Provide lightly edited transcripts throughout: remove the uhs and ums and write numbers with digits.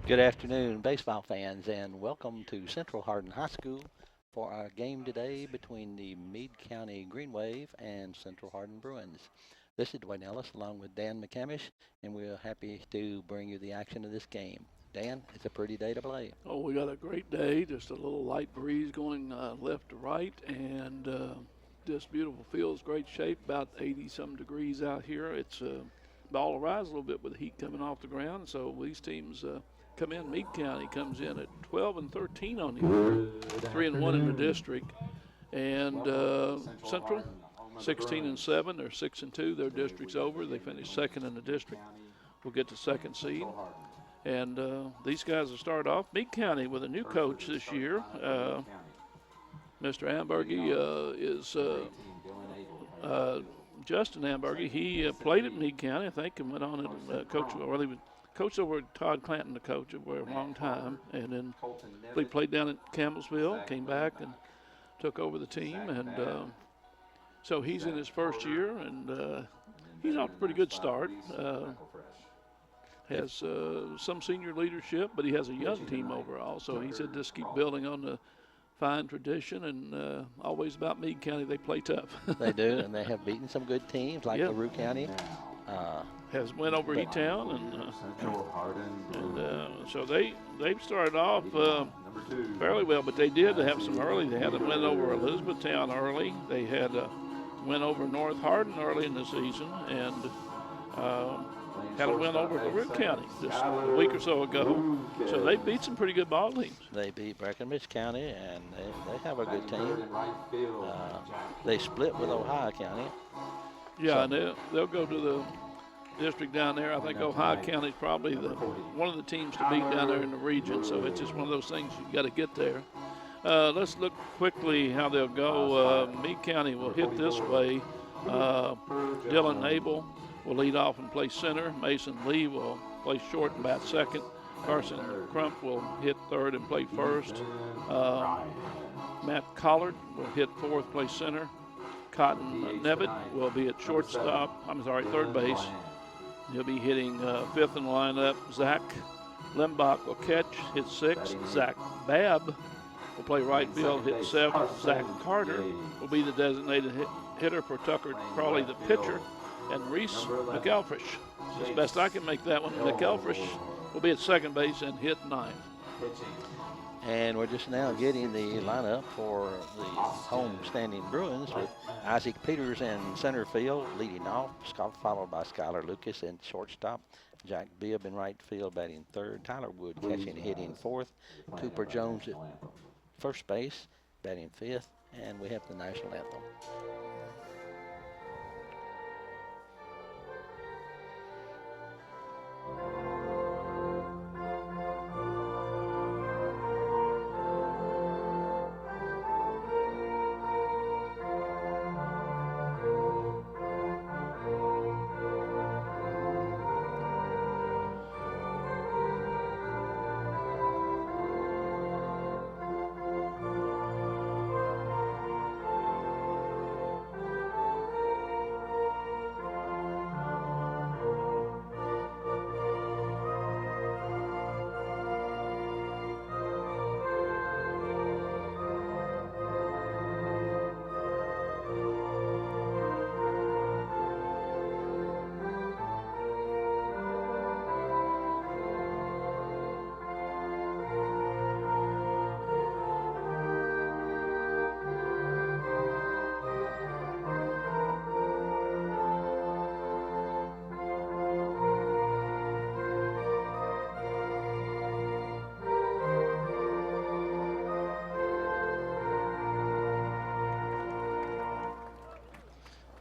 Good afternoon, baseball fans, and welcome to Central Hardin High School for our game today between the Meade County Green Wave and Central Hardin Bruins. This is Dwayne Ellis along with Dan McCamish, and we're happy to bring you the action of this game. Dan, it's a pretty day to play. Oh, we got a great day. Just a little light breeze going left to right, and this beautiful field's great shape. About 80 some degrees out here. It's ball will rise a little bit with the heat coming off the ground. So these teams come in. Meade County comes in at 12 and 13 on the year, 3-1 in the district, and Central 16 and 7. They're 6 and 2. Their district's over. They finished second in the district. We'll get to second seed. And these guys will start off. Meade County with a new coach this year. Mr. Ambergy is Justin Ambergy. He played at Meade County, I think, and went on and coach. Well, he was coached over at Todd Clanton, the coach, for a long time. And then he played down at Campbellsville, came back and took over the team. And so he's in his first year, and he's off to a pretty good start. Has some senior leadership, but he has a young team overall. So he said just keep building on the fine tradition, and always about Meade County, they play tough. They do, and they have beaten some good teams like LaRue County. Has went over E-Town, and so they've started off fairly well, but they did have some early. They had a win over Elizabethtown early. They had a win over North Hardin early in the season, and had a win over LaRue County just a week or so ago. So they beat some pretty good ball teams. They beat Breckenridge County, and they have a good team. They split with Ohio County. Yeah, so, and they'll go to the district down there. I think Ohio County is probably one of the teams to beat down there in the region. So it's just one of those things you got to get there. Let's look quickly how they'll go. Meade County will hit this way. Dylan Abel will lead off and play center. Mason Lee will play short and bat second. Carson Crump will hit third and play first. Matt Collard will hit fourth, play center. Cotton Nevitt will be at third base. He'll be hitting fifth in the lineup. Zach Lembach will catch, hit sixth. Zach Babb will play right field, hit seventh. Zach Carter will be the designated hitter for Tucker Crawley, the pitcher. And Reese McElfresh, as best I can make that one, McElfresh will be at second base and hit ninth. And we're just now getting the lineup for the home standing Bruins with Isaac Peters in center field leading off, followed by Skylar Lucas in shortstop. Jack Bibb in right field batting third. Tyler Wood catching and hitting fourth. Cooper Jones at first base batting fifth. And we have the national anthem.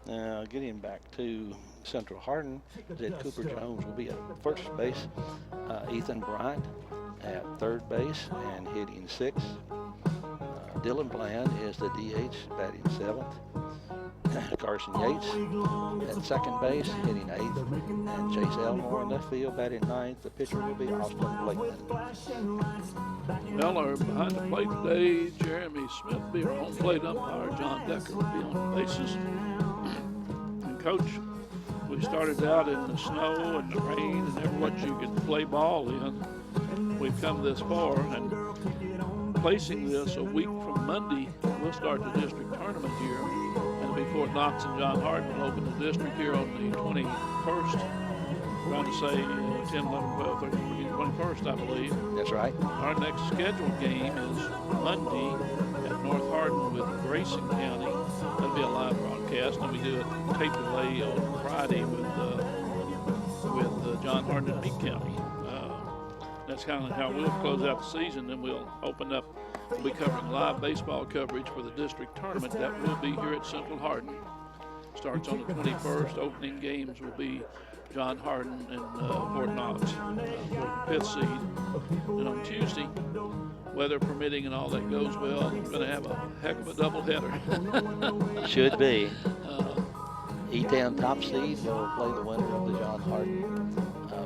Now getting back to Central Hardin, that Cooper Jones will be at first base. Ethan Bryant at third base and hitting sixth. Dylan Bland is the DH batting seventh. Carson Yates at second base hitting eighth. And Chase Elmore in left field batting ninth. The pitcher will be Austin Blakeman. Miller behind the plate today. Jeremy Smith will be our home plate umpire. John Decker will be on the bases. And Coach, we started out in the snow and the rain and every what you could play ball in. we've come this far, and placing this a week from Monday, we'll start the district tournament here, and it'll be Fort Knox and John Hardin will open the district here on the 21st. We're going to say 10, 11, 12, 13, 21st, I believe. That's right. Our next scheduled game is Monday at North Hardin with Grayson County. That'll be a live broadcast, and we do a tape delay on Friday with John Hardin and Meade County. That's kind of how we'll close out the season. Then we'll open up. We'll be covering live baseball coverage for the district tournament. That will be here at Central Hardin. Starts on the 21st. Opening games will be John Hardin and Fort Knox for the 5th seed. And on Tuesday, weather permitting and all that goes well, we're going to have a heck of a doubleheader. Should be. E-Town top seed will play the winner of the John Hardin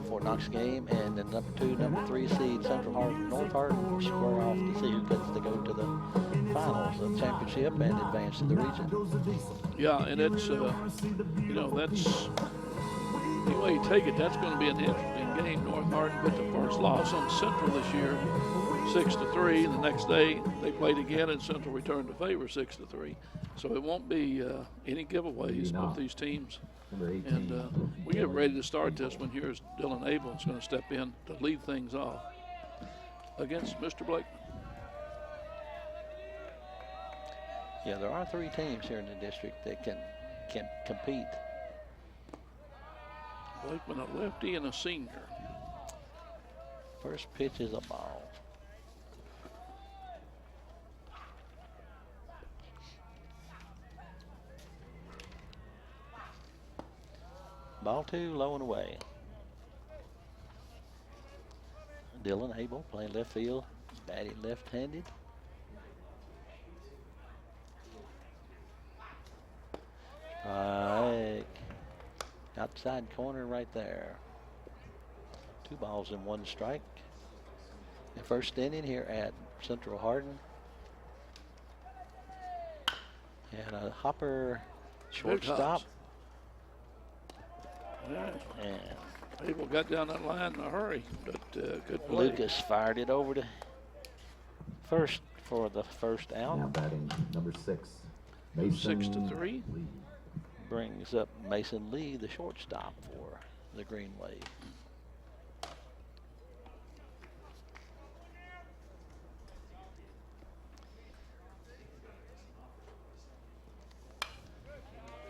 Fort Knox game, and then number 2, number 3 seed Central Hardin, North Hardin will square off to see who gets to go to the finals of the championship and advance to the region. Yeah, and it's that's any way you take it. That's going to be an interesting game. North Hardin put the first loss on Central this year, 6-3. The next day they played again, and Central returned to favor 6-3. So it won't be any giveaways with these teams. And we get ready to start this when here's Dylan Abel is going to step in to lead things off against Mr. Blake. Yeah, there are 3 teams here in the district that can compete. Blakeman, a lefty and a senior. First pitch is a ball. Ball 2, low and away. Dylan Abel playing left field, batting left-handed. Outside corner right there. 2 balls and 1 strike. The first inning here at Central Hardin. And a hopper shortstop. Yeah. And Abel got down that line in a hurry, but good play. Lucas fired it over to first for the first out. Now batting number 6, Mason 6-3. Lee. Brings up Mason Lee, the shortstop for the Green Wave.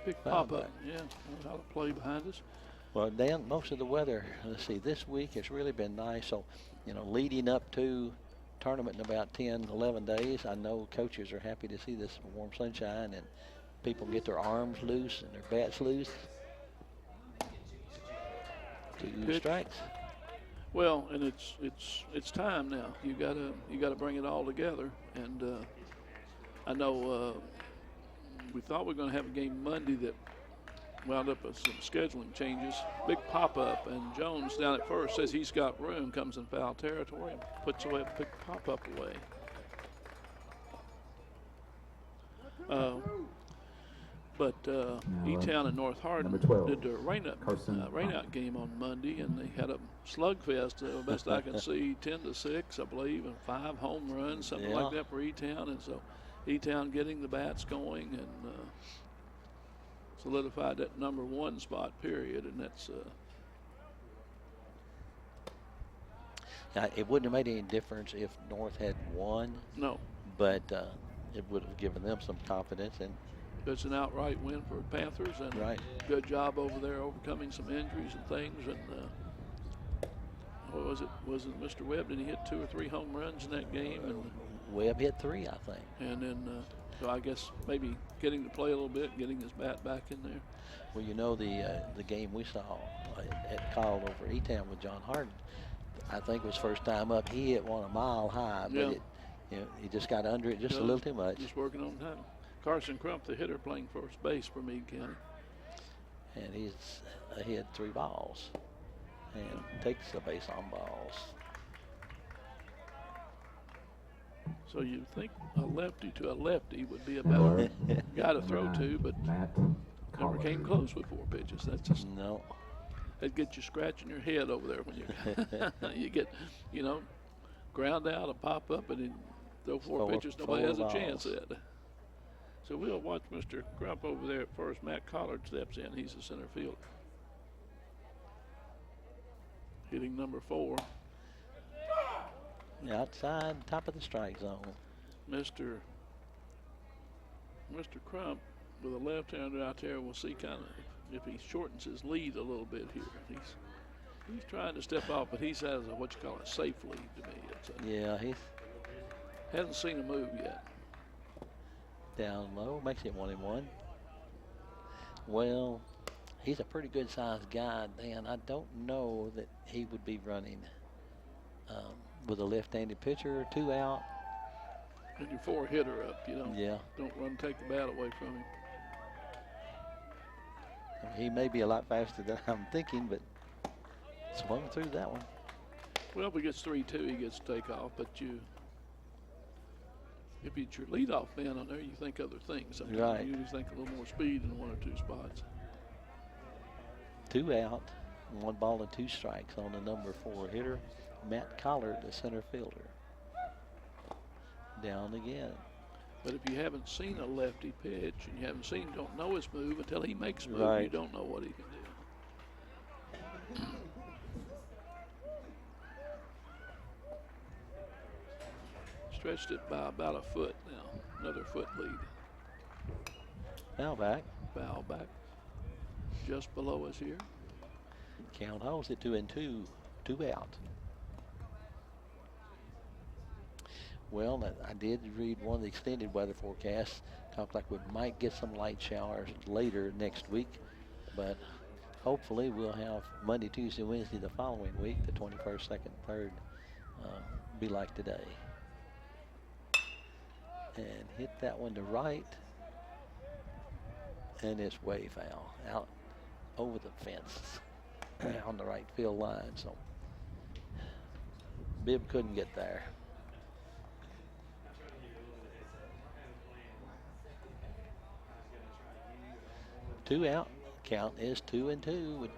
Big pop-up, yeah, how to play behind us. Well, Dan, most of the weather, let's see, this week has really been nice. So, leading up to tournament in about 10, 11 days, I know coaches are happy to see this warm sunshine and people get their arms loose and their bats loose. 2 strikes. Well, and it's time now. You gotta bring it all together. And I know we thought we were going to have a game Monday that wound up with some scheduling changes. Big pop-up, and Jones down at first says he's got room, comes in foul territory and puts away a big pop-up away. But E-Town and North Hardin did their rain-out game on Monday, and they had a slugfest, best I can see, 10-6, I believe, and 5 home runs, something like that for E-Town. And so E-Town getting the bats going and solidified that number 1 spot, period, and that's Now, it wouldn't have made any difference if North had won. No. But it would have given them some confidence. And it's an outright win for Panthers, and good job over there overcoming some injuries and things. And what was it? Was it Mr. Webb? Did he hit 2 or 3 home runs in that game? And Webb hit 3, I think. And then, so I guess maybe getting to play a little bit, getting his bat back in there. Well, the game we saw at called over E-Town with John Hardin, I think it was first time up. He hit one a mile high, but he just got under it just a little too much. Just working on time. Carson Crump, the hitter, playing first base for Meade County. And he's ahead 3 balls and takes the base on balls. So you think a lefty to a lefty would be a better guy to throw to, but never came close with 4 pitches. That's just no. It'd get you scratching your head over there when you you get, ground out, a pop up, and then throw four pitches. Nobody has a chance at it. So we'll watch Mr. Crump over there at first. Matt Collard steps in. He's the center fielder. Hitting number 4. Outside, top of the strike zone. Mr. Crump with a left-hander out there. We'll see kind of if he shortens his lead a little bit here. He's trying to step off, but he has a what you call a safe lead to me. Yeah, he hasn't seen a move yet. Down low, makes it 1-1. Well, he's a pretty good sized guy, Dan. I don't know that he would be running with a left-handed pitcher, 2 out. And your 4-hitter up, Yeah. Don't run, take the bat away from him. He may be a lot faster than I'm thinking, but swung through that one. Well, if he gets 3-2, he gets to take off, but if it's your leadoff man on there, you think other things. Sometimes right. You usually think a little more speed in 1 or 2 spots. 2 out, 1 ball and 2 strikes on the number 4 hitter, Matt Collard, the center fielder. Down again. But if you haven't seen a lefty pitch and you don't know his move until he makes a move, right. You don't know what he can do. Stretched it by about a foot now. Another foot lead. Foul back. Foul back. Just below us here. Count holds it 2-2. 2 out. Well, I did read one of the extended weather forecasts. Talked like we might get some light showers later next week, but hopefully we'll have Monday, Tuesday, Wednesday the following week, the 21st, 2nd, 3rd, be like today. And hit that one to right, and it's way foul, out over the fence on the right field line. So Bibb couldn't get there. Two out. Count is 2-2 with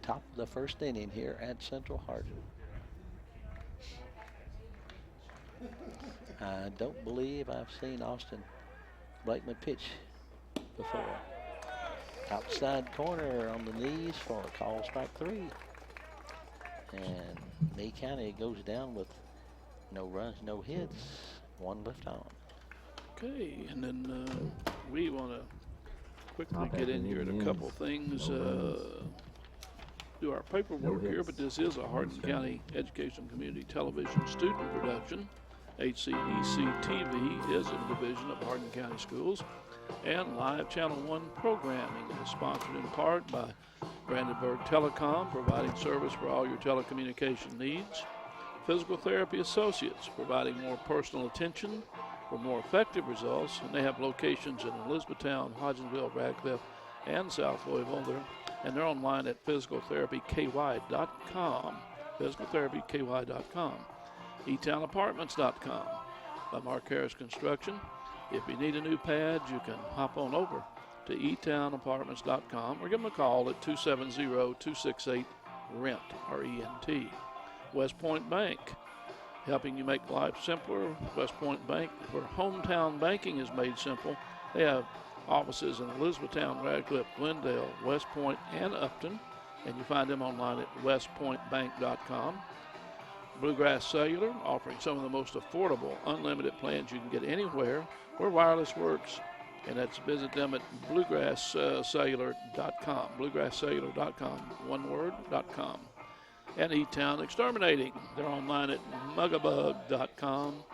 top of the first inning here at Central Hardin. I don't believe I've seen Austin Blakeman pitch before. Outside corner on the knees for a call strike 3. And Meade County goes down with no runs, no hits, 1 left on. Okay, and then we want to quickly get in here at a couple things. Do our paperwork here, but this is a Hardin County Education Community Television student production. HCEC-TV is a division of Hardin County Schools, and live Channel 1 programming is sponsored in part by Brandenburg Telecom, providing service for all your telecommunication needs. Physical Therapy Associates, providing more personal attention for more effective results, and they have locations in Elizabethtown, Hodgenville, Radcliffe, and South Louisville. And they're online at physicaltherapyky.com, physicaltherapyky.com. etownapartments.com by Mark Harris Construction. If you need a new pad, you can hop on over to etownapartments.com or give them a call at 270-268-RENT, R-E-N-T. West Point Bank, helping you make life simpler. West Point Bank, where hometown banking is made simple. They have offices in Elizabethtown, Radcliffe, Glendale, West Point, and Upton, and you find them online at westpointbank.com. Bluegrass Cellular, offering some of the most affordable unlimited plans you can get anywhere where wireless works, and that's visit them at bluegrasscellular.com, bluegrasscellular.com, one word, .com. And E-Town Exterminating, they're online at mugabug.com,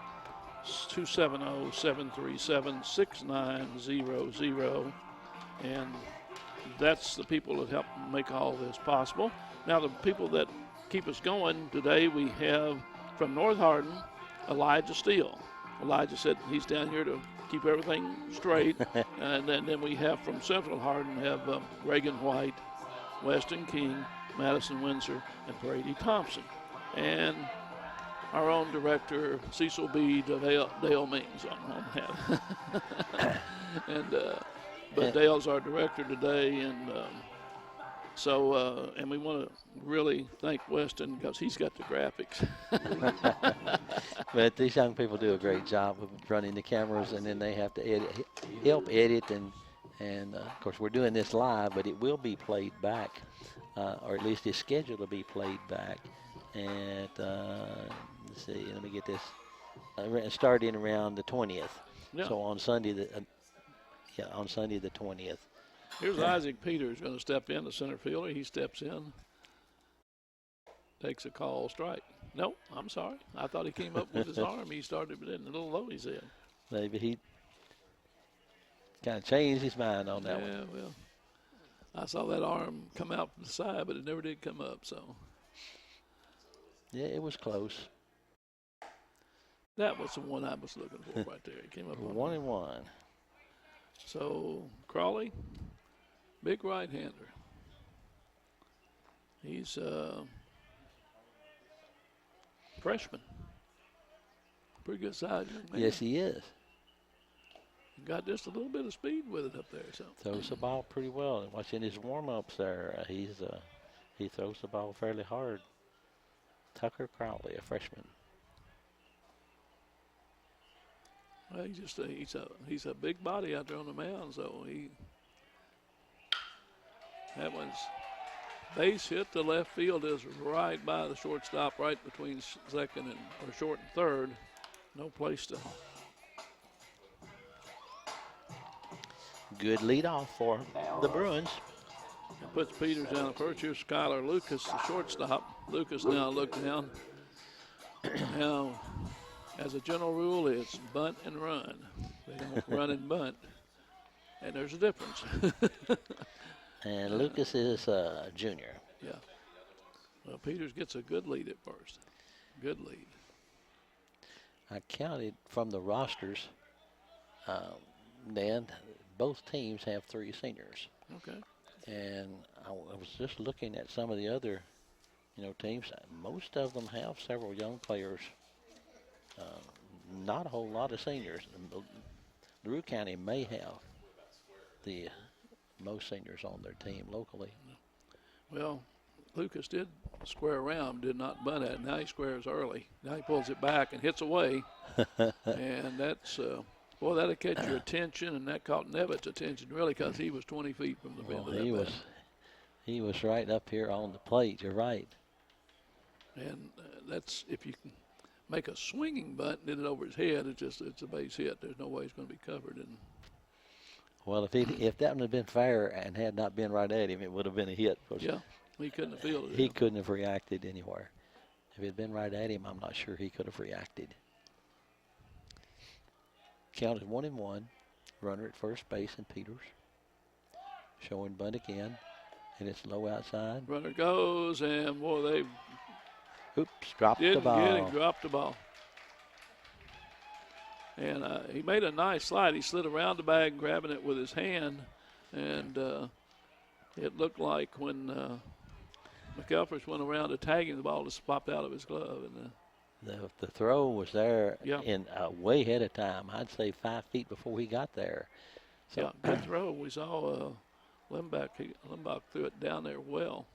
270-737-6900, and that's the people that help make all this possible. Now, the people that keep us going today, we have from North Hardin, Elijah Steele. Elijah said he's down here to keep everything straight. And then we have from Central Hardin, have Reagan White, Weston King, Madison Windsor, and Brady Thompson. And our own director, Cecil B. Dale Means on that. But Dale's our director today, and So, and we want to really thank Weston because he's got the graphics. But these young people do a great job of running the cameras, and then they have to help edit, and of course we're doing this live, but it will be played back, or at least it's scheduled to be played back. And let's see, let me get this starting around the 20th. Yeah. So on Sunday, on Sunday the 20th. Here's Isaac Peters going to step in, the center fielder. He steps in, takes a call strike. No, I'm sorry. I thought he came up with his arm. He started it in a little low, he said. Maybe he kind of changed his mind on that one. Yeah, well, I saw that arm come out from the side, but it never did come up, so. Yeah, it was close. That was the one I was looking for right there. He came up on 1-1. So, Crawley, big right-hander. He's freshman. Pretty good size young man. Yes, he is. Got just a little bit of speed with it up there. So Throws the ball pretty well. And watching his warm-ups there, he throws the ball fairly hard. Tucker Crawley, a freshman. well, he's a big body out there on the mound. So that one's base hit to left field is right by the shortstop, right between second or short and third. No place to. Good leadoff for the Bruins. It puts Peters down at first. Here's Skylar Lucas, the shortstop. Lucas now look down. Now, as a general rule, it's bunt and run. They don't run and bunt. And there's a difference. And Lucas is a junior. Yeah. Well, Peters gets a good lead at first. Good lead. I counted from the rosters, Dan, both teams have 3 seniors. Okay. And I was just looking at some of the other, teams. Most of them have several young players. Not a whole lot of seniors. LaRue County may have the most seniors on their team locally. Well, Lucas did square around, did not bunt it. Now he squares early. Now he pulls it back and hits away. And that's, boy, that'll catch your attention, and that caught Nevitt's attention, really, because he was 20 feet from the bend of that bat. He was right up here on the plate. You're right. And that's, if you can make a swinging bunt and hit it over his head, it's a base hit. There's no way it's going to be covered. And well, if that one had been fair and had not been right at him, it would have been a hit. Yeah, he couldn't have fielded it. He couldn't have reacted anywhere. If it had been right at him, I'm not sure he could have reacted. Count is 1-1. Runner at first base and Peters. Showing bunt again, and it's low outside. Runner goes, and boy, they dropped the ball. Didn't get him, dropped the ball. And he made a nice slide. He slid around the bag, grabbing it with his hand, and it looked like when McElfresh went around to tag him, the ball just popped out of his glove. And the throw was there yeah. in way ahead of time. I'd say 5 feet before he got there. So, yeah, good throw. We saw Limbach threw it down there well.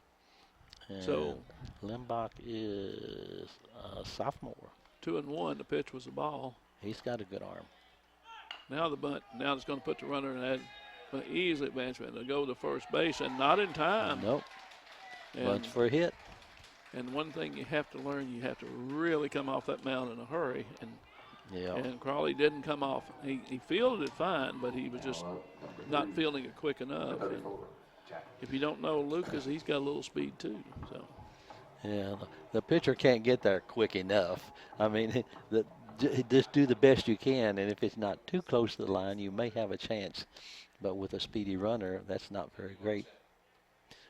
So Limbach is a sophomore. 2-1. The pitch was a ball. He's got a good arm. Now the bunt. Now it's going to put the runner in that. Going to easily advance and go to first base, and not in time. Nope. Bunts for a hit. And one thing you have to learn, you have to really come off that mound in a hurry. And Crawley didn't come off. He fielded it fine, but he was just not fielding it quick enough. And if you don't know Lucas, he's got a little speed too. So. Yeah, the pitcher can't get there quick enough. I mean, just do the best you can, and if it's not too close to the line, you may have a chance. But with a speedy runner, that's not very great.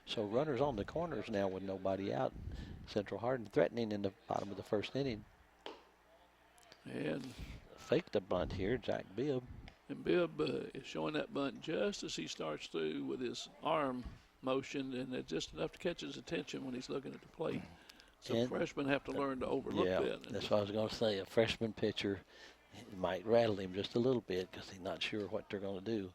So runners on the corners now with nobody out. Central Hardin threatening in the bottom of the first inning. And faked a bunt here, Jack Bibb. And Bibb is showing that bunt just as he starts through with his arm motion, and it's just enough to catch his attention when he's looking at the plate. So freshmen have to learn to overlook that. Yeah, that's what I was going to say. A freshman pitcher might rattle him just a little bit because he's not sure what they're going to do.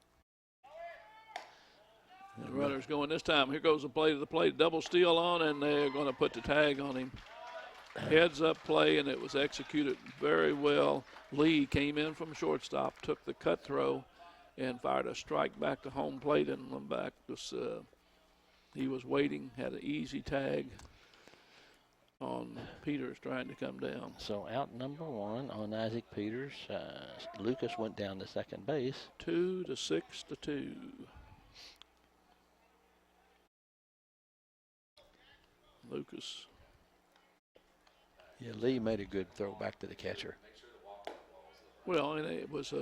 The runner's going this time. Here goes the play to the plate. Double steal on, and they're going to put the tag on him. Heads up play, and it was executed very well. Lee came in from shortstop, took the cut throw, and fired a strike back to home plate. And went back was he was waiting, had an easy tag on Peters trying to come down. So out number 1 on Isaac Peters. Lucas went down to second base. 2 to 6 to 2. Lucas. Yeah, Lee made a good throw back to the catcher. Well, and it was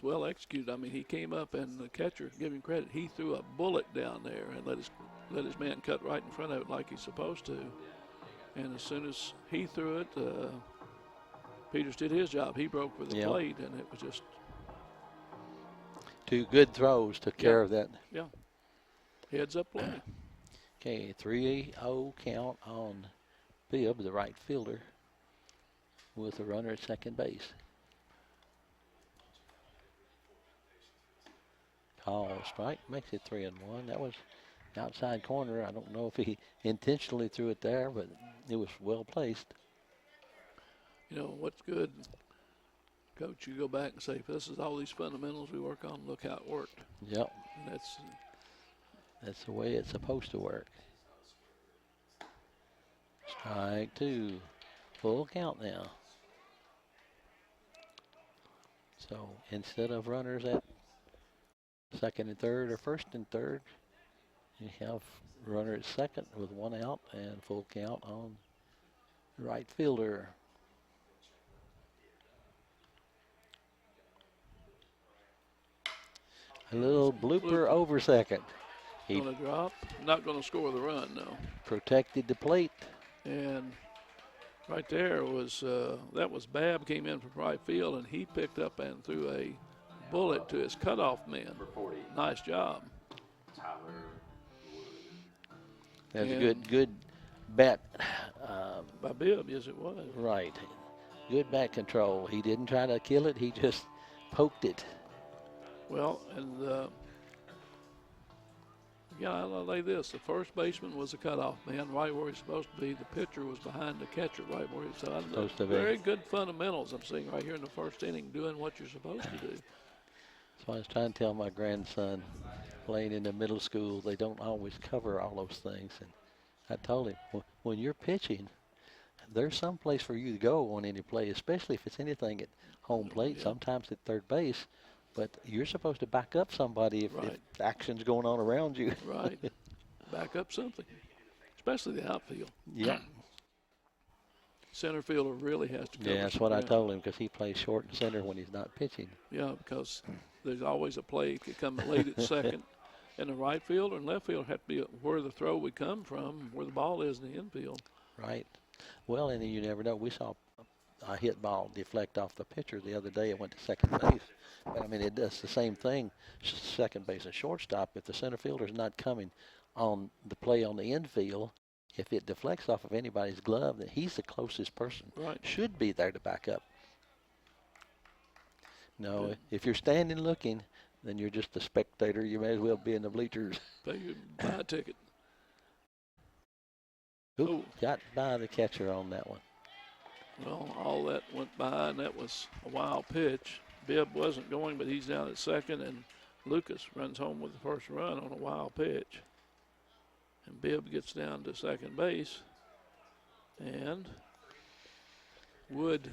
well executed. I mean, he came up, and the catcher, give him credit, he threw a bullet down there and let his man cut right in front of it like he's supposed to. And as soon as he threw it, Peters did his job. He broke with the plate, and it was just 2 good throws took care of that. Yeah. Heads up play. Okay, 3-0 count on Bibb, the right fielder, with a runner at second base. Call strike, makes it 3-1. That was outside corner. I don't know if he intentionally threw it there, but it was well placed. You know, what's good, Coach, you go back and say, if this is all these fundamentals we work on, look how it worked. Yep. And that's the way it's supposed to work. Strike 2. Full count now. So instead of runners at second and third or first and third, you have runner at second with 1 out and full count on the right fielder. A little blooper over second. He going to drop. Not going to score the run, though. protected the plate. And right there was, that was Babb came in from right field, and he picked up and threw a bullet to his cutoff man. Nice job. That's a good bat. By Bibb, yes it was. Right. Good bat control. He didn't try to kill it. He just poked it. Well, and again, I'll lay this. The first baseman was a cutoff man, right where he's supposed to be. The pitcher was behind the catcher, right where he's supposed to be. Very good fundamentals I'm seeing right here in the first inning, doing what you're supposed to do. So I was trying to tell my grandson, playing in the middle school, they don't always cover all those things. And I told him, when you're pitching, there's some place for you to go on any play, especially if it's anything at home plate, sometimes at third base. But you're supposed to back up somebody if action's going on around you. Right. Back up something, especially the outfield. Yeah. Center fielder really has to cover. Yeah, that's what I told him, because he plays short and center when he's not pitching. Yeah, because there's always a play could come late at second. And the right fielder and left fielder have to be where the throw would come from, where the ball is in the infield. Right. Well, and you never know. We saw a hit ball deflect off the pitcher the other day. It went to second base. But, I mean, it does the same thing, second base and shortstop. If the center fielder's not coming on the play on the infield, if it deflects off of anybody's glove, then he's the closest person. Right. Should be there to back up. No, if you're standing looking, then you're just a spectator. You may as well be in the bleachers. Pay your buy a ticket. Ooh, got by the catcher on that one. Well, all that went by, and that was a wild pitch. Bibb wasn't going, but he's down at second, and Lucas runs home with the first run on a wild pitch. And Bibb gets down to second base, and Wood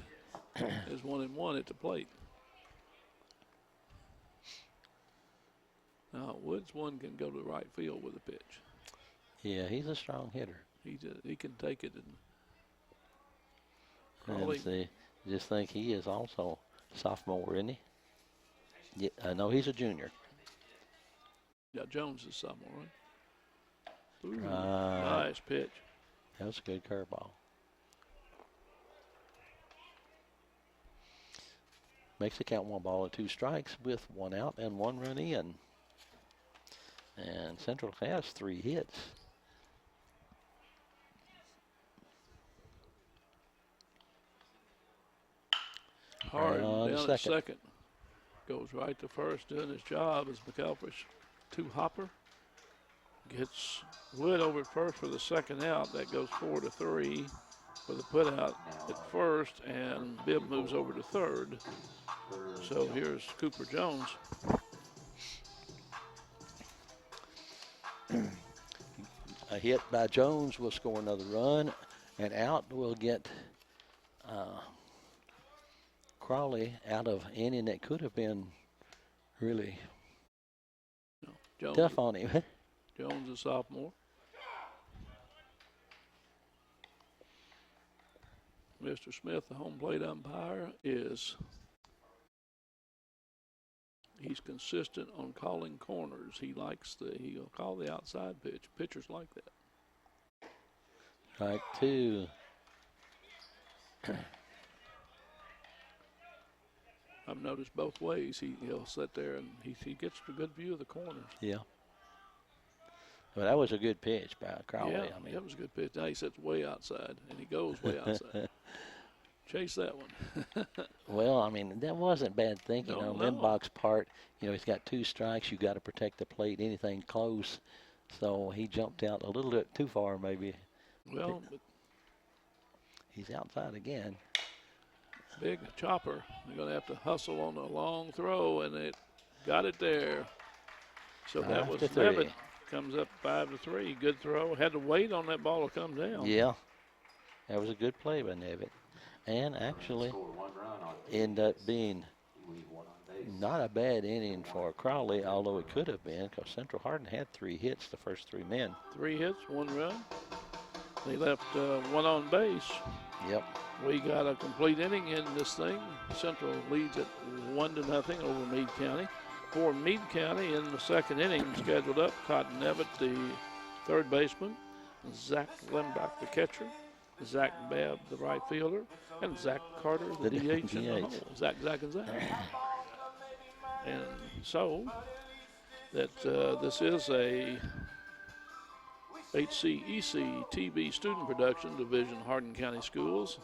is 1-1 at the plate. Now, Wood's one can go to right field with a pitch. Yeah, he's a strong hitter. He can take it And see, just think he is also sophomore, isn't he? Yeah, I know he's a junior. Yeah, Jones is sophomore, right? Ooh, right. Nice pitch. That was a good curveball. Makes the count 1 ball and 2 strikes with 1 out and 1 run in. And Central has 3 hits. Hardin down at second. Goes right to first, doing his job as McElfresh two-hopper. Gets Wood over at first for the second out. That goes 4-3 for the put out at first, and Bibb moves over to third. So here's Cooper Jones. A hit by Jones will score another run, and out will get Crawley out of inning that could have been really Jones, tough on him. Jones, a sophomore. Mr. Smith, the home plate umpire, he's consistent on calling corners. He'll call the outside pitch. Pitchers like that. Strike two. I've noticed both ways. He'll sit there and he gets a good view of the corners. Yeah. Well, that was a good pitch by Crowley. Yeah, I mean, that was a good pitch. Now he sits way outside, and he goes way outside. Chase that one. well, I mean, that wasn't bad thinking on Limbach's part. You know, he's got two strikes. You've got to protect the plate, anything close. So he jumped out a little bit too far, maybe. Well, but he's outside again. Big chopper. They're going to have to hustle on a long throw, and it got it there. So that was Levitt. Comes up 5-3. Good throw. Had to wait on that ball to come down. Yeah. That was a good play by Nevitt. And actually ended up being not a bad inning for Crowley, although it could have been, because Central Hardin had 3 hits, the first 3 men. 3 hits, 1 run. They left 1 on base. Yep. We got a complete inning in this thing. Central leads at 1-0 over Meade County. For Meade County in the second inning, scheduled up, Cotton Nevitt, the third baseman, Zach Limbach, the catcher, Zach Babb, the right fielder, and Zach Carter, the DH in the hole. Zach, and Zach. And so that this is a HCEC-TV student production, Division Hardin County Schools.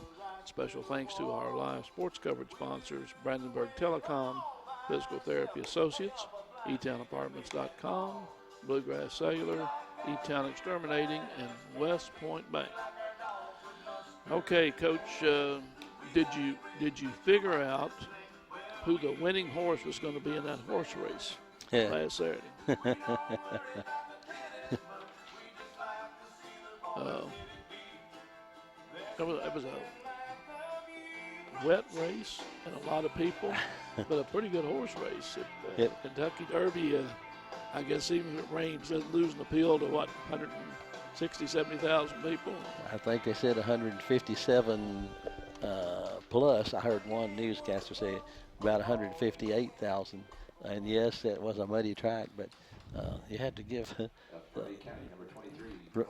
Special thanks to our live sports coverage sponsors, Brandenburg Telecom, Physical Therapy Associates, eTownApartments.com, Bluegrass Cellular, eTown Exterminating, and West Point Bank. Okay, Coach, did you figure out who the winning horse was going to be in that horse race last Saturday? It was a wet race and a lot of people, but a pretty good horse race. Kentucky Derby, I guess even if it rains, doesn't lose an appeal to what, 160, 70,000 people? I think they said 157 plus. I heard one newscaster say about 158,000. And yes, it was a muddy track, but you had to give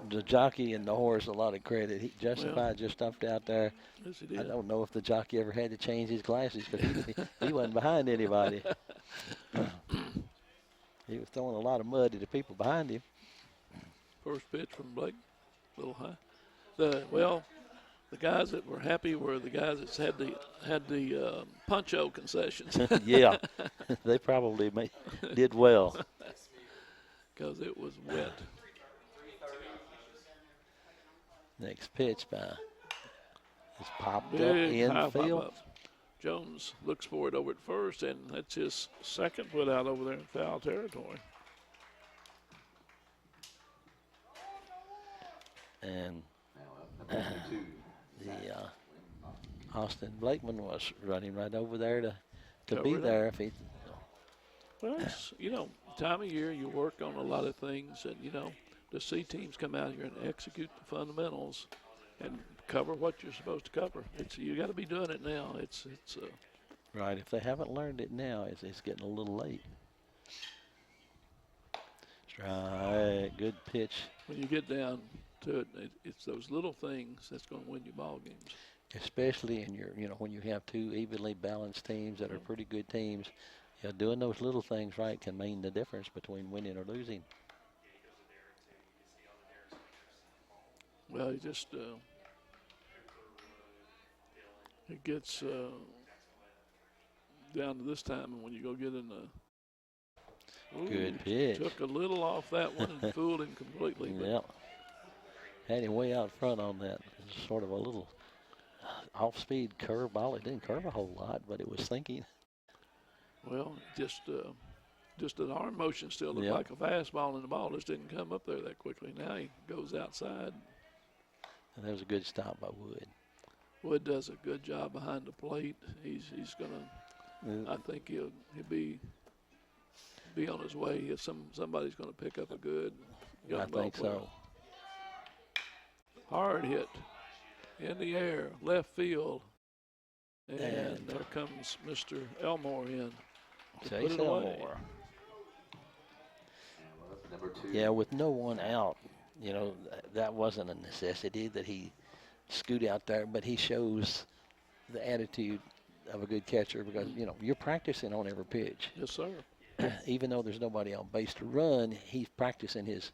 the jockey and the horse a lot of credit. Justified just stumped out there. Yes, he did. I don't know if the jockey ever had to change his glasses because he wasn't behind anybody. He was throwing a lot of mud at the people behind him. First pitch from Blake, a little high. The guys that were happy were the guys that had the poncho concessions. Yeah, they probably did well. Because it was wet. Next pitch by is popped up Big in field. Jones looks for it over at first, and that's his second put out over there in foul territory. And Austin Blakeman was running right over there to be there if he. Well, it's, time of year you work on a lot of things, and to see teams come out here and execute the fundamentals and cover what you're supposed to cover. You got to be doing it now. It's right. If they haven't learned it now, it's getting a little late. Strike. Good pitch. When you get down to it, it's those little things that's going to win you ball games. Especially in when you have 2 evenly balanced teams that are pretty good teams. Doing those little things right can mean the difference between winning or losing. Well, it gets down to this time, and when you go get in Ooh, Good pitch. Took a little off that one and fooled him completely. But Yep. Had him way out front on that. Sort of a little off-speed curve ball. It didn't curve a whole lot, but it was thinking. well, just an arm motion still looked Yep. like a fastball, and the ball just didn't come up there that quickly. Now he goes outside. And that was a good stop by Wood. Wood does a good job behind the plate. He's gonna. I think he'll be on his way. If somebody's gonna pick up a good young I ball think player. so. Hard hit in the air, left field, and there comes Mr. Elmore in. To Chase put it away. Elmore. Number 2. Yeah, with no one out, you know, that wasn't a necessity that he scoot out there, but he shows the attitude of a good catcher because, you know, you're practicing on every pitch. Yes, sir. Even though there's nobody on base to run, he's practicing his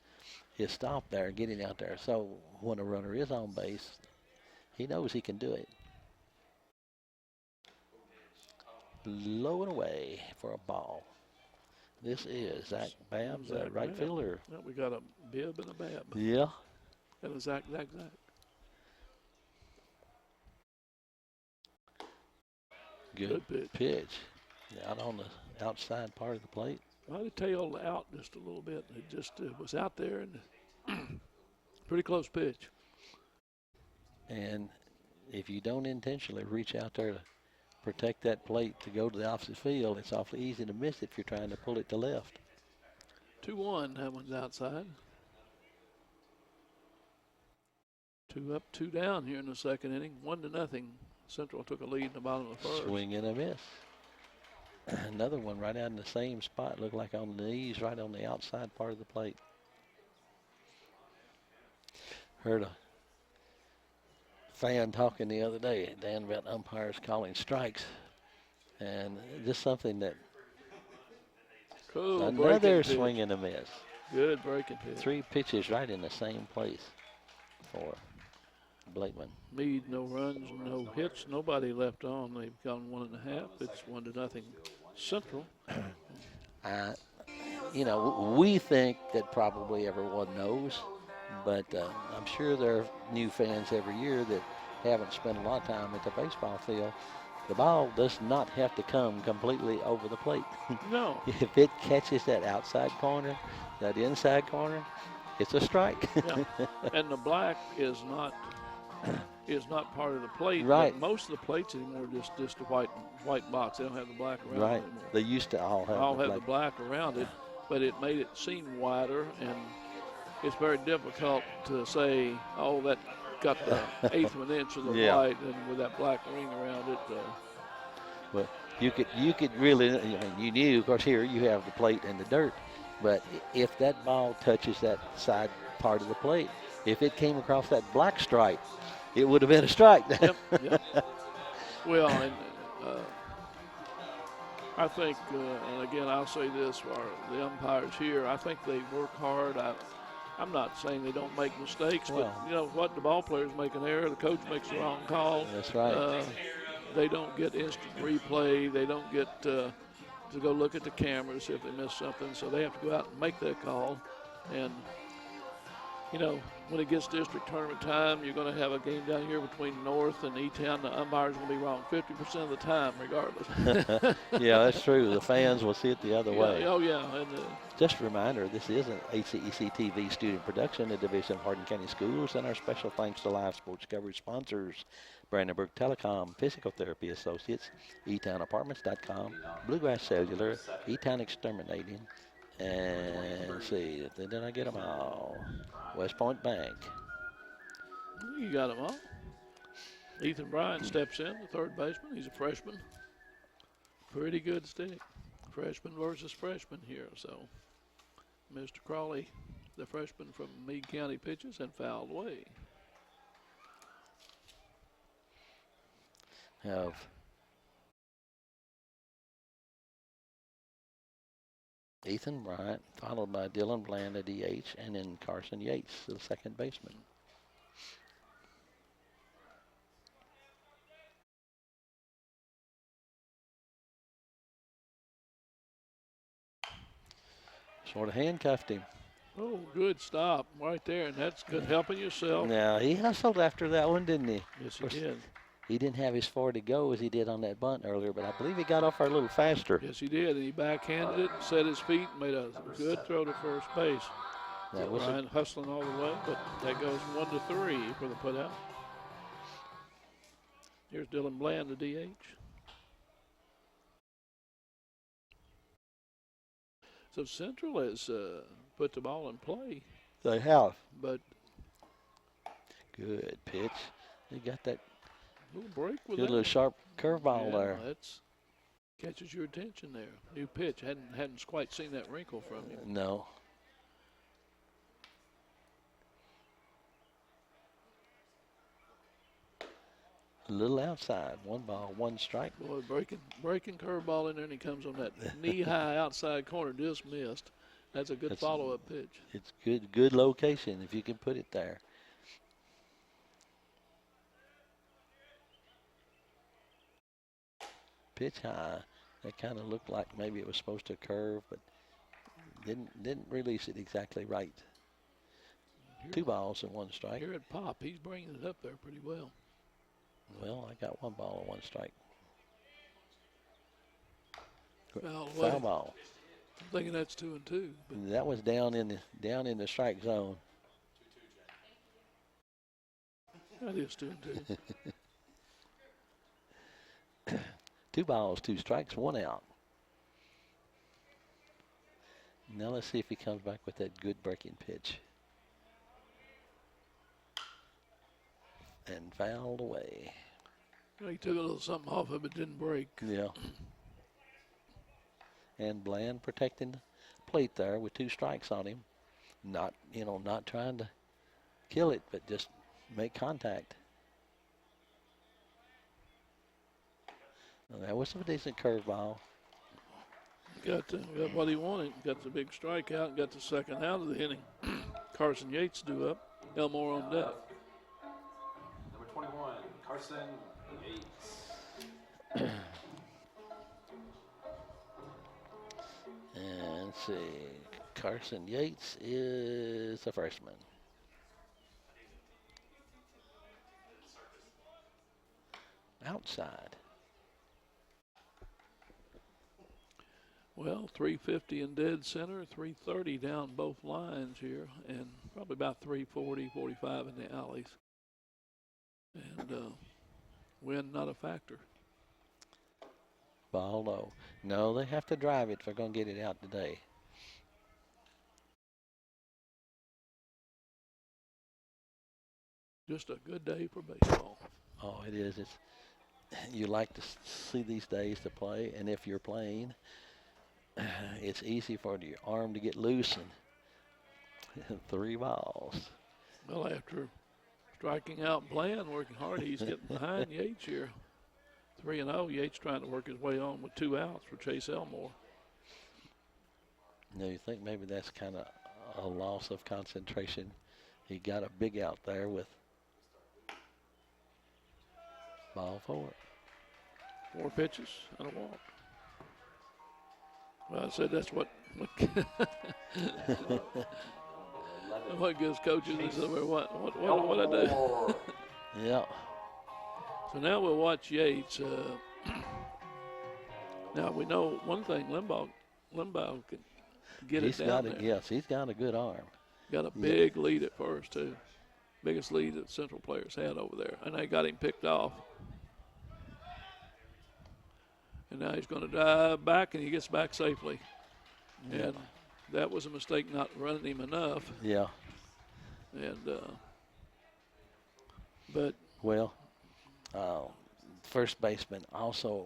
stop there, getting out there. So when a runner is on base, he knows he can do it. Low and away for a ball. This is Zach Babb, the Zach right Babb. fielder. Yeah, we got a bib and a bab. Yeah. And a Zach. Good Good pitch. pitch. Out on the outside part of the plate. Might have tailed out just a little bit. It just was out there and pretty close pitch. And if you don't intentionally reach out there to protect that plate to go to the opposite field, it's awfully easy to miss if you're trying to pull it to left. 2-1, that one's outside. 2 up, 2 down here in the second inning. 1-0. Central took a lead in the bottom of the first. Swing and a miss. Another one right out in the same spot, looked like on the knees, right on the outside part of the plate. Heard a fan talking the other day, Dan, about umpires calling strikes. And just something that Cool. another breaking pitch. swing and a miss. Good breaking pitch. 3 pitches right in the same place for Blakeman. Meade, no runs, no hits, nobody left on. They've gone 1.5. It's 1-0 Central. You know, we think that probably everyone knows, but I'm sure there are new fans every year that haven't spent a lot of time at the baseball field. The ball does not have to come completely over the plate. No. If it catches that outside corner, that inside corner, it's a strike. Yeah. And the black is not part of the plate. Right. But most of the plates anymore are just a white box. They don't have the black around it Right. anymore. They used to all have The black around it, but it made it seem wider, and it's very difficult to say, oh, that got the eighth of an inch of the Yeah. white, and with that black ring around it. But you could really, I mean, you knew, of course, here you have the plate and the dirt, but if that ball touches that side part of the plate, if it came across that black stripe, it would have been a strike. Yep. Well, and I think, and again, I'll say this for the umpires here, I think they work hard. I'm not saying they don't make mistakes, Well, but you know what, the ball players make an error, the coach makes the wrong call. That's right. They don't get instant replay. They don't get to go look at the camera to see if they missed something. So they have to go out and make that call. And, you know, when it gets district tournament time, you're going to have a game down here between North and E-Town. The umpire's going to be wrong 50% of the time, regardless. Yeah, that's true. The fans will see it the other way. Oh, yeah. And, Just a reminder, this is an HCEC-TV student production, a division of Hardin County Schools, and our special thanks to live sports coverage sponsors, Brandenburg Telecom, Physical Therapy Associates, eTownApartments.com, Bluegrass Cellular, E-Town Exterminating, and let's see, did I get them all? West Point Bank. you got them all. Ethan Bryant steps in, the third baseman. He's a freshman. Pretty good stick. Freshman versus freshman here. So Mr. Crawley, the freshman from Meade County, pitches and fouled away. Have Ethan Bryant, followed by Dylan Bland at DH, and then Carson Yates, the second baseman. Sort of handcuffed him. Oh, good stop right there, and that's good helping yourself. Now, he hustled after that one, didn't he? Yes, he Of course, did. He didn't have as far to go as he did on that bunt earlier, but I believe he got off there a little faster. Yes, he did. And he backhanded it, set his feet, and made a good throw to first base. That was Ryan hustling all the way, but that goes 1-3 for the putout. Here's Dylan Bland, the DH. So Central has put the ball in play, They have. but Good pitch. They got that little break with good that. little sharp curveball Yeah, there. that's catches your attention there. New pitch. Hadn't quite seen that wrinkle from him. No. A little outside. 1 ball, 1 strike. Boy, breaking curveball in there, and he comes on that knee-high outside corner, just missed. That's a good That's- follow-up pitch. It's good location if you can put it there. Pitch high. That kind of looked like maybe it was supposed to curve, but didn't release it exactly right. 2 balls and 1 strike. Here at Pop, he's bringing it up there pretty well. Well, I got 1 ball and 1 strike. Foul away. Foul ball. I'm thinking that's 2-2. But That was down in the strike zone. that is 2-2. 2 balls, 2 strikes, 1 out. Now let's see if he comes back with that good breaking pitch. And fouled away. He took a little something off of it, didn't break. Yeah. And Bland protecting the plate there with 2 strikes on him. Not trying to kill it, but just make contact. Well, that was a decent curveball. Got what he wanted. Got the big strikeout and got the second out of the inning. Carson Yates due up. Elmore on deck. Number 21, Carson Yates. And let's see. Carson Yates is a freshman. Outside. Well, 350 in dead center, 330 down both lines here, and probably about 340, 45 in the alleys. And wind not a factor. Ball low. No, they have to drive it if they're going to get it out today. Just a good day for baseball. Oh, it is. You like to see these days to play, and if you're playing, it's easy for your arm to get loose and 3 balls. Well, after striking out Bland, working hard, he's getting behind Yates here. 3-0. Yates trying to work his way on with 2 outs for Chase Elmore. You think maybe that's kind of a loss of concentration. He got a big out there with ball 4. 4 pitches and a walk. Well, I said that's what what gives coaches what I do. Yeah. So now we'll watch Yates. Now we know one thing: Limbaugh can get it down there. Yes, he's got a good arm. Got a big lead at first too, biggest lead that Central players had over there, and they got him picked off. And now he's going to dive back, and he gets back safely. Yeah. And that was a mistake not running him enough. Yeah. And but Well, first baseman also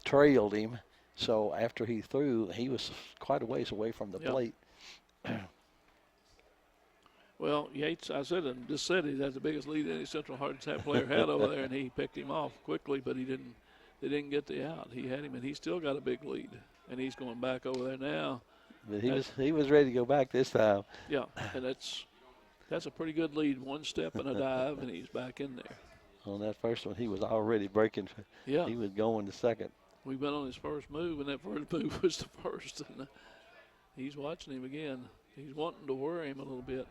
trailed him, so after he threw, he was quite a ways away from the plate. Well, Yates, I said, and just said he has the biggest lead any Central Hardin player had over there, and he picked him off quickly, but he didn't. They didn't get the out. He had him, and he still got a big lead, and he's going back over there now. But he was ready to go back this time. Yeah, and that's a pretty good lead. 1 step and a dive, and he's back in there. On that first one, he was already breaking. Yeah. He was going to second. We've been on his first move, and that first move was the first. And He's watching him again. He's wanting to worry him a little bit.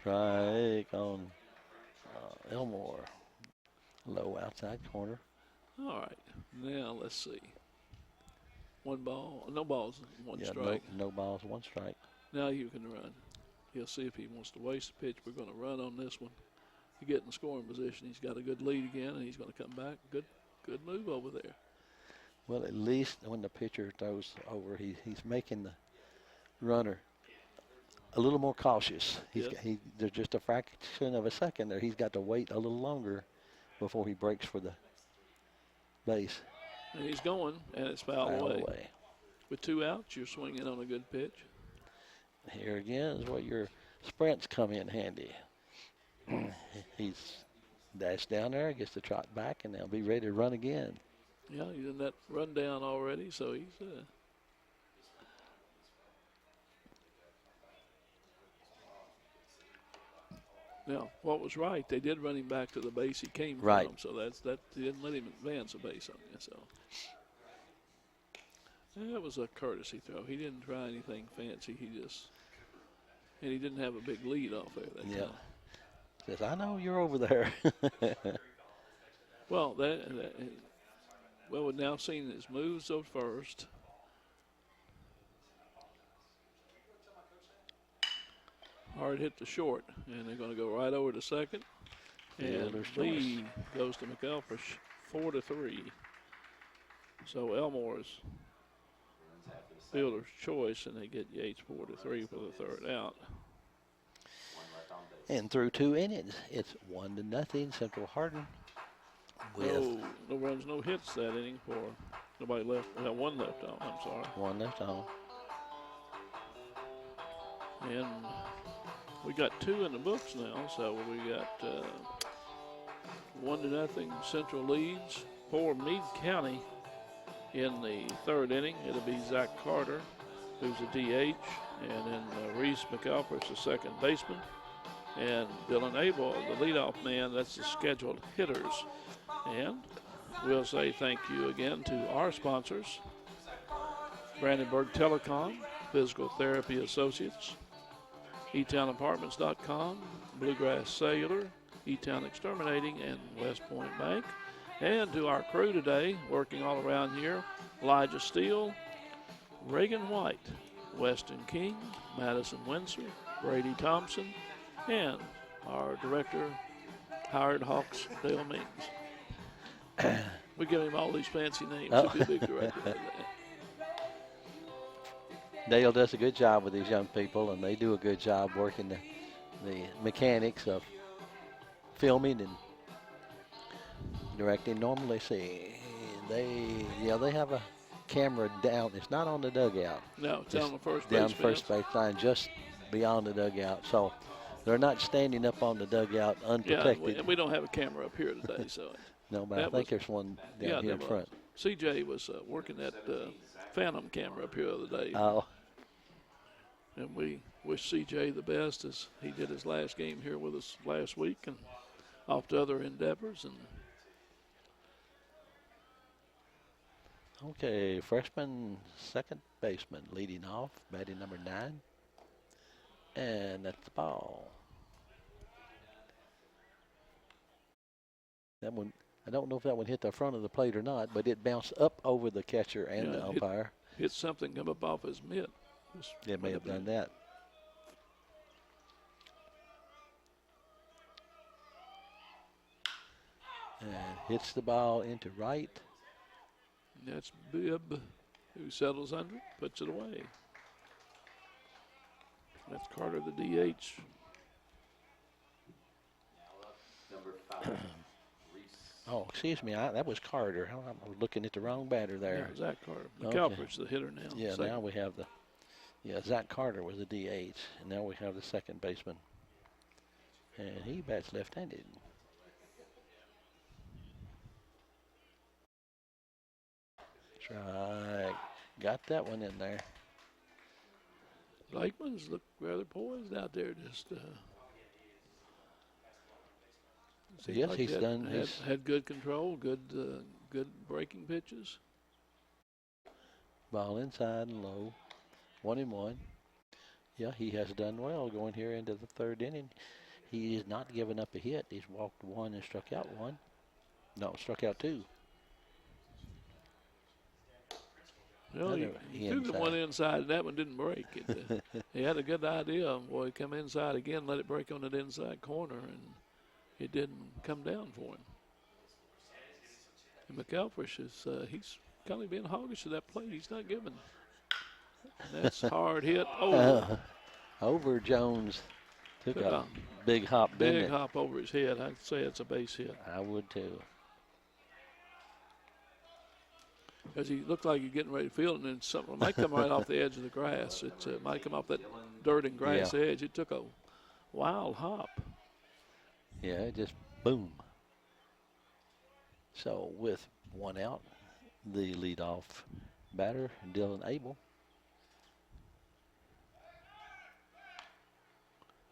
Strike on Elmore. Low outside corner. All right, now let's see. One ball, no balls, one Yeah, strike. no balls, one strike. Now you can run. He'll see if he wants to waste the pitch. We're going to run on this one. You get in scoring position. He's got a good lead again, and he's going to come back. Good move over there. Well, at least when the pitcher throws over, he's making the runner a little more cautious. Yes. There's just a fraction of a second there. He's got to wait a little longer before he breaks for the base. And he's going, and it's fouled away. With 2 outs, you're swinging on a good pitch. Here again is where your sprints come in handy. He's dashed down there, gets the trot back, and they'll be ready to run again. Yeah, he's in that rundown already, so he's now, what was right, they did run him back to the base he came Right. from, so that they didn't let him advance a base on you. So that was a courtesy throw. He didn't try anything fancy. And he didn't have a big lead off there that time. Says, I know you're over there. Well, we've now seen his moves of first. Hard hit the short, and they're going to go right over to second. And Fielder's Lee goes to McElfresh, 4-3. So Elmore's fielder's choice, and they get Yates 4-3 for the third out. And through 2 innings, it's 1-0 Central Hardin. No runs, no hits that inning for nobody left. One left on. I'm sorry. 1 left on. And we got 2 in the books now, so we got 1-0 Central leads for Meade County in the third inning. It'll be Zach Carter, who's a DH, and then Reese McAlpers, the second baseman, and Dylan Abel, the leadoff man. That's the scheduled hitters. And we'll say thank you again to our sponsors, Brandenburg Telecom, Physical Therapy Associates, eTownApartments.com, Bluegrass Cellular, eTown Exterminating, and West Point Bank. And to our crew today, working all around here, Elijah Steele, Reagan White, Weston King, Madison Windsor, Brady Thompson, and our director, Howard Hawks Dale Means. We give him all these fancy names. He'd be a big director. Dale does a good job with these young people, and they do a good job working the mechanics of filming and directing. Normally, they have a camera down. It's not on the dugout. No, it's down the first down base first fence. base line, just beyond the dugout. So they're not standing up on the dugout unprotected. Yeah, we don't have a camera up here today, so. No, but I think there's one down here in front. CJ was working that Phantom camera up here the other day. Oh. And we wish CJ the best as he did his last game here with us last week and off to other endeavors. And Okay, freshman second baseman leading off, batting number 9. And that's the ball. That one, I don't know if that one hit the front of the plate or not, but it bounced up over the catcher and the umpire. Hit something come up off his mitt. It may have done that. And hits the ball into right. That's Bibb, who settles under it, puts it away. That's Carter, the DH. Number 5, Reese. Oh, excuse me, that was Carter. I was looking at the wrong batter there. Yeah, Zach Carter. Okay. McAlpers, the hitter now. Yeah, Second. now we have Zach Carter was the DH, and now we have the second baseman. And he bats left-handed. Strike. Got that one in there. Blakeman's look rather poised out there. Just seemed Yes, like he's done. Had good control, good breaking pitches. Ball inside and low. 1-1. Yeah, he has done well going here into the third inning. He is not giving up a hit. He's walked one and struck out one. No, struck out two. Well, he threw the one inside, and that one didn't break. He had a good idea. Boy, come inside again, let it break on that inside corner, and it didn't come down for him. And McElfresh he's kind of being hoggish to that plate. He's not giving. And that's hard hit over. Over Jones. Took a big hop, didn't it? Big hop over his head. I'd say it's a base hit. I would too. Because he looked like he's getting ready to field, and then something might come right off the edge of the grass. It might come off that dirt and grass edge. It took a wild hop. Yeah, it just boom. So with one out, the leadoff batter, Dylan Abel.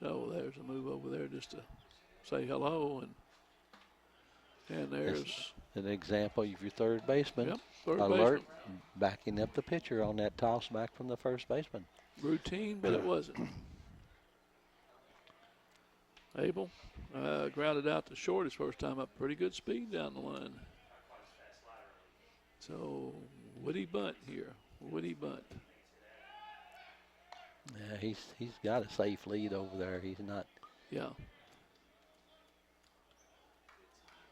Oh, there's a move over there just to say hello, and there's an example of your third baseman. Yep, third alert, baseman. Backing up the pitcher on that toss back from the first baseman. Routine, but it wasn't. Abel grounded out to short his first time up. Pretty good speed down the line. So would he bunt here? Would he bunt? Yeah, he's got a safe lead over there. He's not. Yeah.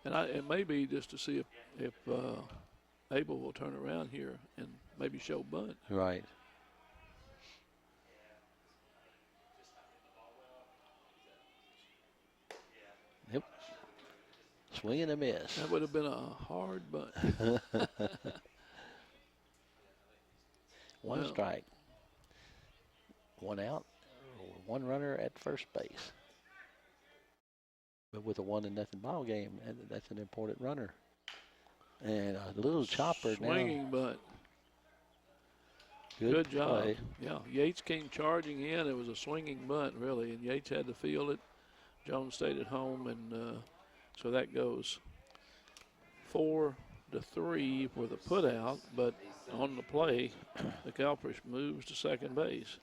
And it may be just to see if Abel will turn around here and maybe show bunt. Right. Yep. Swing and a miss. That would have been a hard bunt. One strike. One out. One runner at first base. But with a 1-0 ball game, that's an important runner. And a little chopper Swinging now. bunt. Good job. play. Yeah, Yates came charging in. It was a swinging bunt, really, and Yates had to field it. Jones stayed at home, and so that goes 4-3 for the putout. But on the play, McElfresh moves to second base.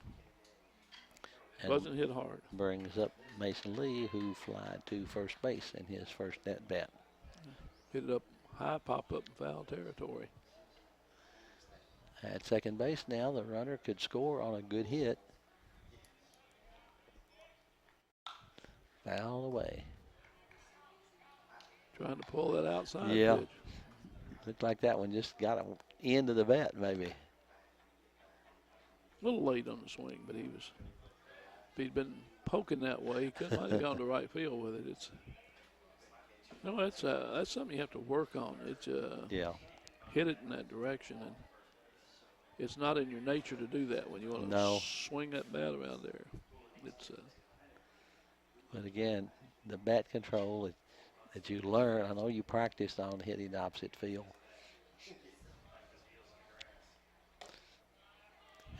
And wasn't hit hard. Brings up Mason Lee, who flied to first base in his first at bat. Hit it up high, pop up in foul territory. At second base now, the runner could score on a good hit. Foul away. Trying to pull that outside pitch. Looked like that one just got into the bat, maybe. A little late on the swing, but if he'd been poking that way, he might have gone to right field with it. That's something you have to work on. Hit it in that direction, and it's not in your nature to do that when you want to swing that bat around there. But again, the bat control that you learn, I know you practiced on hitting the opposite field.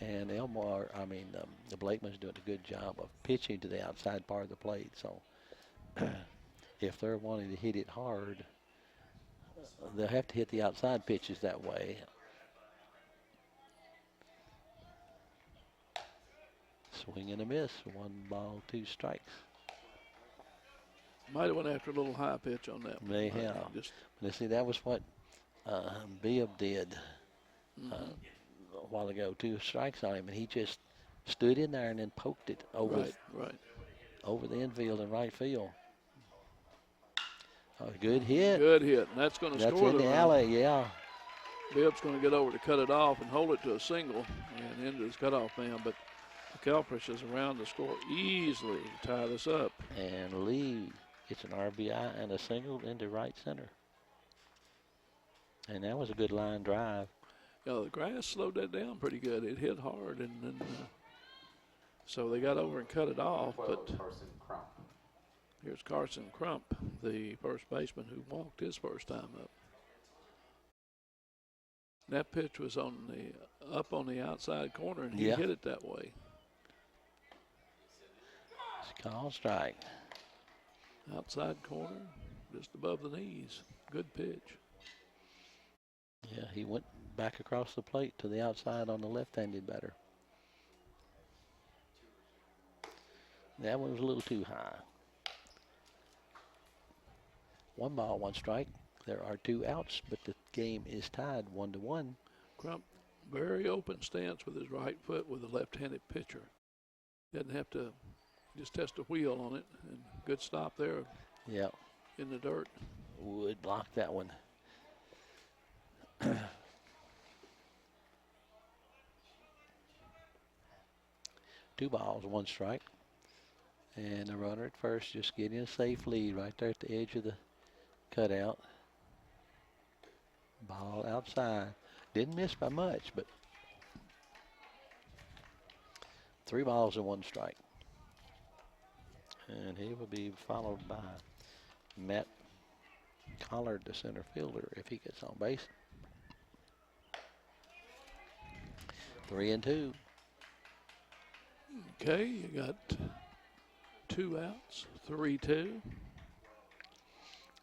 And the Blakeman's doing a good job of pitching to the outside part of the plate. So if they're wanting to hit it hard, they'll have to hit the outside pitches that way. Swing and a miss. 1 ball, 2 strikes. Might have went after a little high pitch on that one. They have. But see, that was what Bibb did a while ago. 2 strikes on him, and he just stood in there and then poked it over, over the infield and right field. A good hit. Good hit. And that's going to score. That's in the alley, yeah. Bibb's going to get over to cut it off and hold it to a single and into his cutoff man. But McElfresh is around to score easily to tie this up. And Lee gets an RBI and a single into right center. And that was a good line drive. Yeah, the grass slowed that down pretty good. It hit hard, and then so they got over and cut it off. But here's Carson Crump, the first baseman who walked his first time up. That pitch was up on the outside corner, and he hit it that way. It's called strike. Outside corner, just above the knees. Good pitch. Yeah, he went back across the plate to the outside on the left-handed batter. That one was a little too high. 1 ball, 1 strike. There are 2 outs, but the game is tied 1-1. Crump, very open stance with his right foot with a left-handed pitcher. Doesn't have to just test a wheel on it. And good stop there Yep. in the dirt. Would block that one. 2 balls, 1 strike. And the runner at first just getting a safe lead right there at the edge of the cutout. Ball outside. Didn't miss by much, but 3 balls and 1 strike. And he will be followed by Matt Collard, the center fielder, if he gets on base. 3-2. Okay, you got 2 outs, 3-2.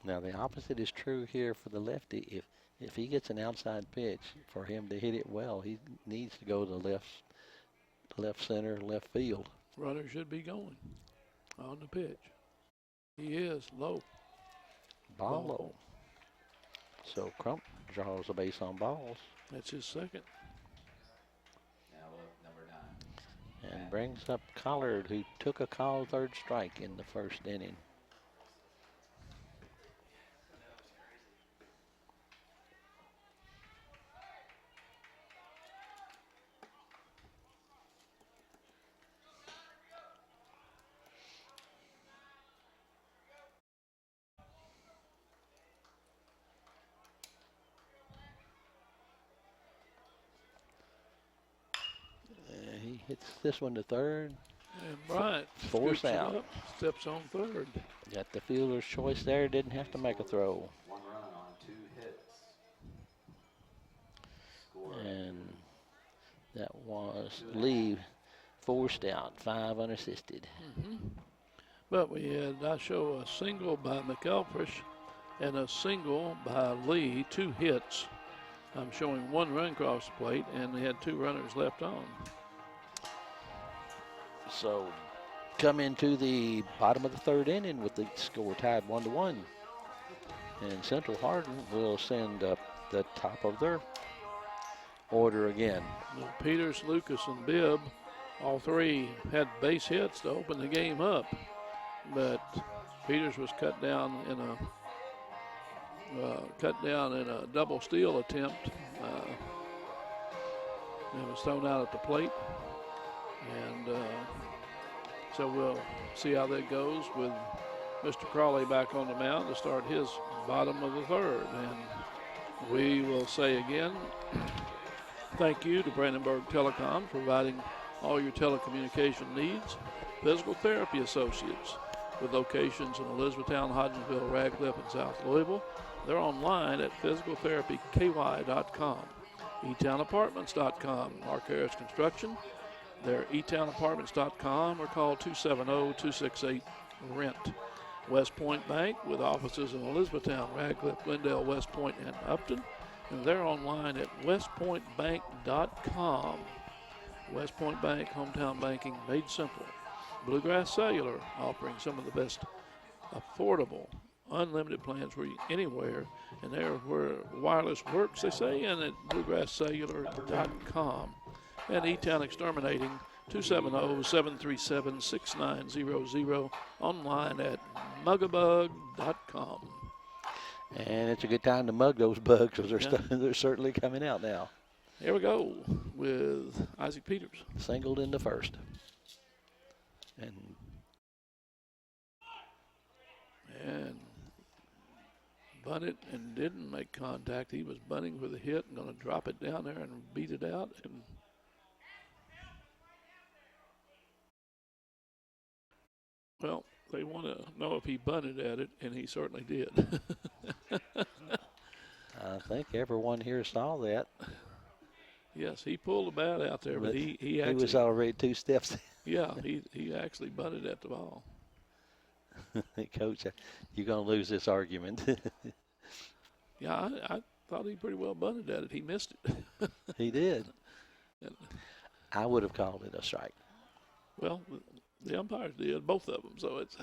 Now the opposite is true here for the lefty. If he gets an outside pitch, for him to hit it well, he needs to go to left center, left field. Runner should be going on the pitch. He is low. Ball low. So Crump draws a base on balls That's his second. Now up number 9. and brings up Collard, who took a call 3rd strike in the 1st inning. He hits this one to 3rd. And Bryant Force scoops it out. up, steps on 3rd. Got the fielder's choice there. Didn't have to make a throw. 1 run on 2 hits. Score. And that was Lee forced out, 5 unassisted. But we had, I show a single by McElfresh and a single by Lee, 2 hits. I'm showing 1 run across the plate, and they had 2 runners left on. So come into the bottom of the 3rd inning with the score tied 1-1. And Central Hardin will send up the top of their order again. Now, Peters, Lucas, and Bibb, all 3 had base hits to open the game up. But Peters was cut down in a double steal attempt. It was thrown out at the plate. And so we'll see how that goes with Mr. Crawley back on the mound to start his bottom of the 3rd. And we will say again, thank you to Brandenburg Telecom for providing all your telecommunication needs. Physical Therapy Associates with locations in Elizabethtown, Hodgenville, Radcliffe, and South Louisville. They're online at physicaltherapyky.com. eTownApartments.com. Mark Harris Construction. They're eTownApartments.com or call 270-268-RENT. West Point Bank with offices in Elizabethtown, Radcliffe, Glendale, West Point, and Upton. And they're online at westpointbank.com. West Point Bank, hometown banking made simple. Bluegrass Cellular offering some of the best affordable, unlimited plans where you anywhere. And they're where wireless works, they say, and at bluegrasscellular.com. And E-Town Exterminating, 270-737-6900, online at mugabug.com. And it's a good time to mug those bugs because they're certainly coming out now. Here we go with Isaac Peters. Singled in the 1st. And bunted and didn't make contact. He was bunting with a hit and going to drop it down there and beat it out. And well, they want to know if he bunted at it, and he certainly did. I think everyone here saw that. Yes, he pulled the bat out there, but he actually, was already 2 steps. Yeah, he actually bunted at the ball. Coach, you're going to lose this argument. Yeah, I thought he pretty well bunted at it. He missed it. He did. And, I would have called it a strike. well, the umpires did, both of them. So it's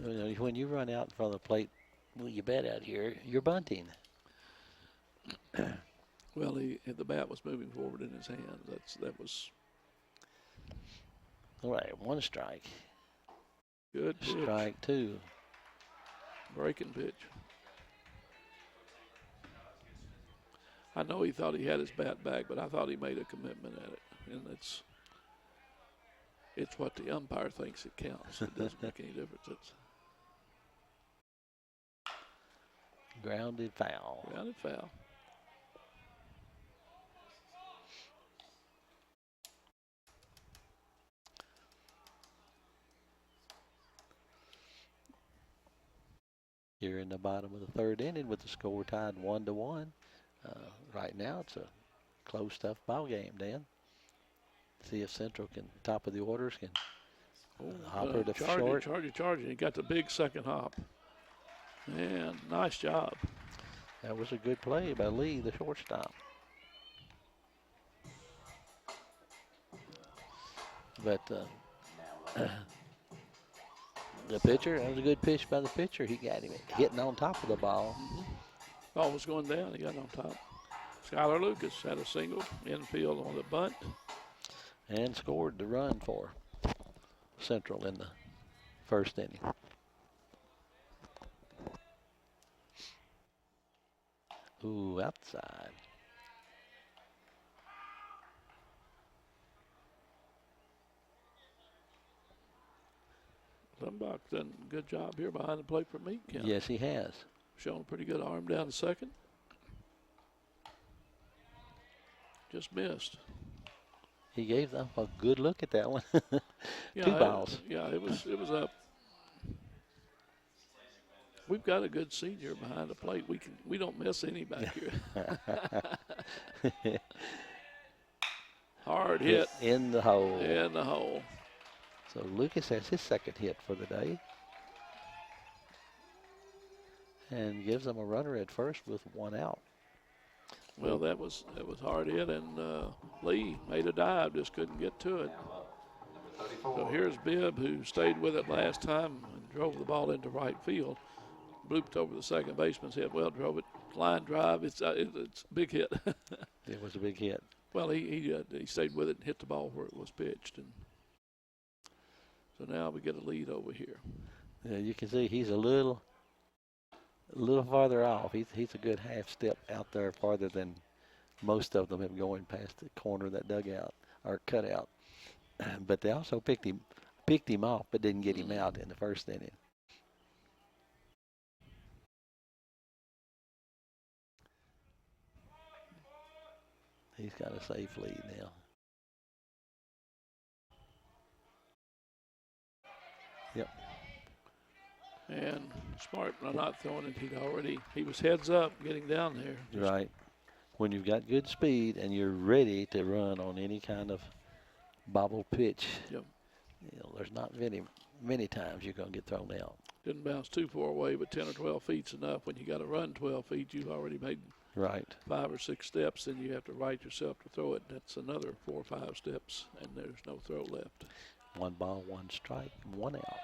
You know, when you run out in front of the plate, well, you bet out here, you're bunting. well, the bat was moving forward in his hands. That was All right, 1 strike. good pitch. Strike 2. Breaking pitch. I know he thought he had his bat back, but I thought he made a commitment at it, and it's what the umpire thinks it counts. It doesn't make any difference. It's Grounded foul. grounded foul. Here in the bottom of the 3rd inning with the score tied 1-1. Right now it's a close, tough ball game, Dan. See if Central can, top of the orders, can hopper to short. Charging. He got the big second hop. Man, nice job. That was a good play by Lee, the shortstop. But the pitcher, that was a good pitch by the pitcher. He got him hitting on top of the ball. Ball was going down. He got on top. Skylar Lucas had a single infield on the bunt. And scored the run for Central in the 1st inning. Ooh, outside. Lumbach done a good job here behind the plate for Meade County. Yes, he has. Showing a pretty good arm down to second. Just missed. He gave them a good look at that one. Yeah, 2 balls. It was up. We've got a good senior behind the plate. We don't miss any back here. Hard hit in the hole. in the hole. So Lucas has his 2nd hit for the day. And gives them a runner at first with 1 out. Well, that was hard hit, and Lee made a dive, just couldn't get to it. So here's Bibb, who stayed with it last time and drove the ball into right field. Blooped over the second baseman's head. Well, drove it line drive. It's a big hit. It was a big hit. Well, he stayed with it and hit the ball where it was pitched, and so now we get a lead over here. Yeah, you can see he's a little farther off. He's a good half step out there farther than most of them have going past the corner of that dugout or cutout. But they also picked him off, but didn't get him out in the 1st inning. He's got a safe lead now. Yep. And Smart not throwing it. He was heads up getting down there. Right. When you've got good speed and you're ready to run on any kind of bobble pitch, Yep. You know, there's not many times you're going to get thrown out. Didn't bounce too far away, but 10 or 12 feet's enough. When you got to run 12 feet, you've already made Right. 5 or 6 steps, and you have to right yourself to throw it. That's another 4 or 5 steps, and there's no throw left. 1 ball, 1 strike, 1 out.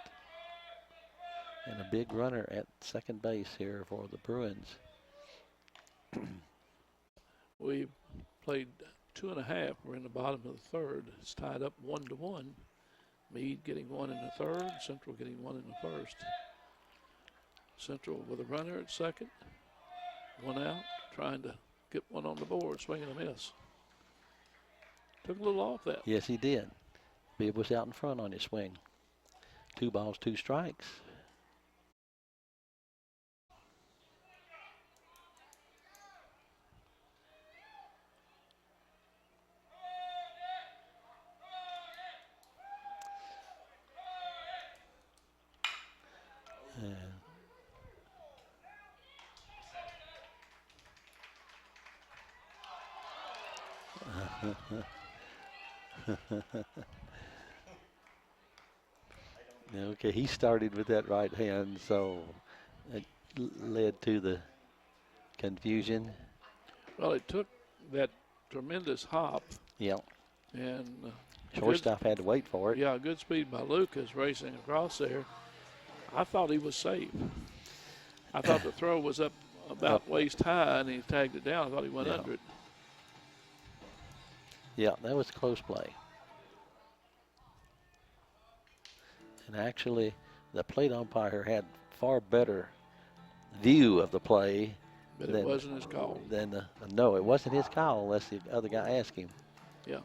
And a big runner at 2nd base here for the Bruins. We played 2.5. We're in the bottom of the 3rd. It's tied up 1-1. Meade getting 1 in the 3rd. Central getting 1 in the 1st. Central with a runner at 2nd. 1 out. Trying to get 1 on the board. Swing and a miss. Took a little off that. Yes, he did. Bibb was out in front on his swing. 2 balls, 2 strikes. Okay, he started with that right hand, so it led to the confusion. Well, it took that tremendous hop Yeah. and Shortstop had to wait for it. yeah, good speed by Lucas racing across there. I thought he was safe. I thought the throw was up about waist high, and he tagged it down. I thought he went under it. Yeah, that was close play. And actually, the plate umpire had far better view of the play. But it wasn't his call. No, it wasn't his call unless the other guy asked him. Yeah.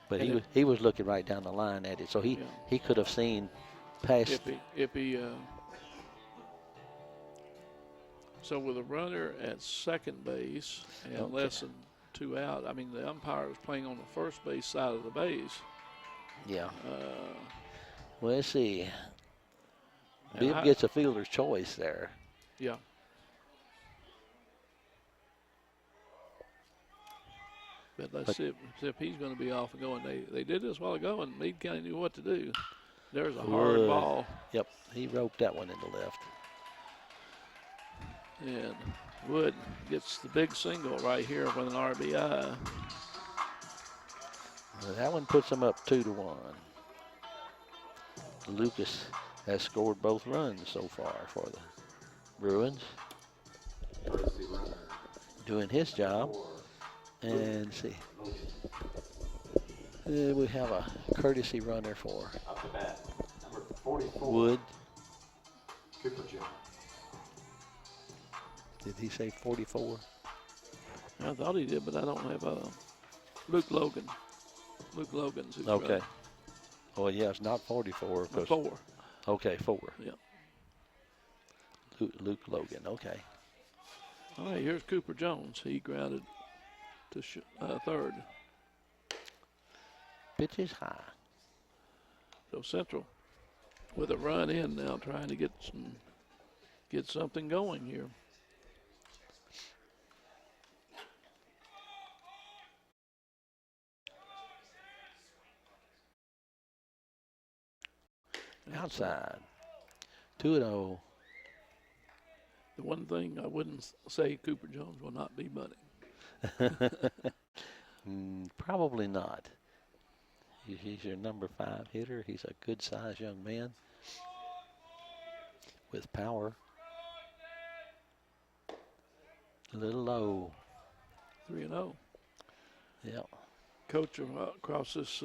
But he was looking right down the line at it, so he could have seen past. So with a runner at second base and less than 2 out, I mean, the umpire was playing on the first base side of the base. Yeah. Well, let's see. Bibb gets a fielder's choice there. Yeah. But let's see if he's going to be off and going. They did this a while ago, and Meade County knew what to do. There's a hard ball. Yep, he roped that one into left. And Wood gets the big single right here with an RBI. Well, that one puts them up 2-1. Lucas has scored both runs so far for the Bruins. Doing his job. And see, we have a courtesy runner for Up to bat, number 44. Wood. Cooper Jones. Did he say 44? I thought he did, but I don't have Luke Logan. Luke Logan's his Okay. brother. Oh, yeah, it's not 44. 4. Okay, 4. Yeah. Luke Logan, okay. All right, here's Cooper Jones. He grounded to third. Pitch is high. So Central with a run in now, trying to get something going here. Outside. 2-0. The one thing I wouldn't say Cooper Jones will not be bunting. Probably not. He's your number 5 hitter. He's a good-sized young man with power. A little low. 3-0. Yeah. Coach across this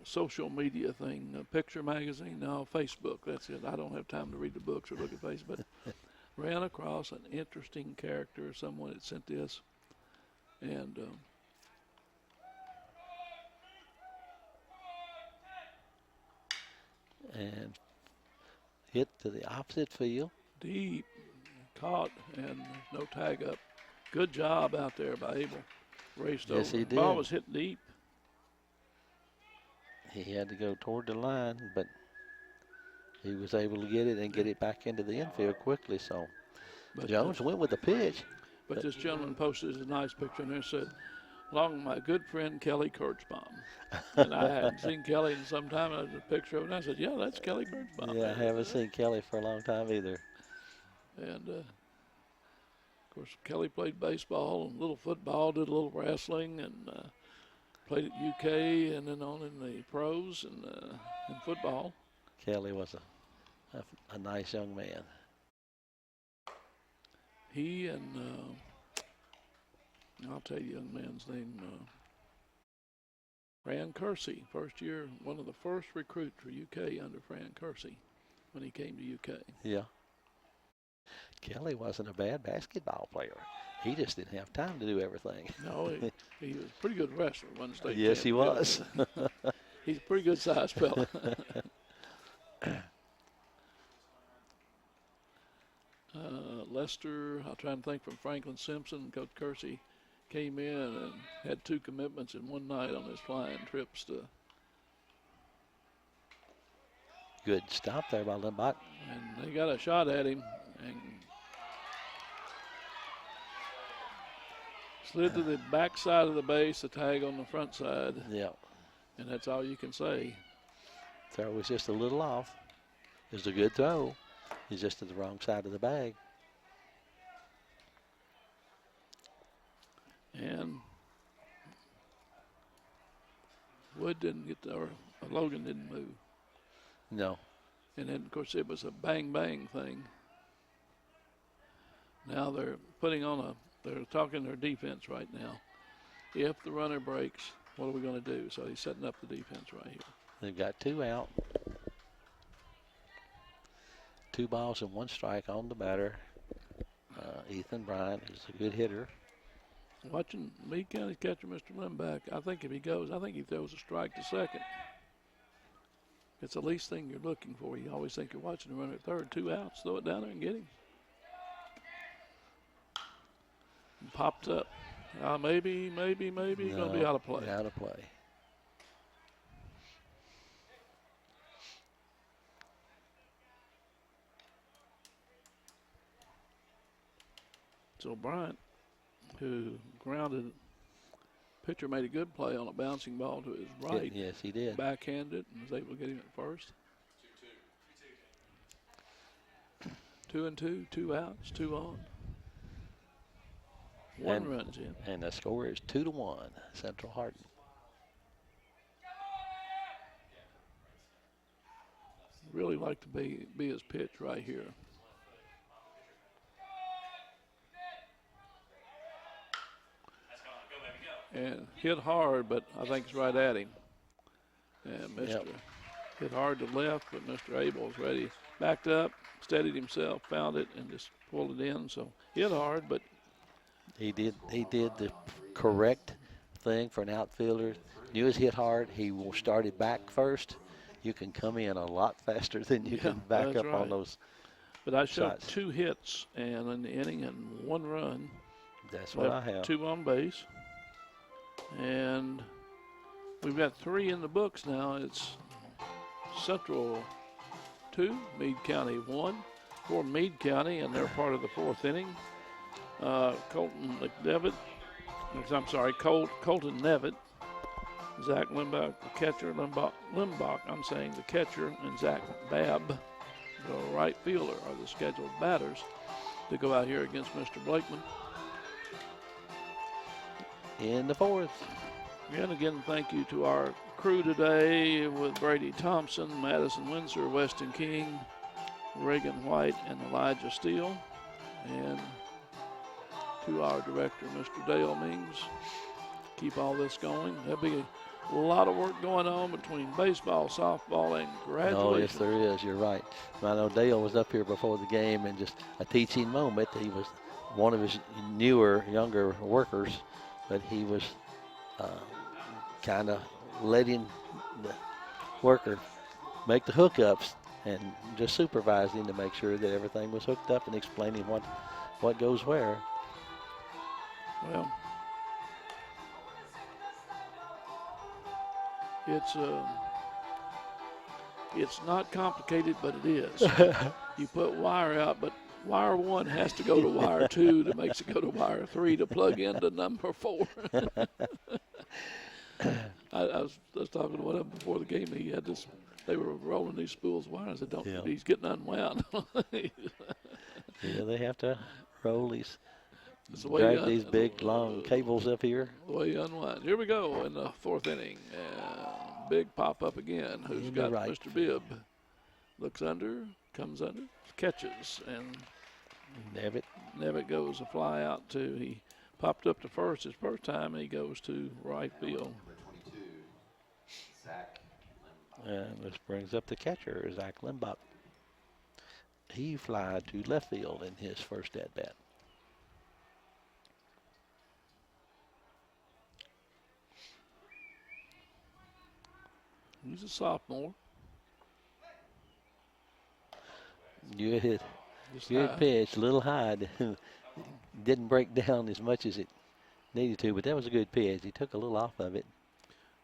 social media thing, Picture Magazine, now Facebook. That's it. I don't have time to read the books or look at Facebook. But ran across an interesting character. Someone had sent this. And hit to the opposite field. Deep, caught, and there's no tag up. Good job out there by Abel. Raced over. Yes, he did. The ball was hit deep. He had to go toward the line, but he was able to get it and get it back into the infield quickly. So But, Jones went with the pitch. But this gentleman posted a nice picture in there, said, along with my good friend Kelly Kirchbaum. And I hadn't seen Kelly in some time. And I had a picture of it, and I said, yeah, that's Kelly Kirchbaum. Yeah, I haven't seen Kelly for a long time either. And, of course, Kelly played baseball and a little football, did a little wrestling, and played at UK and then on in the pros and in football. Kelly was a nice young man. He and I'll tell you the young man's name, Fran Kersey, first year, one of the first recruits for UK under Fran Kersey when he came to UK. Yeah. Kelly wasn't a bad basketball player. He just didn't have time to do everything. No, he was a pretty good wrestler, one state Yes, he champion. was. He's a pretty good sized fella. Lester, I'll try and think from Franklin Simpson. Coach Kersey came in and had 2 commitments in one night on his flying trips to. Good stop there by Limbach. And they got a shot at him and slid to the back side of the base, the tag on the front side. Yeah. And that's all you can say. Throw was just a little off. It was a good throw. He's just to the wrong side of the bag. And Wood didn't get the, or Logan didn't move. No. And then, of course, it was a bang-bang thing. Now they're putting on they're talking their defense right now. If the runner breaks, what are we going to do? So he's setting up the defense right here. They've got 2 out. 2 balls and 1 strike on the batter. Ethan Bryant is a good hitter. Watching Meade County catcher Mr. Limback, I think if he goes, I think he throws a strike to second. It's the least thing you're looking for. You always think you're watching the runner at third. 2 outs, throw it down there and get him. And popped up. Maybe he's going to be out of play. Out of play. So Bryant, who grounded, pitcher made a good play on a bouncing ball to his right. Yes, he did. Backhanded and was able to get him at first. 2-2, 2 outs, 2 on. 1 run's in. And the score is 2-1, Central Hardin. Really like to be his pitch right here. And hit hard, but I think it's right at him. And Mr. hit hard to left, but Mr. Abel's ready. Backed up, steadied himself, found it, and just pulled it in. So hit hard, but He did the correct thing for an outfielder. Knew his hit hard. He started back first. You can come in a lot faster than you can back up on those. But I showed shots. 2 hits and an inning and 1 run. That's what I have. 2 on base. And we've got 3 in the books now. It's Central 2, Meade County 1 for Meade County, and they're part of the 4th inning. Colton Nevitt, Zach Limbach, the catcher, the catcher, and Zach Babb, the right fielder, are the scheduled batters to go out here against Mr. Blakeman. In the 4th. And again, thank you to our crew today with Brady Thompson, Madison Windsor, Weston King, Reagan White, and Elijah Steele. And to our director, Mr. Dale Mings. Keep all this going. There'll be a lot of work going on between baseball, softball, and graduation. Oh, yes, there is. You're right. I know Dale was up here before the game, and just a teaching moment. He was one of his younger workers, but he was kind of letting the worker make the hookups and just supervising to make sure that everything was hooked up and explaining what goes where. Well, it's not complicated, but it is. You put wire out, but wire 1 has to go to wire 2 that makes it go to wire 3 to plug into number 4. I was talking to one of them before the game. He had this. They were rolling these spools of wire. I said, he's getting unwound. Yeah, they have to roll these. Drag these big, long cables up here. The way you unwind. Here we go in the 4th inning. Big pop up again. Who's got right. Mr. Bibb? Looks under, comes under, catches, and Nevitt goes a fly out to. He popped up to first his first time, and he goes to right field. Number 22, Zach Limbach. And this brings up the catcher, Zach Limbach. He flied to left field in his first at bat. He's a sophomore. Good high. pitch, a little high. Didn't break down as much as it needed to, but that was a good pitch. He took a little off of it.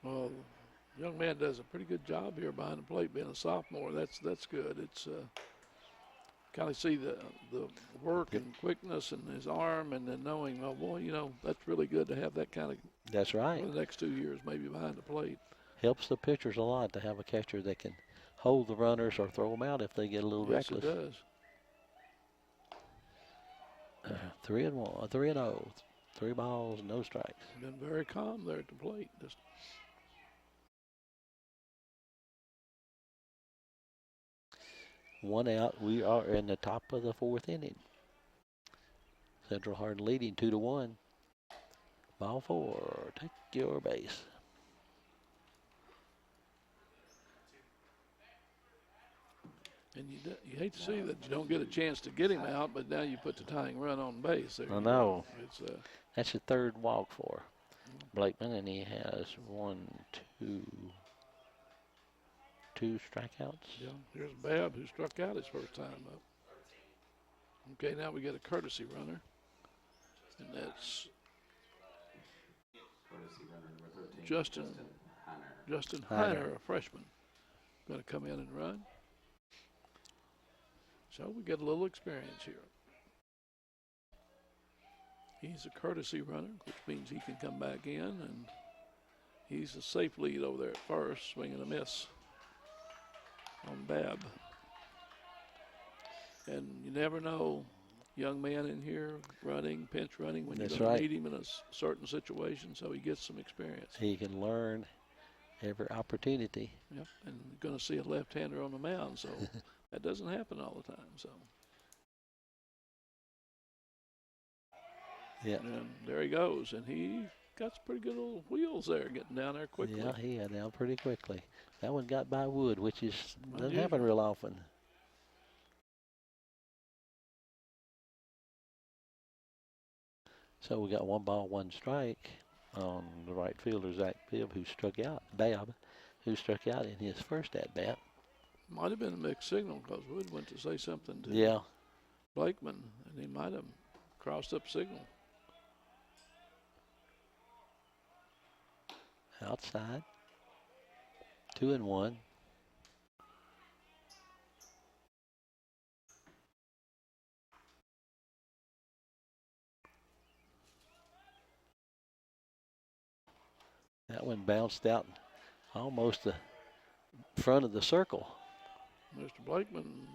Well, the young man does a pretty good job here behind the plate, being a sophomore. That's good. It's kind of see the work and quickness in his arm, and then knowing, oh boy, that's really good to have that kind of. That's right. For the next 2 years, maybe behind the plate. Helps the pitchers a lot to have a catcher that can hold the runners or throw them out if they get a little Yes, reckless. It does. 3-1, 3-0. 3 balls, no strikes. Been very calm there at the plate. Just 1 out. We are in the top of the 4th inning. Central Hardin leading 2-1. Ball 4. Take your base. and you hate to see that you don't get a chance to get him out, but now you put the tying run on base. There I know. It's That's the 3rd walk for Blakeman, and he has 1, 2 strikeouts. yeah. Here's Babb, who struck out his first time up. Okay, now we get a courtesy runner, and that's Courtesy runner number 13. Justin Heiner. Justin Heiner. Heiner, a freshman, going to come in and run. So we get a little experience here. He's a courtesy runner, which means he can come back in, and he's a safe lead over there at first, swing and a miss on Babb. And you never know, young man in here running, pinch running, when That's you're going right. to need him in a certain situation, so he gets some experience. He can learn every opportunity. Yep, and going to see a left-hander on the mound, so that doesn't happen all the time. So, Yeah. and there he goes, and he got some pretty good little wheels there, getting down there quickly. Yeah, he got down pretty quickly. That one got by wood, which doesn't Unusual. happen real often. So we got 1 ball, 1 strike on the right fielder, Zach Babb, who struck out in his first at bat. Might have been a mixed signal because Wood went to say something to Yeah. Blakeman, and he might have crossed up signal. Outside. 2-1. That one bounced out almost the front of the circle. Mr. Blakeman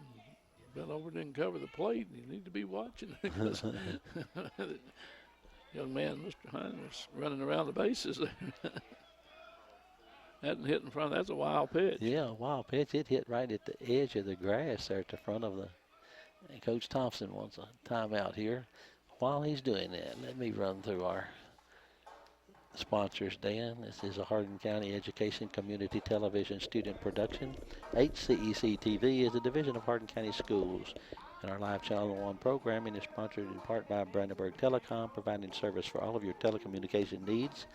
bent over, didn't cover the plate. You need to be watching. Young man, Mr. Hine, was running around the bases there. Hadn't hit in front. That's a wild pitch. Yeah, wild pitch. It hit right at the edge of the grass there at the front of the. And Coach Thompson wants a timeout here. While he's doing that, let me run through our sponsors, Dan. This is a Hardin County Education Community Television student production. HCEC-TV is a division of Hardin County Schools. And our live Channel 1 programming is sponsored in part by Brandenburg Telecom, providing service for all of your telecommunication needs.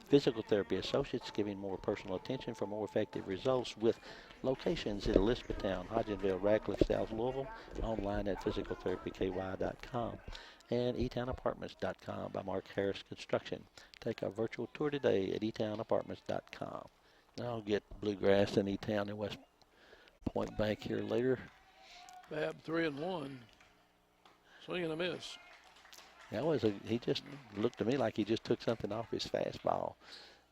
Physical Therapy Associates, giving more personal attention for more effective results, with locations in Elizabethtown, Hodgenville, Radcliffe, South Louisville, online at physicaltherapyky.com, and etownapartments.com by Mark Harris Construction. Take a virtual tour today at etownapartments.com. I'll get Bluegrass and E-Town and West Point Bank here later. Babb 3-1. Swing and a miss. That was he just looked to me like he just took something off his fastball.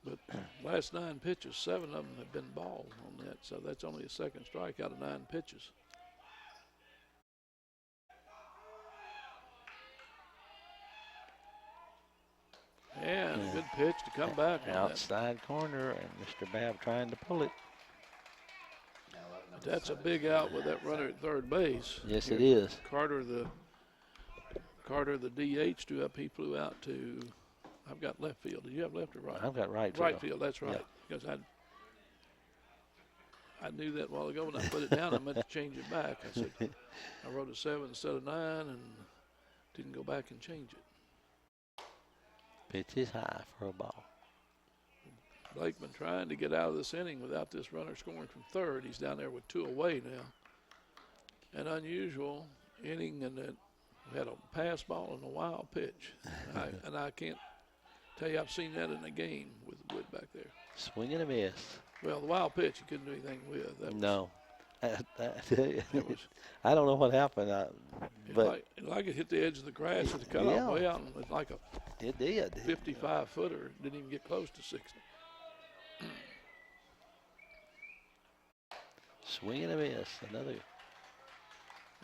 But last 9 pitches, 7 of them have been ball on that, so that's only a second strike out of 9 pitches. And a good pitch to come back on that. Outside corner, and Mr. Babb trying to pull it. That's a big out with that runner at third base. Yes, it is. Carter, the DH, drew up. He flew out to, I've got left field. Did you have left or right? I've got right field. Right field, that's right. Yeah. Because I knew that a while ago when I put it down. I meant to change it back. I said, I wrote a 7 instead of 9 and didn't go back and change it. Pitch is high for a ball. Blakeman trying to get out of this inning without this runner scoring from third. He's down there with 2 away now. An unusual inning, and that had a pass ball and a wild pitch. And I can't tell you I've seen that in a game with Wood back there. Swing and a miss. Well, the wild pitch you couldn't do anything with. That was, No. It was, I don't know what happened, but like it hit the edge of the grass at the cutoff Yeah. way out, and it was like a it did. 55-footer. Didn't even get close to 60. Swing and a miss. Another.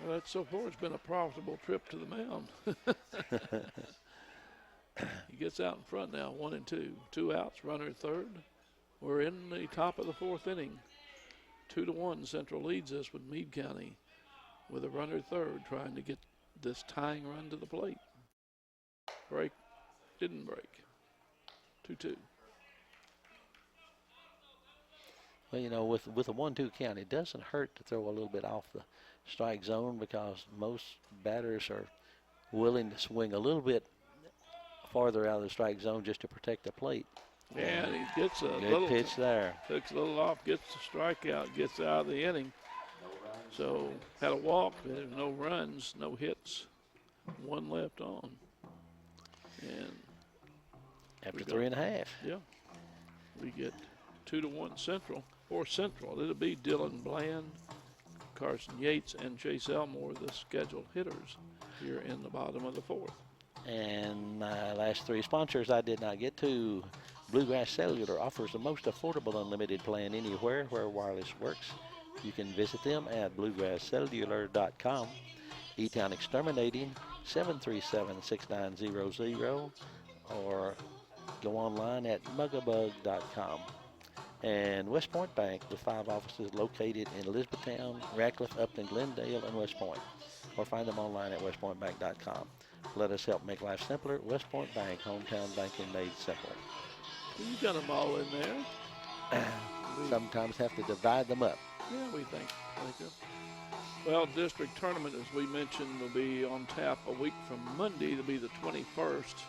Well, so far it's been a profitable trip to the mound. gets out in front now, 1-2. 2 outs, runner at third. We're in the top of the 4th inning. 2-1, Central leads us with Meade County with a runner at third trying to get this tying run to the plate. Break, didn't break. 2-2. Well, you know, with a 1-2 count, it doesn't hurt to throw a little bit off the strike zone because most batters are willing to swing a little bit farther out of the strike zone just to protect the plate. And he gets a Good little pitch there. Takes a little off, gets the strikeout, gets out of the inning. So had a walk, there's no runs, no hits, 1 left on. And After 3.5. yeah, we get 2-1 Central. For Central, it'll be Dylan Bland, Carson Yates, and Chase Elmore, the scheduled hitters here in the bottom of the 4th. And my last 3 sponsors I did not get to. Bluegrass Cellular offers the most affordable unlimited plan anywhere where wireless works. You can visit them at bluegrasscellular.com. E-Town Exterminating, 737-6900, or go online at mugabug.com. And West Point Bank with 5 offices located in Elizabethtown, Ratcliffe, Upton, Glendale, and West Point. Or find them online at westpointbank.com. Let us help make life simpler. West Point Bank, hometown banking made simple. You got them all in there. Sometimes have to divide them up. Yeah, we think so. Well, district tournament, as we mentioned, will be on tap a week from Monday. It'll be the 21st.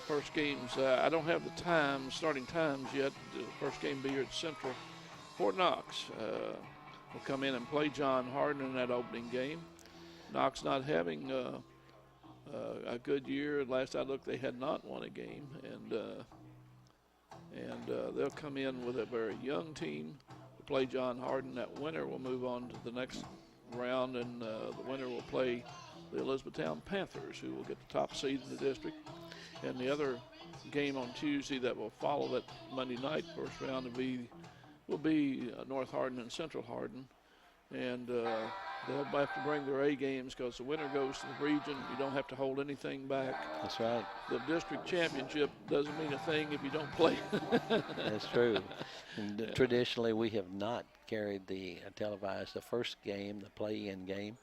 First games, I don't have the times, starting times yet. The first game will be here at Central. Fort Knox will come in and play John Hardin in that opening game. Knox not having a good year. Last I looked, they had not won a game, and they'll come in with a very young team to play John Hardin. That winner will move on to the next round, and the winner will play the Elizabethtown Panthers, who will get the top seed in the district. And the other game on Tuesday that will follow that Monday night first round will be North Hardin and Central Hardin. And they'll have to bring their A games because the winner goes to the region. You don't have to hold anything back. That's right. The district championship doesn't mean a thing if you don't play. That's true. And traditionally, we have not carried televised the first game, the play-in game.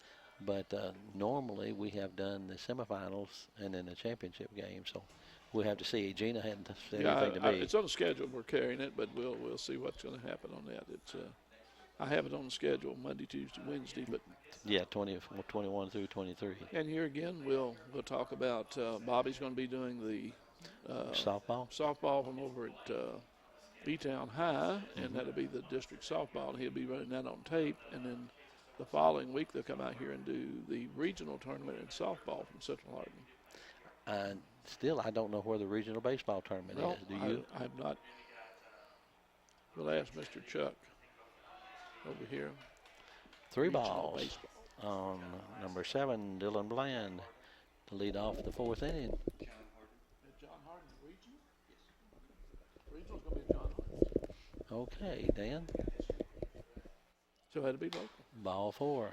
But normally we have done the semifinals and then the championship game. So we'll have to see. Gina hadn't said anything to me. It's on the schedule. We're carrying it, but we'll see what's going to happen on that. It's I have it on the schedule Monday, Tuesday, Wednesday, but yeah, 21 through 23. And here again, we'll talk about Bobby's going to be doing the softball from over at B-Town High, and that'll be the district softball. And he'll be running that on tape, and then the following week they'll come out here and do the regional tournament in softball from Central Hardin. Still, I don't know where the regional baseball tournament is. Do you? I have not. We'll ask Mr. Chuck over here. 3 Regional balls baseball. on number 7, Dylan Bland, to lead off the 4th inning. John Hardin regional? Yes. Regional's going to be John Hardin. Okay, Dan. So it had to be local. Ball 4.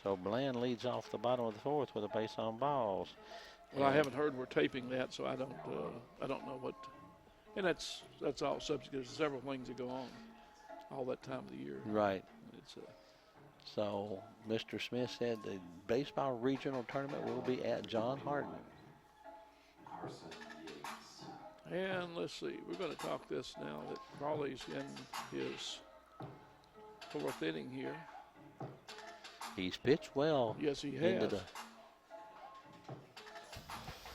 So Bland leads off the bottom of the 4th with a base on balls. Well, I haven't heard we're taping that, so I don't know what. And that's all subject. There's several things that go on all that time of the year. Right. It's So Mr. Smith said the baseball regional tournament will be at John Hardin. Carson Yates. And let's see, we're going to talk this now that Crawley's in his 4th inning here. He's pitched well. Yes, he into has. the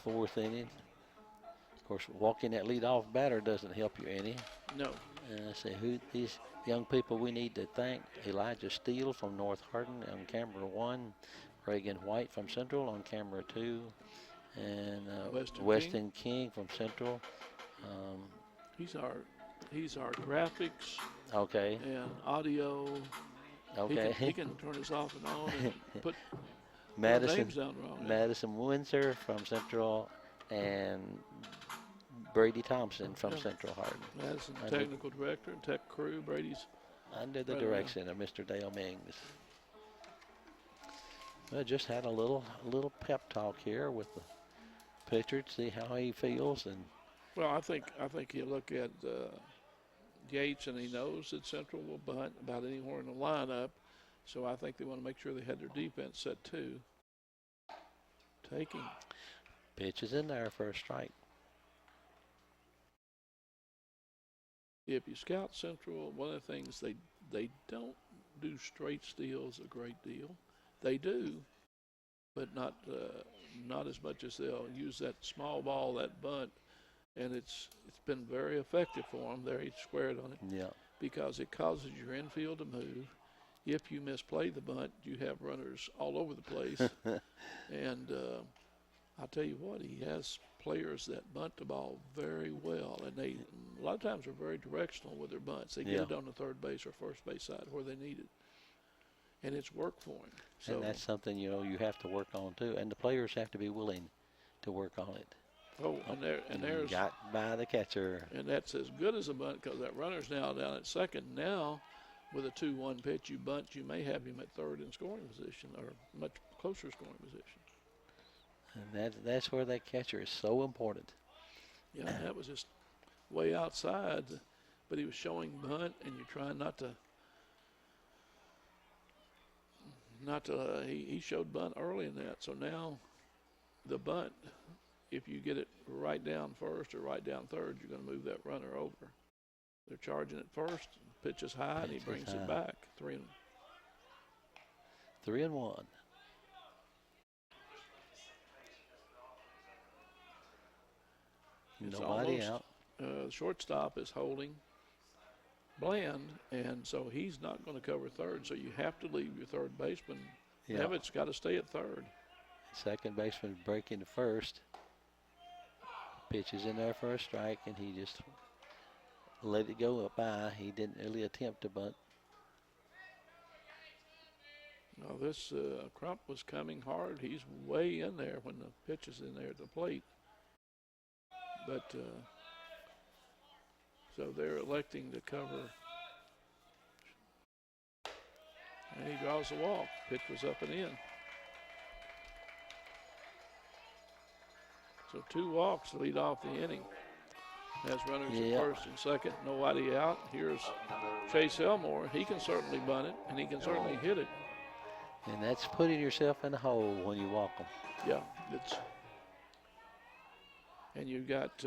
4th inning. Of course, walking that leadoff batter doesn't help you any. No. See who these young people we need to thank. Elijah Steele from North Hardin on camera 1, Reagan White from Central on camera 2, and Weston King from Central. He's our graphics. Okay. And audio. Okay. He can turn us off and on and put Madison names down wrong. Madison Windsor from Central, and Brady Thompson from Central Hardin. Madison, technical director and tech crew. Brady's under the right direction of Mr. Dale Mings. I just had a little pep talk here with the pitcher to see how he feels. And Well, I think you look at Yates, and he knows that Central will bunt about anywhere in the lineup. So I think they want to make sure they had their defense set too. Taking. pitch is in there for a strike. If you scout Central, one of the things they don't do straight steals a great deal. They do, but not as much as they'll use that small ball, that bunt, and it's been very effective for them. There, he squared on it. Yeah. Because it causes your infield to move. If you misplay the bunt, you have runners all over the place. And I'll tell you what, he has players that bunt the ball very well, and they a lot of times are very directional with their bunts. They get it on the third base or first base side where they need it, and it's worked for him. So, and that's something, you know, you have to work on too, and the players have to be willing to work on it. Oh, and there's got by the catcher, and that's as good as a bunt because that runner's now down at second. Now, with a 2-1 pitch, you bunt, you may have him at third in scoring position or much closer scoring position. and that's where that catcher is so important. Yeah, that was just way outside, but he was showing bunt, and you're trying not to. He showed bunt early in that, so now the bunt, if you get it right down first or right down third, you're going to move that runner over. They're charging it first, pitch is high, and he brings it back. 3-1. 3-1. Nobody out. The shortstop is holding Bland, and so he's not going to cover third, so you have to leave your third baseman. Yeah. Evatt's got to stay at third. Second baseman breaking to first. Pitch is in there for a strike, and he just let it go up by. He didn't really attempt to bunt. Now this Crump was coming hard. He's way in there when the pitch is in there at the plate. But so they're electing to cover. And he draws the walk. Pitch was up and in. So 2 walks lead off the inning. Has runners at first and second, nobody out. Here's Chase Elmore. He can certainly bunt it, and he can certainly hit it. And that's putting yourself in a hole when you walk them. Yeah, and you've got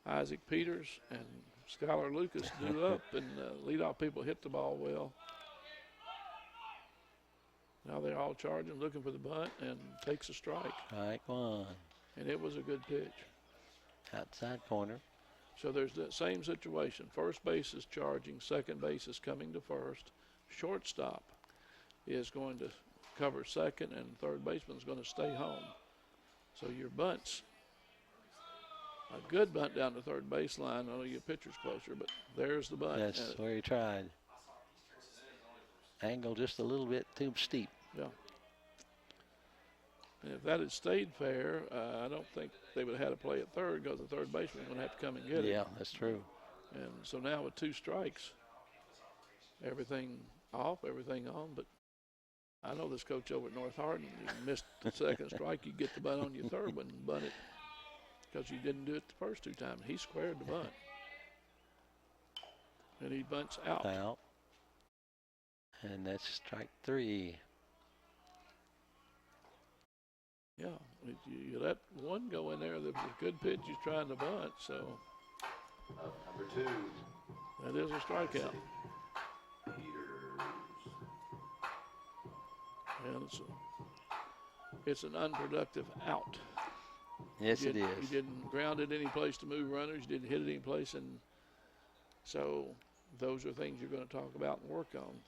Isaac Peters and Skylar Lucas do up, and leadoff people hit the ball well. Now they're all charging, looking for the bunt, and takes a strike. Strike one. And it was a good pitch. Outside corner. So there's the same situation. First base is charging, second base is coming to first. Shortstop is going to cover second, and third baseman is going to stay home. So your bunts, a good bunt down the third baseline. I know your pitcher's closer, but there's the bunt. That's where he tried. Angle just a little bit too steep. Yeah. And if that had stayed fair, I don't think they would have had to play at third because the third baseman is going to have to come and get it. Yeah, that's true. And so now with 2 strikes, everything off, everything on. But I know this coach over at North Hardin, you missed the second strike, you get the bunt on your third one and bunt it because you didn't do it the first 2 times. He squared the bunt. And he bunts out. Out. And that's strike 3. Yeah, you let one go in there. That was a good pitch. He's trying to bunt, so Number 2. that is a strikeout. And it's an unproductive out. Yes, it is. You didn't ground it any place to move runners. You didn't hit it any place, and so those are things you're going to talk about and work on.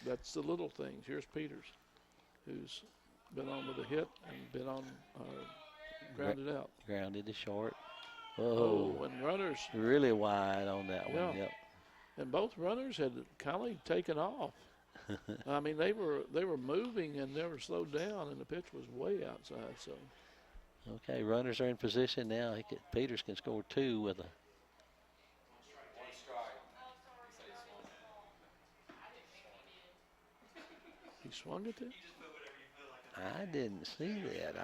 That's the little things. Here's Peters, who's been on with a hit and been on grounded out. Grounded to short. Oh, Whoa. and runners Really wide on that one. Yeah. Yep. and both runners had kind of taken off. I mean, they were moving and never slowed down, and the pitch was way outside. So Okay, runners are in position now. Peters can score 2 with a. he swung at it. I didn't see that.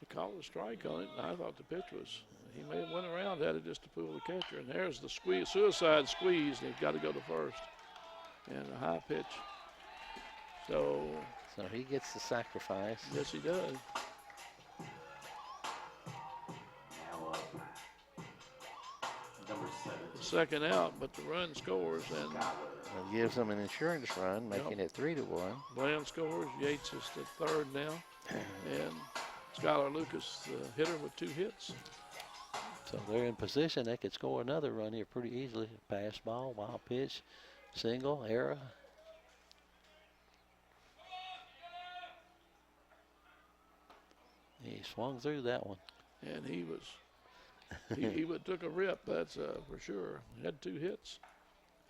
They called a strike on it, and I thought the pitch was, he may have went around, had it just to fool the catcher. And there's the squeeze, suicide squeeze, and he's got to go to first. And a high pitch. So he gets the sacrifice. yes, he does. Now up. Number 7. The second out, but the run scores, and It gives them an insurance run, making it 3-1. Bland scores. Yates is the third now, and Skylar Lucas, the hitter, with 2 hits. So they're in position. They could score another run here pretty easily. Pass ball, wild pitch, single, error. He swung through that one. And he was, he took a rip, that's for sure. He had 2 hits.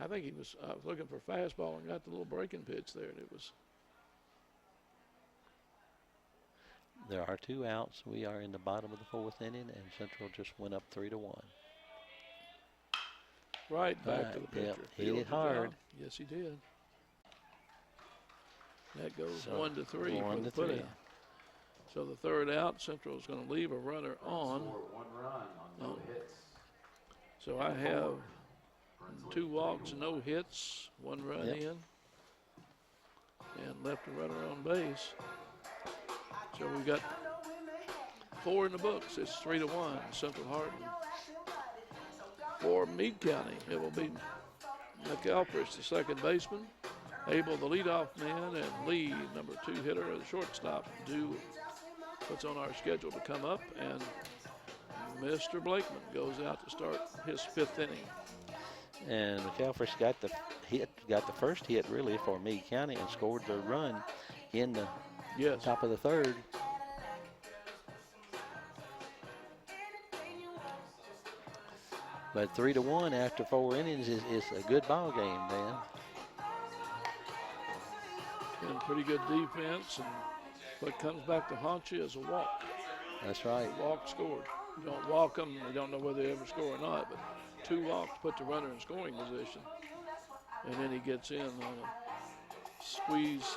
I think he was looking for fastball and got the little breaking pitch there, and it was. There are 2 outs. We are in the bottom of the 4th inning, and Central just went up 3-1. Right back to the pitcher. Yep, hit Fielded it hard. job. Yes, he did. That goes So 1-3 for 1 the to 3. putout. So the third out, Central is going to leave a runner on. Score 1 run on no hits. So I have 2 walks, no hits, 1 run Yep. in, and left a runner on base. So we've got 4 in the books. It's 3-1, Central Hardin. For Meade County, it will be McElfresh, the second baseman, Abel, the leadoff man, and Lee, number 2 hitter, the shortstop, due what's on our schedule to come up. And Mr. Blakeman goes out to start his 5th inning. And McElfresh got the first hit really for Meade County and scored the run in the Yes. top of the 3rd. But 3-1 after 4 innings is a good ball game, Dan. And pretty good defense, and what comes back to haunt you is a walk. That's right. A walk scored. You don't walk them, you don't know whether they ever score or not, but 2 walks put the runner in scoring position. And then he gets in on a squeeze.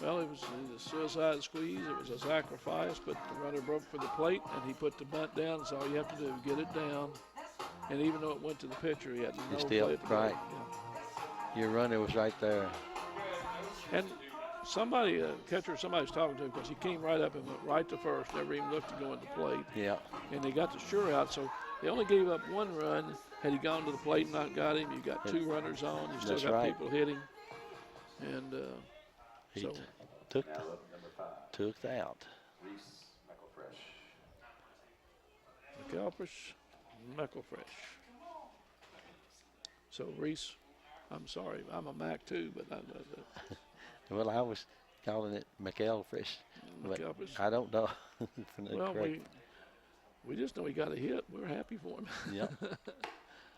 Well, it was a suicide squeeze. It was a sacrifice, but the runner broke for the plate, and he put the bunt down. That's all you have to do, get it down. And even though it went to the pitcher, he had no still, play at the right. plate. Yeah. Your runner was right there. And somebody, catcher, somebody's talking to him because he came right up and went right to first, never even looked to go into plate. Yeah. And they got the sure out, so they only gave up 1 run. Had he gone to the plate and not got him, you got 2 runners on. You still That's got right. people hitting. And He so took Now the, up number 5. took the out. Reese McElfresh. McElfresh. So Reese, I'm sorry, I'm a Mac too, but Well, I was calling it McElfresh, but McElfresh. I don't know. Well, we just know he got a hit. We're happy for him. Yep.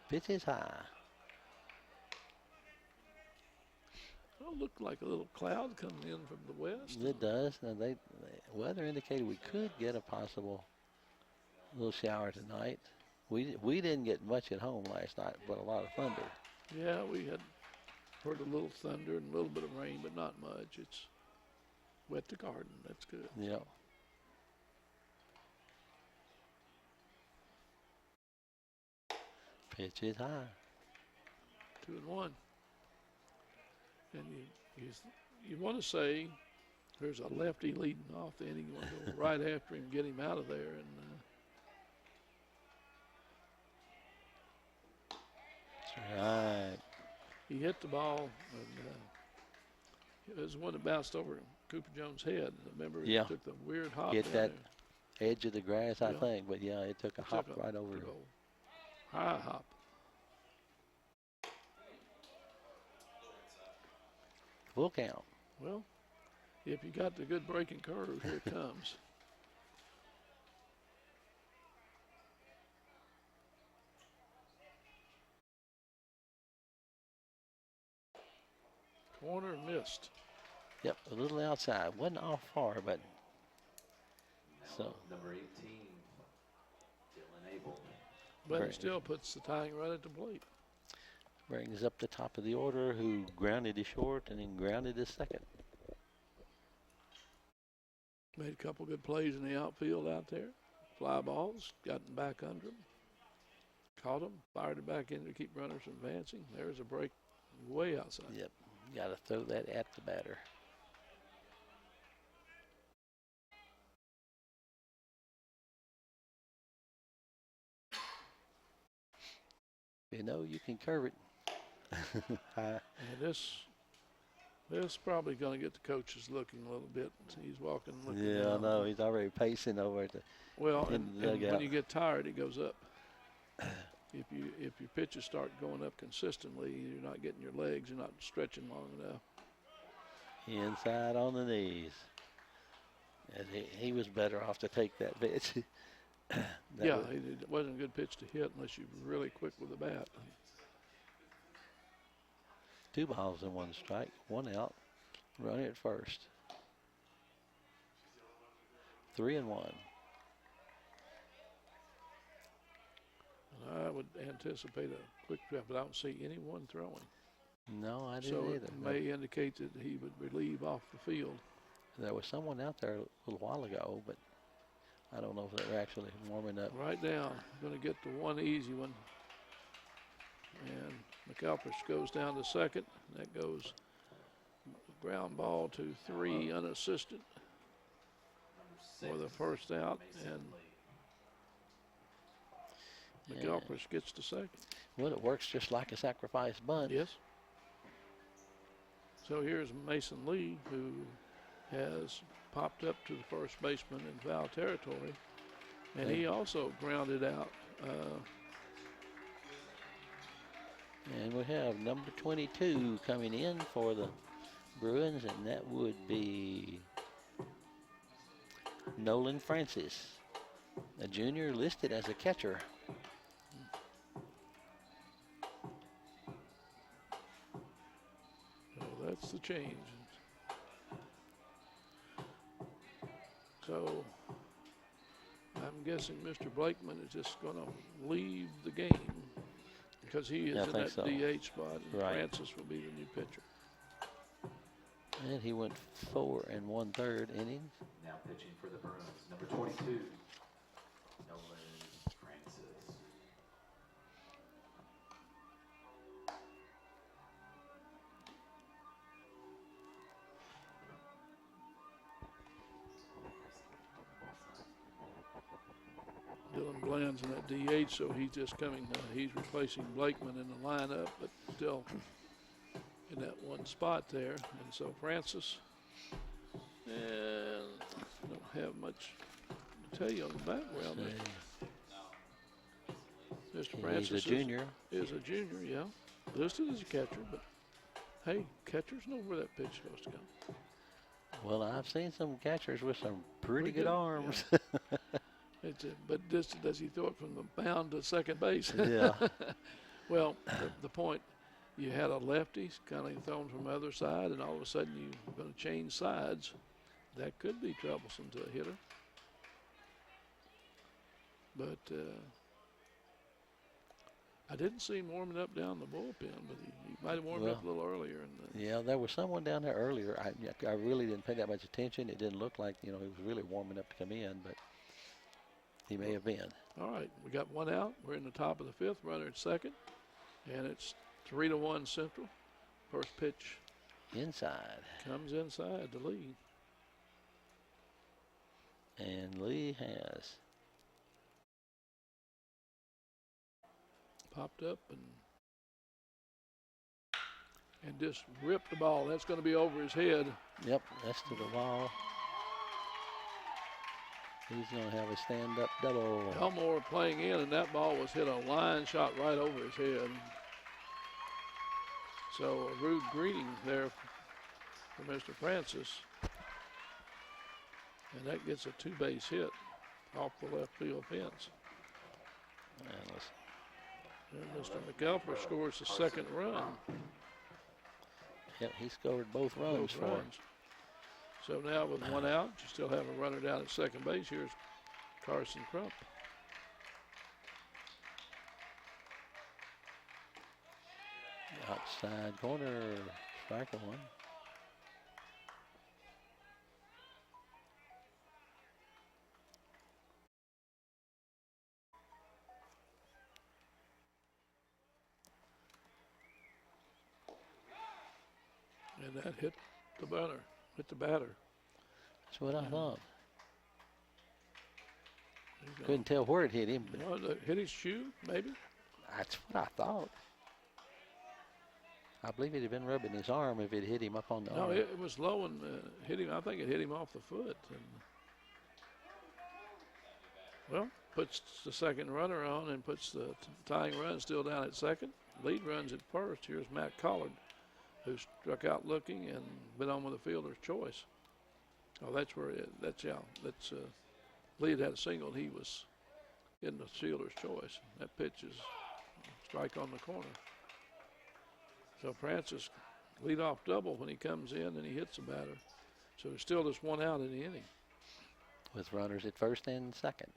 Pitch is high. Well, it looked like a little cloud coming in from the west. It does. And the weather indicated we could get a possible little shower tonight. We didn't get much at home last night, but a lot of thunder. Yeah, we had heard a little thunder and a little bit of rain, but not much. It's wet the garden. That's good. Yep. Pitch is high. 2-1. And you want to say there's a lefty leading off the inning. You want to go right after him, get him out of there, and That's right. he hit the ball, and it was one that bounced over Cooper Jones' head. Remember, he Yeah. took the weird hop. Get down that there. edge of the grass, I Yeah. think. But yeah, it took a hop Took a right over. big old high hop. Full count. Well, if you got the good breaking curve, here it comes. Corner missed. Yep, a little outside. Wasn't off far, but Now So- up number 18. Dylan Abel. But Great. he still puts the tying run at the plate. brings up the top of the order, who grounded his short and then grounded his second. Made a couple good plays in the outfield out there. Fly balls, gotten back under him. Caught him, fired it back in to keep runners from advancing. There's a break way outside. Yep. Got to throw that at the batter. You know, you can curve it. And this probably going to get the coaches looking a little bit. He's walking, looking Yeah, I down. know. He's already pacing over at the. Well, in and the dugout. when you get tired, it goes up. If your pitches start going up consistently, you're not getting your legs, you're not stretching long enough. Inside on the knees. And he was better off to take that pitch. Yeah, it wasn't a good pitch to hit unless you're really quick with the bat. 2 balls and 1 strike, 1 out. Runner at first. 3-1. I would anticipate a quick draft, but I don't see anyone throwing. No, I didn't So either. it may indicate that he would relieve off the field. There was someone out there a little while ago, but I don't know if they were actually warming up. Right now, going to get the one easy one. And McAlpers goes down to second. That goes ground ball to 3 unassisted for the first out. And McAlpers gets to second. Well, it works just like a sacrifice bunt. Yes. So here's Mason Lee, who has popped up to the first baseman in foul territory. And he also grounded out. And we have number 22 coming in for the Bruins, and that would be Nolan Francis, a junior listed as a catcher. So that's the change. So I'm guessing Mr. Blakeman is just going to leave the game because he is Yeah, I in think that so. DH spot, and Right. Francis will be the new pitcher. And he went 4 1/3 innings. Now pitching for the Bruins, number 22, Nolan Francis. Dylan Bland's in that DH, so he's just coming. He's replacing Blakeman in the lineup, but still in that one spot there. And so Francis, and don't have much to tell you on the background. Mr. Francis He's a junior. is a junior, yeah. Listed as a catcher, but hey, catchers know where that pitch is supposed to go. Well, I've seen some catchers with some pretty good good, arms. But does he throw it from the mound to second base? Yeah. Well, the point, you had a lefty kind of thrown from the other side, and all of a sudden you're going to change sides. That could be troublesome to a hitter. But I didn't see him warming up down the bullpen, but he might have warmed up a little earlier. Yeah, there was someone down there earlier. I really didn't pay that much attention. It didn't look like, he was really warming up to come in, but he may have been. All right, we got one out. We're in the top of the fifth, runner at second, and it's 3-1 Central. First pitch Inside. comes inside to Lee. And Lee has Popped up and just ripped the ball. That's going to be over his head. Yep, that's to the wall. He's going to have a stand-up double. Elmore playing in, and that ball was hit a line shot right over his head. So a rude greeting there for Mr. Francis. And that gets a 2-base hit off the left field fence. And Mr. McAlpers scores the second run. Yep, he scored both runs for him. So now with one out, you still have a runner down at second base. Here's Carson Crump. Outside corner, strike one. And that hit the batter. That's what I thought. He's gonna- Couldn't tell where it hit him, but hit his shoe, maybe? that's what I thought. I believe it'd have been rubbing his arm if it hit him up on the No, arm. it was low and hit him. I think it hit him off the foot. And, well, puts the second runner on and puts the tying run still down at second. Lead runs at first. Here's Matt Collard, who struck out looking and been on with a fielder's choice. Oh, that's where Lead had a single. He was in the fielder's choice. That pitch is strike on the corner. So Francis lead off double when he comes in and he hits the batter. So there's still just one out in the inning. With runners at first and second.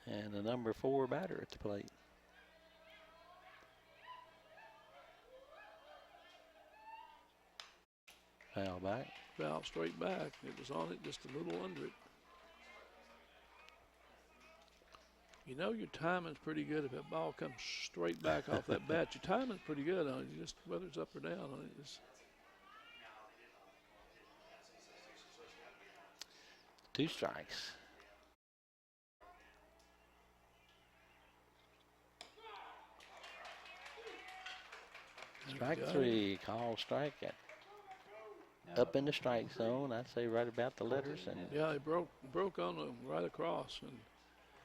And the number 4 batter at the plate. Foul back. Foul straight back. It was on it, just a little under it. You know your timing's pretty good if that ball comes straight back off that bat. Your timing's pretty good on it. You just whether it's up or down on it. It's 2 strikes. Strike got it. 3. Call strike at up in the strike zone. I'd say right about the letters. And Yeah, he broke on them right across, and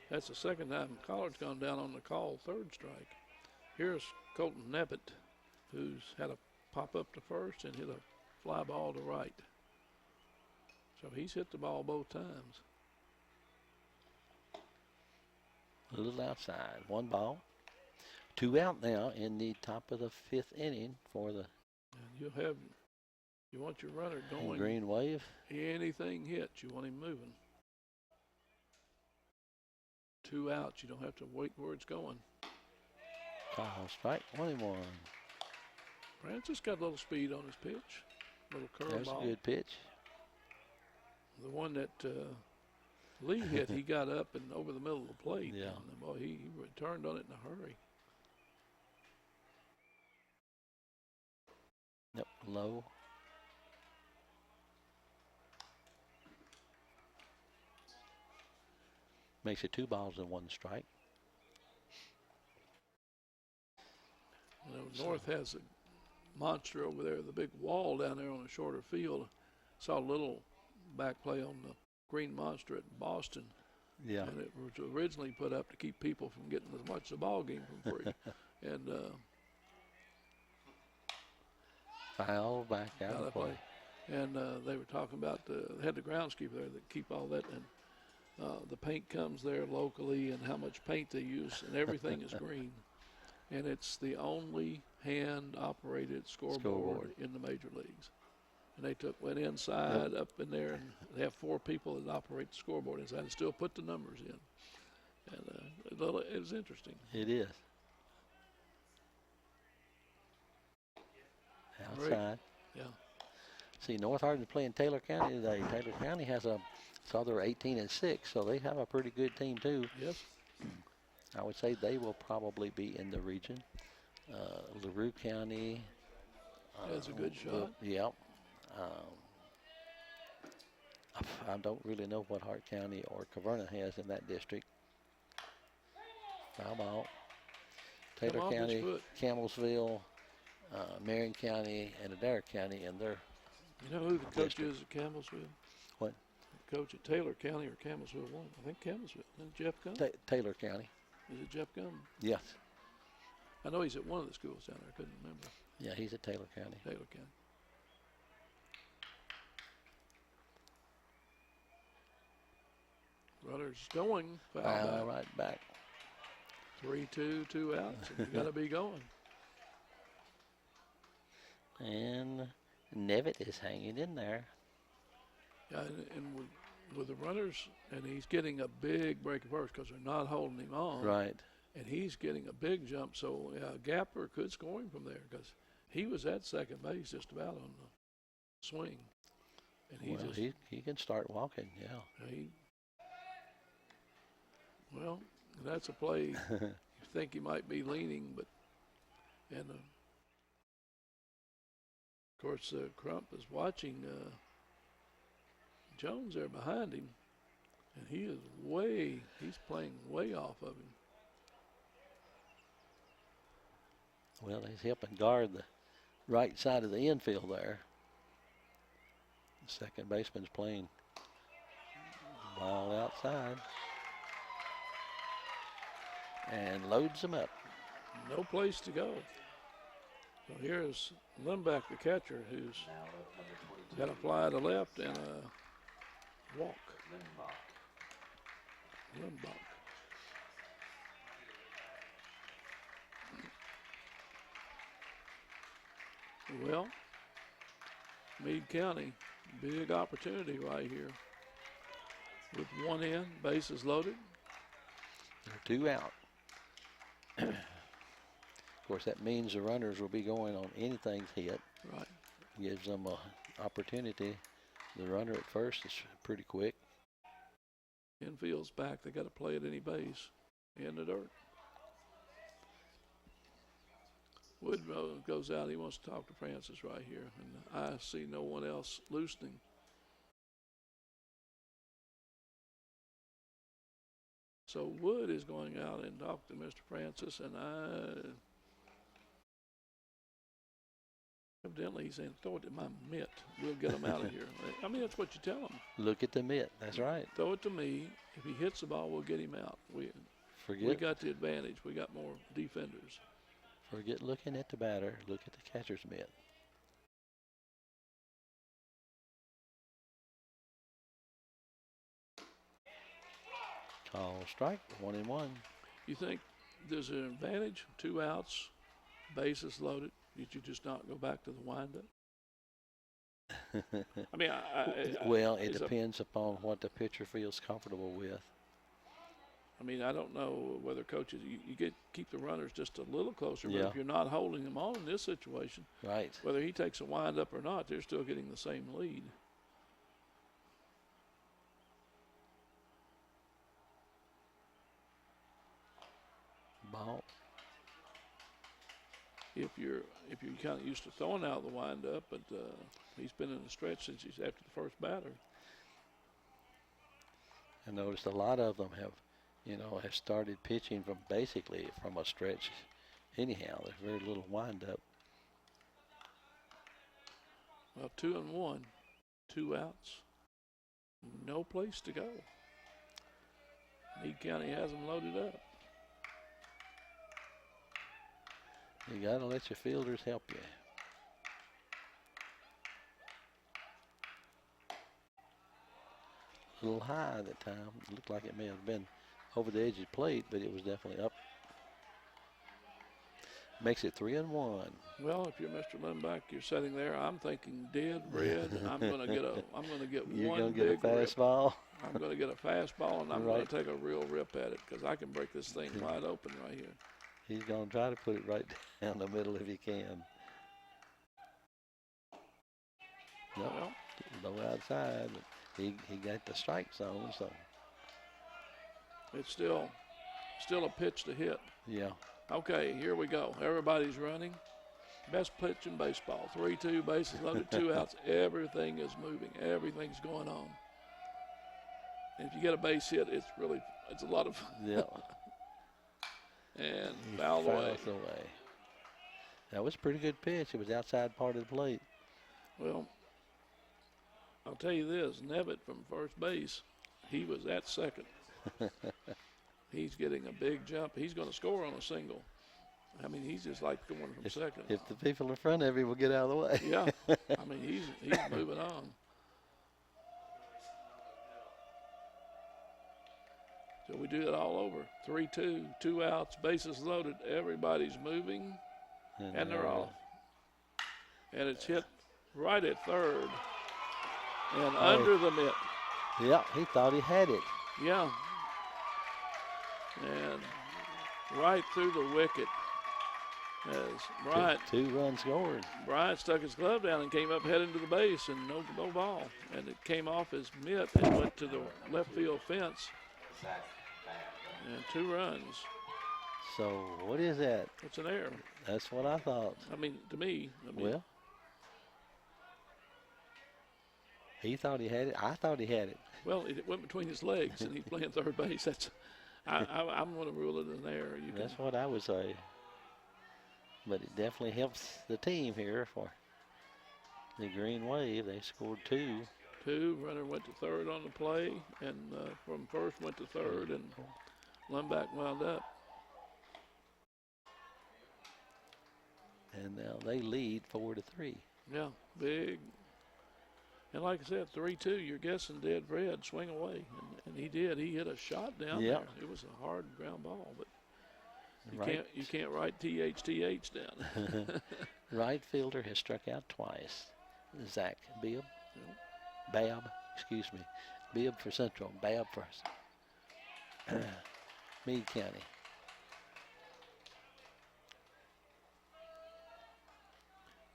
that's the second time Collard's gone down on the call, third strike. Here's Colton Nevitt, who's had a pop up to first and hit a fly ball to right. So he's hit the ball both times. a little outside. 1 ball. 2 out now in the top of the 5th inning for the And you want your runner going. Green Wave. Anything hits, you want him moving. 2 outs, you don't have to wait where it's going. Call strike 1-1. Francis got a little speed on his pitch, little That's a curveball. good pitch. The one that Lee hit, he got up and over the middle of the plate. Yeah. And boy, he returned on it in a hurry. Yep, low. Makes it 2 balls and 1 strike. You know, North has a monster over there, the big wall down there on a shorter field. Saw a little back play on the Green Monster at Boston. Yeah. And it was originally put up to keep people from getting as much of the ball game for free. And Foul back out of play. And they were talking about they had the groundskeeper there that keep all that, and the paint comes there locally and how much paint they use, and everything is green. And it's the only hand-operated scoreboard in the major leagues. And they went inside up in there, and they have 4 people that operate the scoreboard inside and still put the numbers in. And it was interesting. It is. Outside. Great. Yeah. See, North Hardin's playing Taylor County today. Taylor County has so they're 18-6, so they have a pretty good team too. Yes. I would say they will probably be in the region. LaRue County. That's a good shot. Yep. I don't really know what Hart County or Caverna has in that district. Foul ball. Taylor Come off his County, foot. Campbellsville, Marion County, and Adair County, and they're You know who the coach District. is at Campbellsville? What? The coach at Taylor County or Campbellsville one. I think Campbellsville. Isn't it Jeff Gum? Taylor County. Is it Jeff Gum? Yes. I know he's at one of the schools down there. I couldn't remember. Yeah, he's at Taylor County. Taylor County. Runners going. Foul back. Right back. 3-2, 2 outs. And you got to be going. And Nevitt is hanging in there. Yeah, and with the runners, and he's getting a big break at first because they're not holding him on. Right. And he's getting a big jump, so Gapper could score him from there because he was at second base just about on the swing. And He can start walking, yeah. Well, that's a play. You think he might be leaning, but Of course, Crump is watching Jones there behind him, and he's playing way off of him. Well, he's helping guard the right side of the infield there. The second baseman's playing ball outside and loads him up. No place to go. So here's Limbeck, the catcher, who's Now up number 22. got a fly to left and a walk. Limbeck. Well, Meade County, big opportunity right here. With one in, bases loaded. They're 2 out. Of course, that means the runners will be going on anything's hit. Right. Gives them an opportunity. The runner at first is pretty quick. Infield's back. They got to play at any base in the dirt. Woodrow goes out. He wants to talk to Francis right here, and I see no one else loosening. So Wood is going out and talk to Mr. Francis, and evidently he's saying, throw it to my mitt. We'll get him out of here. I mean, that's what you tell him. Look at the mitt. That's right. Throw it to me. If he hits the ball, we'll get him out. We Forget got the advantage. We got more defenders. forget looking at the batter. Look at the catcher's mitt. Call strike. 1-1. You think there's an advantage? 2 outs, bases loaded. Did you just not go back to the windup? I mean, Well, it it's depends upon what the pitcher feels comfortable with. I mean, I don't know whether coaches, you keep the runners just a little closer, but Yeah. if you're not holding them on in this situation, Right. whether he takes a windup or not, they're still getting the same lead. Ball. If you're kind of used to throwing out the windup, but he's been in the stretch since he's after the first batter. I noticed a lot of them have started pitching from basically from a stretch. Anyhow, there's very little windup. Well, 2-1, 2 outs, no place to go. Meade County has them loaded up. You got to let your fielders help you. A little high that time. It looked like it may have been over the edge of the plate, but it was definitely up. Makes it 3-1. Well, if you're Mr. Limbeck, you're sitting there. I'm thinking dead red. I'm gonna get You're one gonna get a big rip. fastball. I'm gonna get a fastball, and I'm Right. gonna take a real rip at it because I can break this thing wide open right here. He's gonna try to put it right down the middle if he can. No, Well, no outside. But he got the strike zone, so it's still a pitch to hit. yeah. Okay, here we go. Everybody's running. Best pitch in baseball. 3-2, bases loaded, 2 outs. Everything is moving. Everything's going on. And if you get a base hit, it's a lot of fun. Yeah. And He fouled away. fouls away. That was a pretty good pitch. It was outside part of the plate. Well, I'll tell you this, Nevitt from first base, he was at second. He's getting a big jump. He's going to score on a single. I mean, he's just like going from second. If the people in front of him will get out of the way. Yeah, I mean, he's moving on. So we do that all over. 3-2, 2 outs, bases loaded. Everybody's moving, and they're off. And it's hit right at third and under the mitt. Yeah, he thought he had it. Yeah. And right through the wicket as Bryant. Two runs scored. Bryant stuck his glove down and came up heading to the base and no ball. And it came off his mitt and went to the left field fence. And 2 runs. So what is that? It's an error. That's what I thought. I mean, to me, Well, He thought he had it. I thought he had it. Well, it went between his legs, and he's playing third base. That's I'm going to rule it an error. That's what I would say. But it definitely helps the team here for the Green Wave. They scored 2. Runner went to third on the play, and from first went to third, and Lundback wound up. And now they lead 4-3. Yeah, big. And like I said, 3-2, you're guessing dead red, swing away. And he did. He hit a shot down there. It was a hard ground ball, but you can't write THTH down. Right fielder has struck out twice. Zach Bibb. Babb, excuse me. Bibb for Central. Babb for Meade County.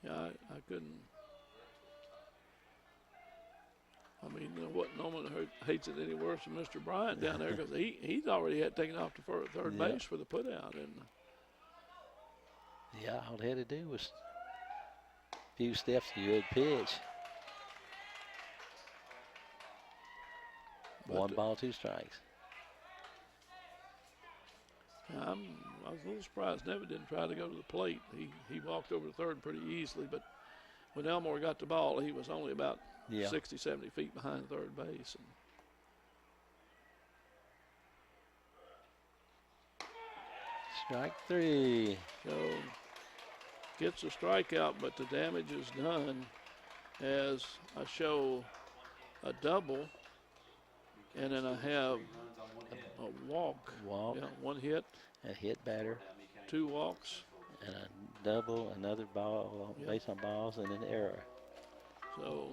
Yeah, I couldn't. I mean, no one hates it any worse than Mr. Bryant down there, because he's already had taken off to third base for the put out. And yeah, all they had to do was a few steps, good pitch. 1 ball, 2 strikes. I was a little surprised Nevitt didn't try to go to the plate. He walked over to third pretty easily, but when Elmore got the ball, he was only about 60, 70 feet behind third base. And Strike 3. so gets a strikeout, but the damage is done as I show a double, and then I have a walk. Yeah, 1 hit. A hit batter. 2 walks. And a double, another ball, base on balls, and an error. So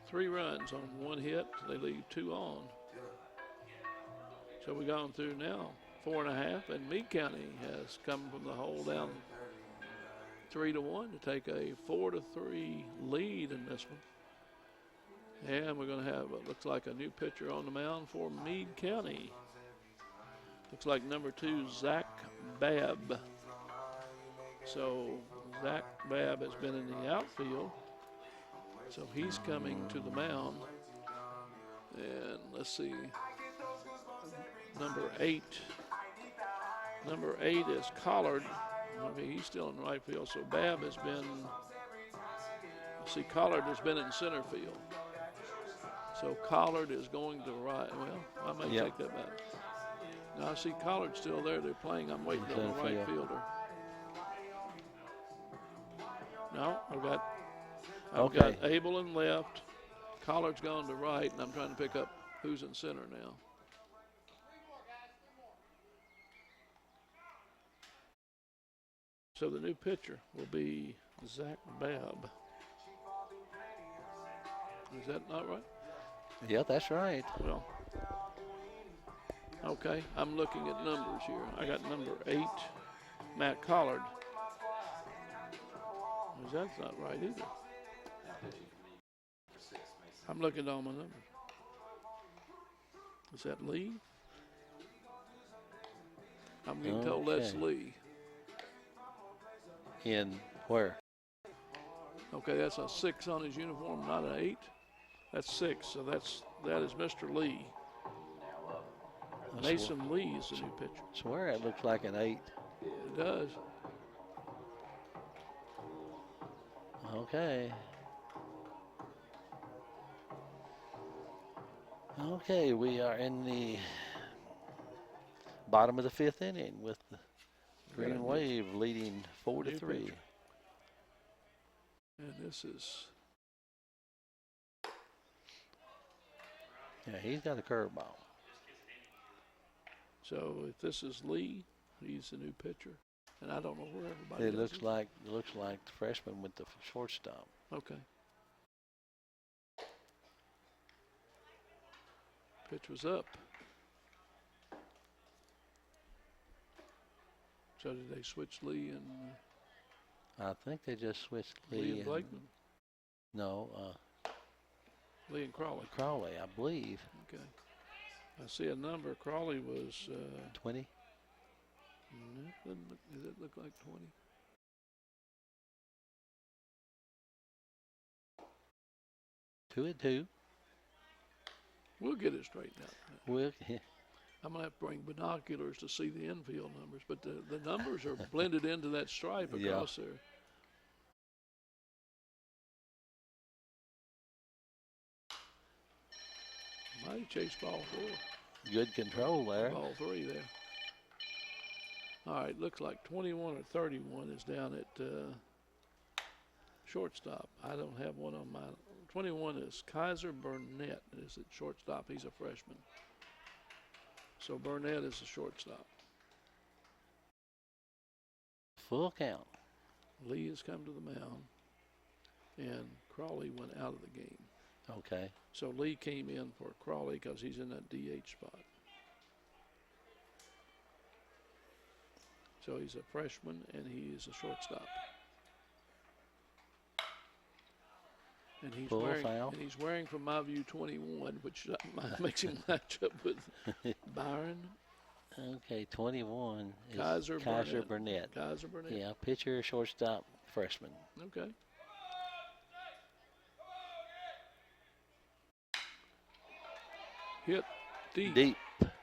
3 runs on 1 hit. They leave 2 on. So we've gone through now 4.5, and Meade County has come from the hole down 3-1 to take a 4-3 lead in this one. And we're going to have what looks like a new pitcher on the mound for Meade County. Looks like number 2, Zach Babb. So Zach Babb has been in the outfield. So he's coming to the mound. And let's see. Number 8. Number 8 is Collard. I mean, he's still in right field. So Babb has been, Collard has been in center field. So Collard is going to right. Well, I may take that back. Now I see Collard's still there. They're playing. I'm waiting on the right fielder. No, I've got Abel in left. Collard's gone to right, and I'm trying to pick up who's in center now. So the new pitcher will be Zach Babb. Is that not right? Yeah, that's right. Well, okay, I'm looking at numbers here. I got number 8, Matt Collard. That's not right either. I'm looking at all my numbers. Is that Lee? I'm being told that's Lee. In where? Okay, that's a 6 on his uniform, not an 8. That's 6, so that is Mr. Lee. Mason Lee is the new pitcher. Swear it looks like an 8. It does. Okay. Okay, we are in the bottom of the 5th inning with the Green Wave leading 4-3. And this is. Yeah, he's got a curveball. So if this is Lee, he's the new pitcher, and I don't know where everybody. It looks like the freshman with the shortstop. Okay. Pitch was up. So did they switch Lee and? I think they just switched Lee and Blakeman. No, Lee and Crawley. Crawley, I believe. Okay. I see a number. Crawley was 20. No, does it look like 20? 2-2. We'll get it straightened out. Well, I'm going to have to bring binoculars to see the infield numbers, but the numbers are blended into that stripe Yeah. across there. Mighty chase ball 4. good control there. Ball 3 there. All right, looks like 21 or 31 is down at shortstop. I don't have one on my. 21 is Kaiser Burnett is at shortstop. He's a freshman. So Burnett is a shortstop. Full count. Lee has come to the mound, and Crawley went out of the game. Okay. So Lee came in for Crawley because he's in that DH spot. So he's a freshman, and he is a shortstop. And he's Full wearing, foul. and he's wearing, from my view, 21, which makes him match up with Byron. Okay, 21 is Kaiser Burnett. Kaiser Burnett. Yeah, pitcher, shortstop, freshman. Okay. Hit deep, Deep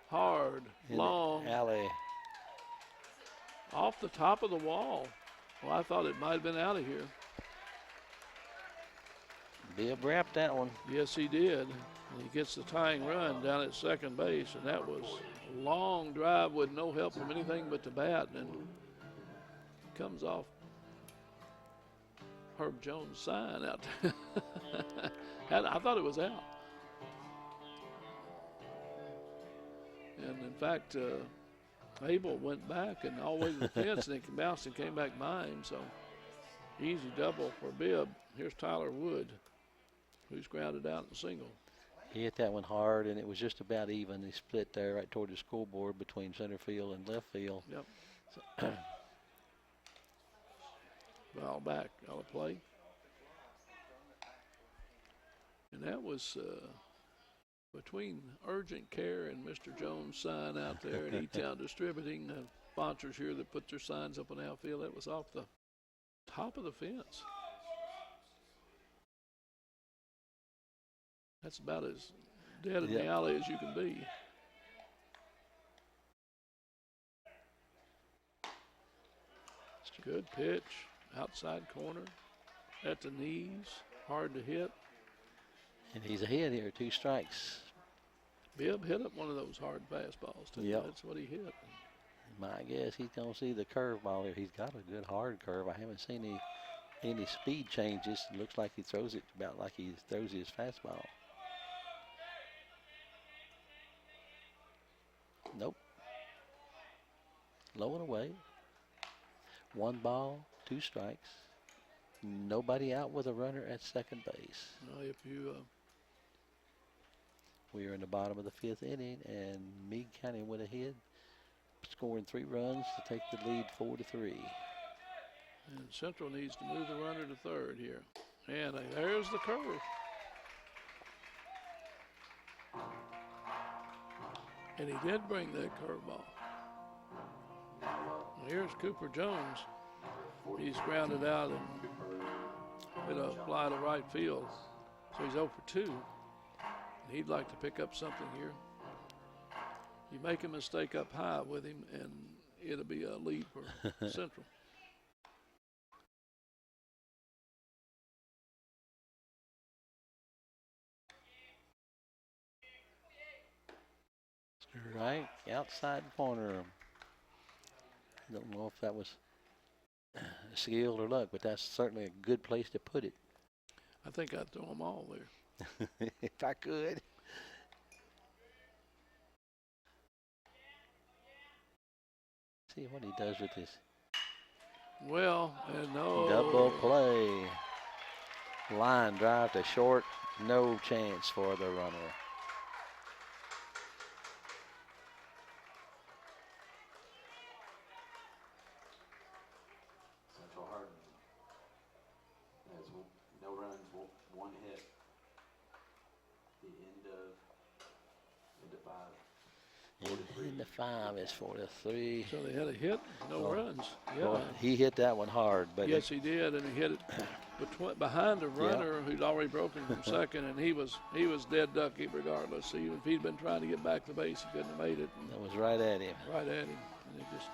hard, in long, the alley. off the top of the wall. Well, I thought it might have been out of here. Bibb wrapped that one. Yes, he did. And he gets the tying run down at second base, and that was a long drive with no help from anything but the bat, and comes off Herb Jones' sign out there. I thought it was out. And in fact, Abel went back and all the way to the fence, and he bounced and came back by him. So easy double for Bibb. Here's Tyler Wood, who's grounded out in single. He hit that one hard, and it was just about even. He split there right toward the scoreboard between center field and left field. Yep. So Ball back, out of play. And that was between urgent care and Mr. Jones' sign out there at E-Town Distributing, sponsors here that put their signs up on the outfield. That was off the top of the fence. That's about as dead in the alley as you can be. Good pitch, outside corner, at the knees, hard to hit. and he's ahead here, 2 strikes. Bibb hit up one of those hard fastballs too. Yep. That's what he hit. My guess he's going to see the curveball here. He's got a good hard curve. I haven't seen any speed changes. It looks like he throws it about like he throws his fastball. Nope. Low and away. 1 ball, 2 strikes. Nobody out with a runner at second base. If you We are in the bottom of the 5th inning, and Meade County went ahead, scoring 3 runs to take the lead 4-3. and Central needs to move the runner to third here. And there's the curve. And he did bring that curveball. Here's Cooper Jones. He's grounded out and it'll fly to right field. So he's 0 for 2. And he'd like to pick up something here. You make a mistake up high with him, and it'll be a lead for Central. Right outside corner. Don't know if that was skill or luck, but that's certainly a good place to put it. I think I'd throw them all there. If I could. See what he does with this Well, and no. double play. Line drive to short. No chance for the runner. Central Hardin has no runs, 1 hit. The end of 5. In the 5 is 4-3. So they had a hit, no Oh. runs. Yeah. Well, he hit that one hard, but Yes, he did, and he hit it behind a runner who'd already broken from second, and he was dead ducky regardless. Even if he'd been trying to get back to base, he couldn't have made it. That was right at him. Right at him. And it just.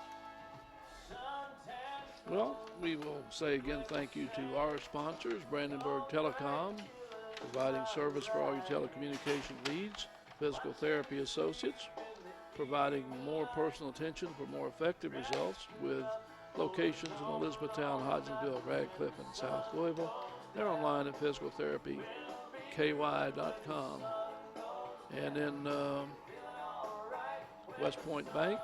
Well, we will say again thank you to our sponsors, Brandenburg Telecom, providing service for all your telecommunication needs, Physical Therapy Associates, providing more personal attention for more effective results with locations in Elizabethtown, Hodgenville, Radcliffe, and South Louisville. They're online at physicaltherapyky.com. And then West Point Bank,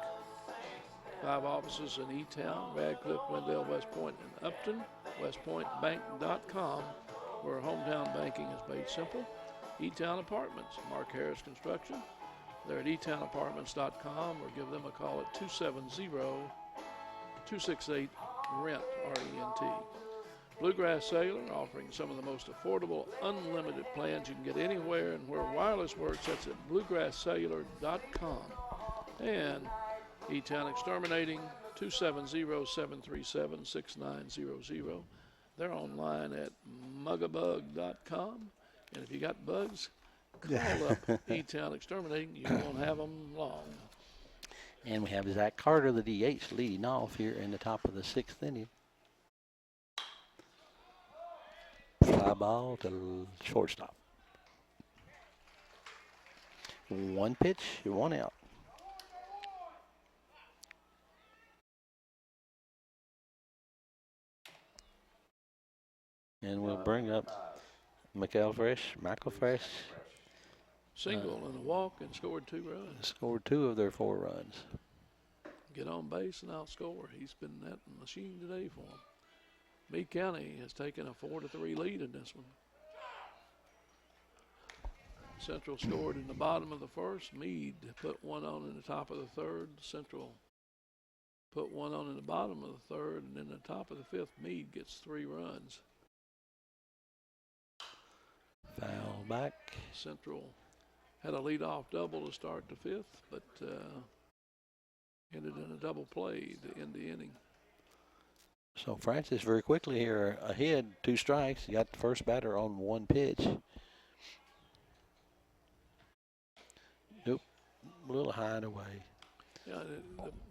5 offices in E-Town, Radcliffe, Glendale, West Point, and Upton. WestPointBank.com, where hometown banking is made simple. E-Town Apartments, Mark Harris Construction. They're at etownapartments.com, or give them a call at 270-268-RENT, R-E-N-T. Bluegrass Cellular, offering some of the most affordable, unlimited plans you can get anywhere, and where wireless works, that's at bluegrasscellular.com. And E-Town Exterminating, 270-737-6900. They're online at mugabug.com. And if you got bugs, call up E-Town Exterminating. You won't have them long. And we have Zach Carter, the DH, leading off here in the top of the 6th inning. Fly ball to shortstop. 1 pitch, 1 out. And we'll bring up Michael Fresh. Single and a walk, and scored 2 runs. Scored 2 of their 4 runs. Get on base and outscore. He's been that machine today for him. Meade County has taken a 4-3 lead in this one. Central scored in the bottom of the 1st. Meade put 1 on in the top of the 3rd. Central put 1 on in the bottom of the 3rd, and in the top of the 5th, Meade gets 3 runs. Foul back. Central had a leadoff double to start the 5th, but ended in a double play to end the inning. So Francis very quickly here ahead, 2 strikes. He got the first batter on 1 pitch. Nope, a little high and away. Yeah,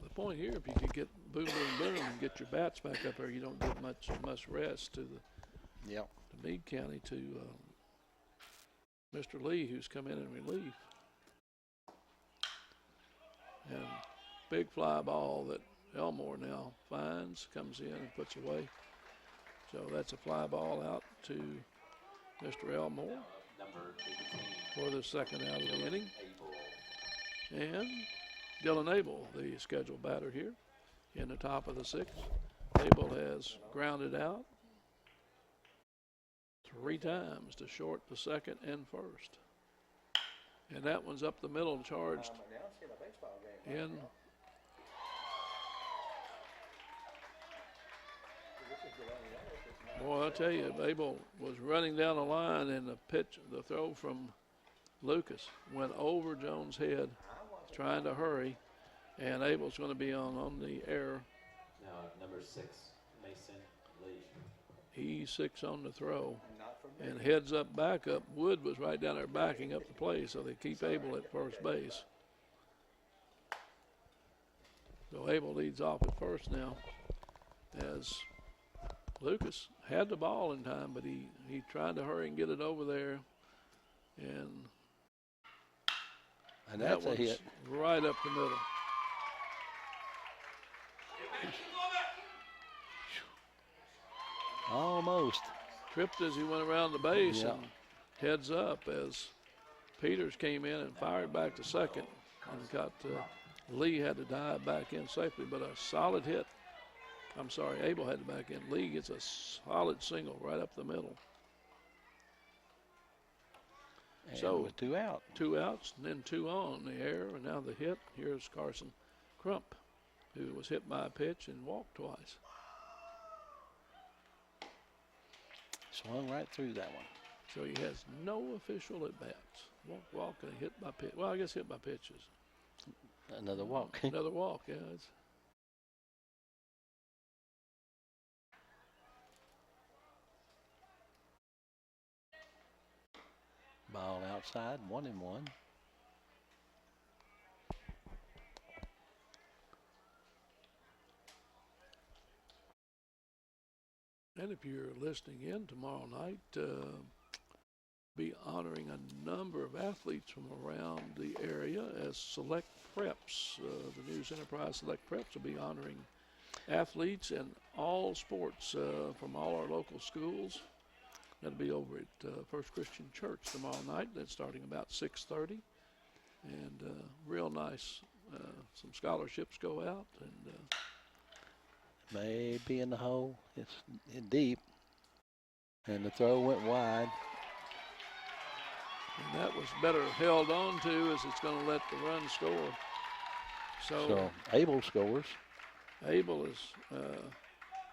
the point here, if you could get boom, boom, boom, and get your bats back up there, you don't get much rest to Meade County, to Mr. Lee, who's come in relief. And big fly ball that Elmore now finds, comes in and puts away. So that's a fly ball out to Mr. Elmore for the 2nd out of the inning. And Dylan Abel, the scheduled batter here, in the top of the 6th. Abel has grounded out 3 times to short the 2nd and 1st. And that one's up the middle, charged in. Boy, I tell you, Abel was running down the line, and the throw from Lucas went over Jones' head, trying to hurry, and Abel's going to be on the air. Now, number 6, Mason Lee. He's 6 on the throw, and heads up, back up. Wood was right down there backing up the play, so they keep Abel at first base. So Abel leads off at first now, as Lucas had the ball in time, but he tried to hurry and get it over there, and that's a hit. Right up the middle. Almost. Tripped as he went around the base, and heads up as Peters came in and fired back to second, and got Lee had to dive back in safely, but a solid hit. I'm sorry, Abel had to back in. Lee gets a solid single right up the middle. And so with 2 out. 2 outs, and then 2 on the air, and now the hit. Here's Carson Crump, who was hit by a pitch and walked twice. Swung right through that one. So he has no official at-bats. Walk, and hit by pitch. Well, I guess hit by pitches. Another walk. Another walk, yeah. outside, 1-1. And if you're listening in tomorrow night, be honoring a number of athletes from around the area as Select Preps. The News Enterprise Select Preps will be honoring athletes in all sports from all our local schools. That'll be over at First Christian Church tomorrow night. That's starting about 6:30. And real nice. Some scholarships go out. And Maybe in the hole. It's deep. And the throw went wide. And that was better held on to, as it's going to let the run score. So Abel scores. Abel is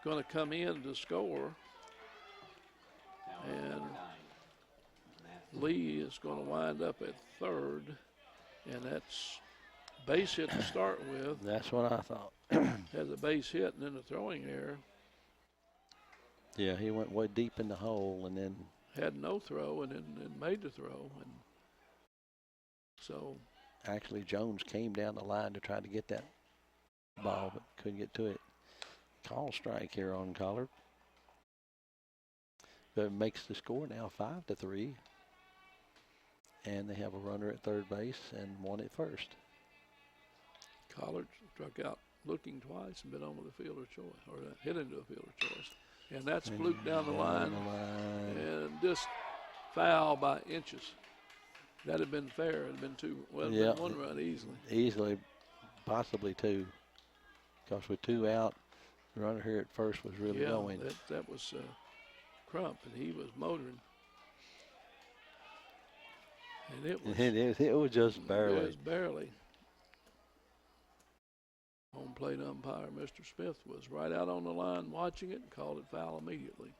going to come in to score. And Lee is going to wind up at third. And that's base hit to start with. That's what I thought. Has a base hit and then a throwing error. Yeah, he went way deep in the hole and then Had no throw and then made the throw. And so actually Jones came down the line to try to get that ball, but couldn't get to it. Call strike here on Collard. But it makes the score now 5-3. And they have a runner at third base and one at first. Collard struck out looking twice and been on with a fielder choice, or hit into a fielder choice. And that's fluked down the line. And just foul by inches. That had been fair. It had been two. Well, yeah, been one run easily. Easily, possibly two. Because with two out, the runner here at first was really going. That was Crump, and he was motoring. And it was just barely. It was barely. Home plate umpire, Mr. Smith, was right out on the line watching it and called it foul immediately.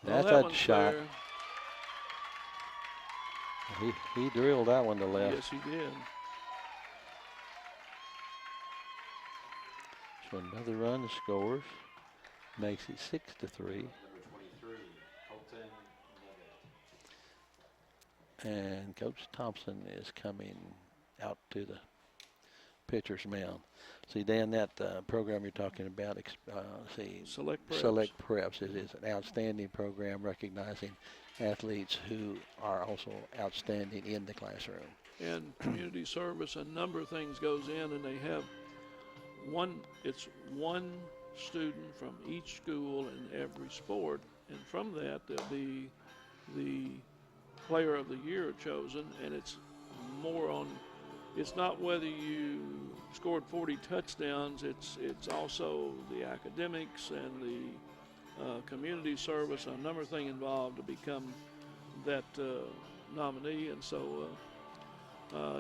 That's that a shot. Fair. He drilled that one to left. Yes, he did. So another run scores. Makes it 6-3. Number 23, Colton Levitt. And Coach Thompson is coming out to the pitcher's mound. See, Dan, that program you're talking about, Select Preps. Select Preps is an outstanding program recognizing athletes who are also outstanding in the classroom. And community service, a number of things goes in, and they have one student from each school in every sport, and from that there'll be the player of the year chosen, and it's more on, it's not whether you scored 40 touchdowns, it's also the academics and the community service, a number of things involved to become that nominee. And so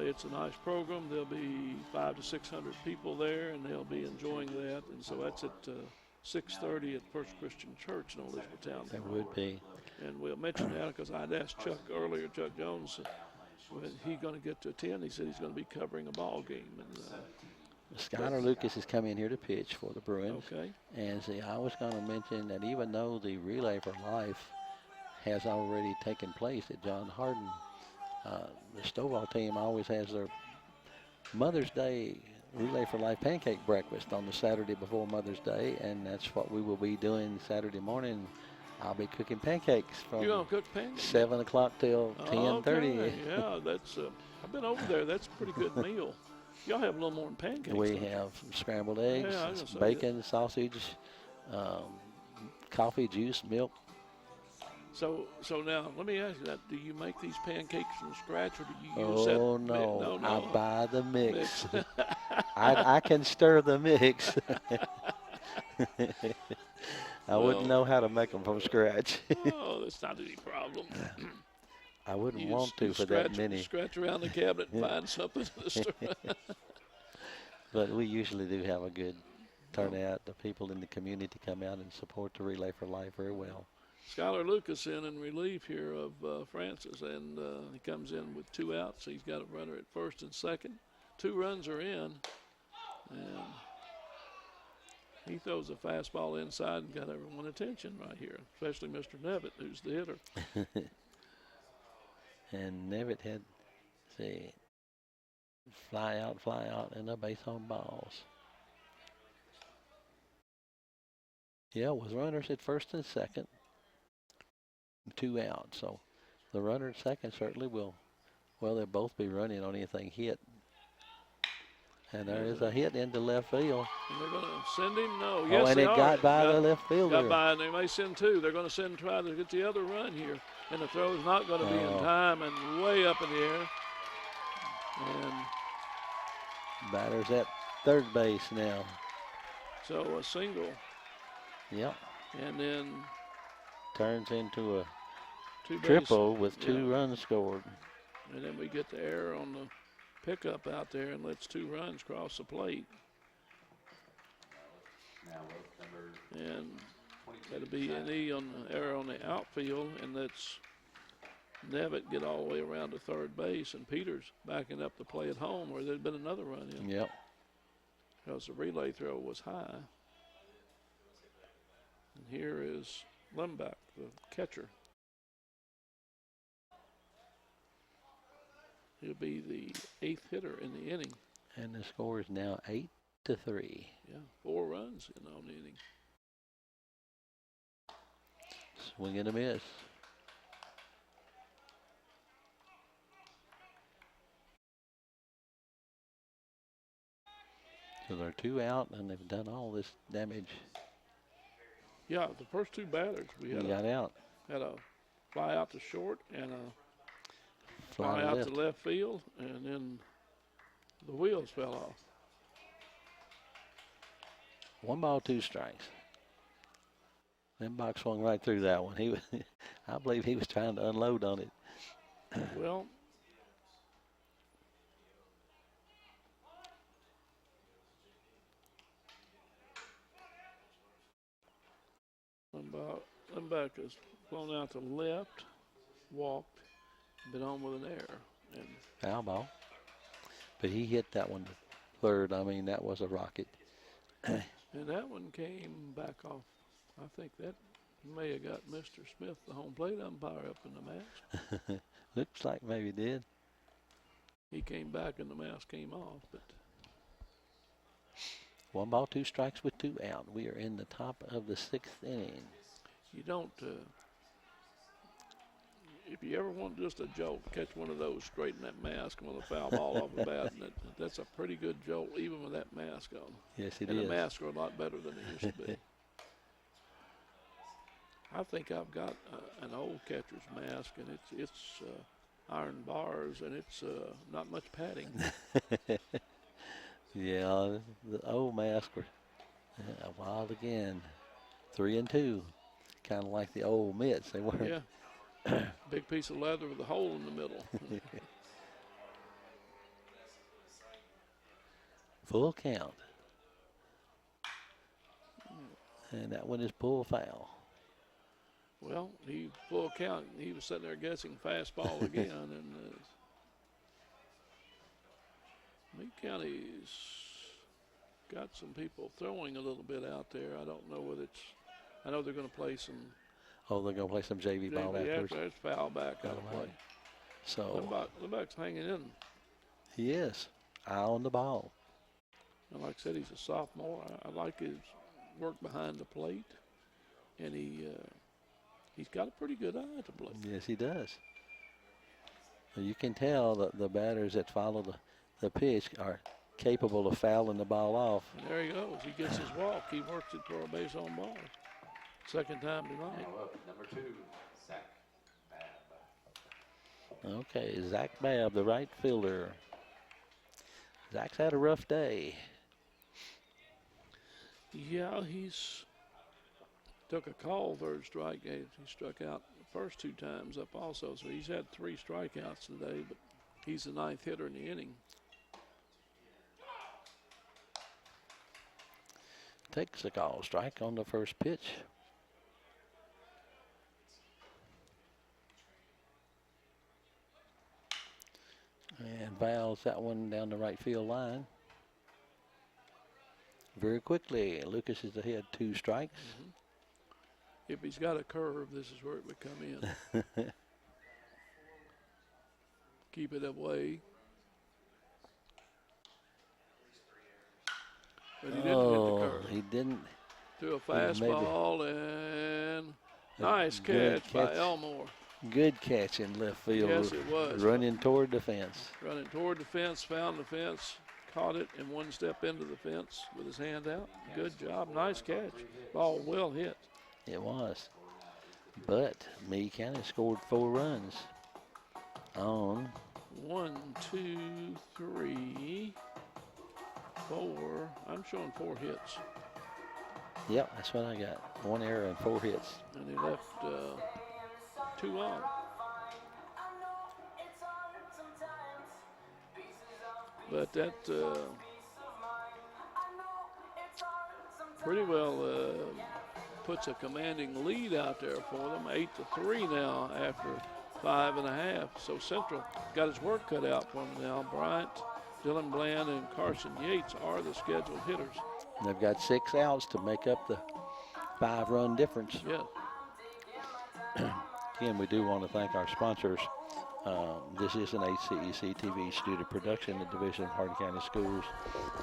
it's a nice program. There'll be 500 to 600 people there, and they'll be enjoying that. And so that's at 6:30 at First Christian Church in Elizabethtown. That would be. And we'll mention that because I'd asked Chuck earlier, Chuck Jones, when he's going to get to attend. He said he's going to be covering a ball game. And Skylar Lucas is coming here to pitch for the Bruins. okay. And see, I was going to mention that even though the Relay for Life has already taken place at John Hardin, the Stovall team always has their Mother's Day Relay for Life pancake breakfast on the Saturday before Mother's Day, and that's what we will be doing Saturday morning. I'll be cooking pancakes from You're going to cook pancakes? 7 o'clock till 10:30. Okay. Yeah, that's. I've been over there. That's a pretty good meal. Y'all have a little more than pancakes. We don't you? have scrambled eggs, Yeah, I was gonna say bacon, sausage, coffee, juice, milk. So now let me ask you that: do you make these pancakes from scratch, or do you use that? Oh no, No. I buy the mix. I can stir the mix. I wouldn't know how to make them from scratch. Oh, that's not any problem. I wouldn't You want to for scratch, that many. Scratch around the cabinet and find something to stir. But we usually do have a good turnout. The people in the community come out and support the Relay for Life very well. Skylar Lucas in relief here of Francis, and he comes in with 2 outs. He's got a runner at first and second. 2 runs are in, and He throws a fastball inside and got everyone's attention right here, especially Mr. Nevitt, who's the hitter. And Nevitt had, see, fly out, and a base on balls. Yeah, with runners at first and second, 2 out. So the runner at second certainly will, well, they'll both be running on anything hit. And there is a hit into left field. And they're going to send him? No. Oh, Yes, and they it are. got by the left fielder. Got by, and they may send 2. They're going to send, try to get the other run here. And the throw is not going to be in time and way up in the air. And batter's at third base now. so a single. Yep. And then Turns into a two-base, triple with 2 runs scored. And then we get the error on the pickup out there and lets 2 runs cross the plate. Now with number And 22. that'll be an E on the error on the outfield, and lets Nevitt get all the way around to third base, and Peters backing up the play at home where there'd been another run in. Yep. Because the relay throw was high. And here is Limback, the catcher. He'll be the 8th hitter in the inning. And the score is now 8-3. Yeah, 4 runs in on the inning. Swing and a miss. So they're 2 out, and they've done all this damage. Yeah, the first 2 batters we He had got out. had a fly out to short and a Fly out left. to left field, and then the wheels fell off. 1 ball, 2 strikes. Limbaugh swung right through that one. He was, I believe he was trying to unload on it. Well, Limback has flown out to left, walked, been on with an error. And Foul ball. But he hit that one to third. I mean, that was a rocket. and that one came back off. I think that may have got Mr. Smith, the home plate umpire, up in the mask. Looks like maybe did. He came back and the mask came off. But 1 ball, 2 strikes with 2 out. We are in the top of the 6th inning. you don't, if you ever want just a jolt, catch one of those, straighten that mask with a foul ball off the bat. And that's a pretty good jolt, even with that mask on. Yes, it and is. the masks are a lot better than they used to be. I think I've got an old catcher's mask, and it's iron bars, and it's not much padding. Yeah, the old mask were wild again. 3 and 2, kind of like the old mitts. They weren't. Yeah, big piece of leather with a hole in the middle. Full count. And that one is pulled foul. Well, he full count. He was sitting there guessing fastball again, and Meade County's got some people throwing a little bit out there. I don't know whether it's. I know they're going to play some. Oh, they're going to play some JV ball afterwards. There's foul back out of play. So Limback's hanging in. he is. Eye on the ball. And like I said, he's a sophomore. I like his work behind the plate, and he's got a pretty good eye at the plate. Yes, he does. You can tell that the batters that follow the pitch are capable of fouling the ball off. And there he goes. He gets his walk. He works it for a base on ball. Second time tonight. Now up number 2, Zach Babb. Okay, Zach Babb, the right fielder. Zach's had a rough day. Yeah, he's took a call third strike. He struck out the first 2 times up also, so he's had 3 strikeouts today, but he's the 9th hitter in the inning. Takes a call strike on the first pitch. And fouls that one down the right field line. very quickly. Lucas is ahead, 2 strikes. If he's got a curve, this is where it would come in. Keep it away. But he didn't hit the curve. He didn't. Threw a maybe- fastball and nice good catch by catch. Elmore. Good catch in left field. Yes, it was. Running toward the fence. Running toward the fence, found the fence, caught it, and 1 step into the fence with his hand out. Good job. Nice catch. Ball well hit. It was. But Meade County scored 4 runs on 1, 2, 3, 4. I'm showing 4 hits. Yep, that's what I got. 1 error and 4 hits. And he left 2 on. But that pretty well puts a commanding lead out there for them. 8-3 now after 5.5. So Central got his work cut out for them now. Bryant, Dylan Bland, and Carson Yates are the scheduled hitters. And they've got 6 outs to make up the 5-run difference. Yeah. Again, we do want to thank our sponsors. This is an HCEC-TV student production in the Division of Hardin County Schools.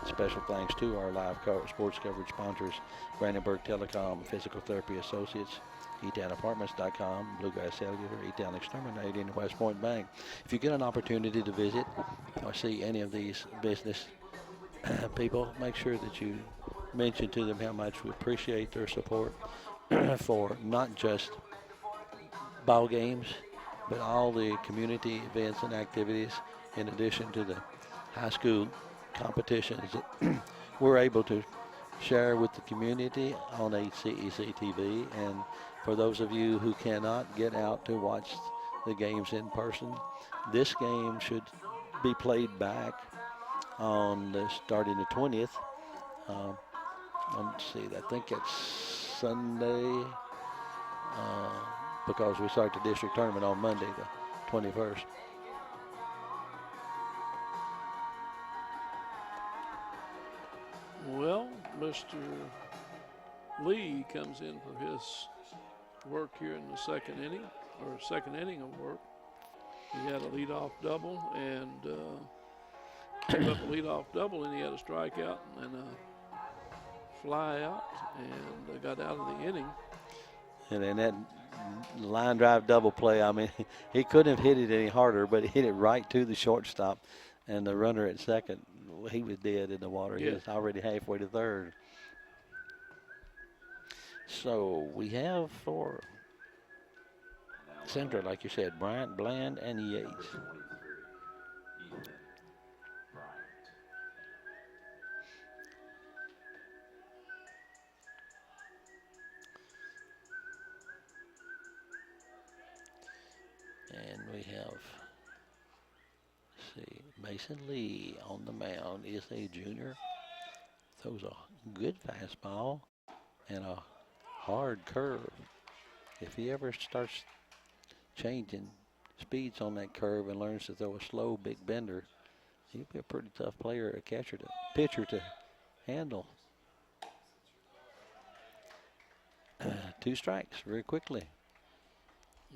Special thanks to our live sports coverage sponsors, Brandenburg Telecom, Physical Therapy Associates, eTownApartments.com, Bluegrass Cellular, eTown Exterminating, and West Point Bank. If you get an opportunity to visit or see any of these business people, make sure that you mention to them how much we appreciate their support for not just ball games, but all the community events and activities, in addition to the high school competitions that we're able to share with the community on HCEC-TV. And for those of you who cannot get out to watch the games in person, this game should be played back on starting the 20th. Let's see, I think it's Sunday, because we start the district tournament on Monday, the 21st. Well, Mr. Lee comes in for his work here in the second inning, or second inning of work. He had a leadoff double and gave up a leadoff double, and he had a strikeout and a fly out, and got out of the inning. And then that line drive double play, I mean, he couldn't have hit it any harder, but he hit it right to the shortstop. And the runner at second, he was dead in the water. He was already halfway to third. So we have for Central, like you said, Bryant, Bland, and Yates. Number 23, Ethan Bryant. And we have, let's see, Mason Lee on the mound is a junior. Throws a good fastball and a hard curve. If he ever starts changing speeds on that curve and learns to throw a slow, big bender, he'll be a pretty tough player, a pitcher to handle. 2 strikes very quickly.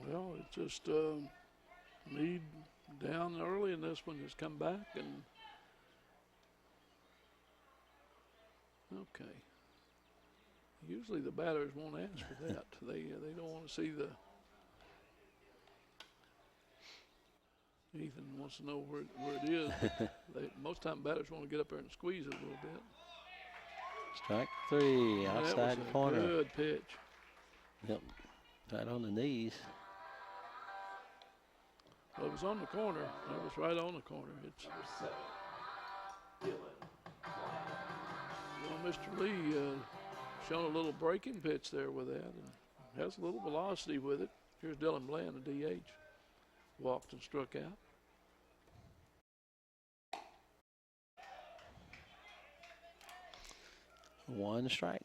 Well, it's just Meade down early, and this one has come back. And okay, usually the batters won't ask for that. They don't want to see the. Ethan wants to know where it is. Most time batters want to get up there and squeeze it a little bit. Strike 3 outside That the was a corner. good pitch. Yep, right on the knees. Well, it was on the corner. It was right on the corner. It's Number 7, Dylan well, Mr. Lee shown a little breaking pitch there with that, and has a little velocity with it. Here's Dylan Bland, the DH, walked and struck out. 1 strike.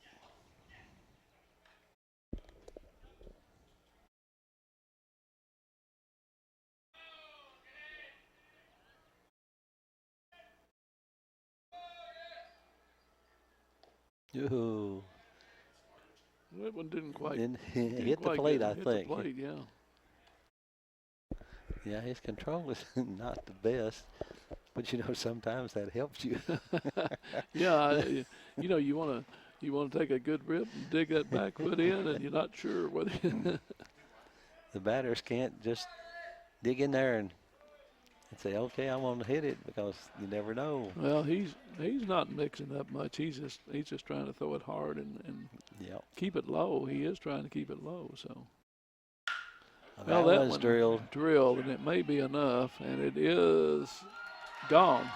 Ooh. That one didn't quite Didn't didn't hit the quite plate, get I hit think. The plate, yeah. Yeah, his control is not the best, but you know sometimes that helps you. Yeah, you know, you want to take a good rip and dig that back foot in, and you're not sure whether. The batters can't just dig in there and say, "Okay, I'm going to hit it," because you never know. Well, he's not mixing up much. He's just trying to throw it hard and Yep. keep it low. He is trying to keep it low. So. Well, that one's one drilled. and it may be enough, and it is gone.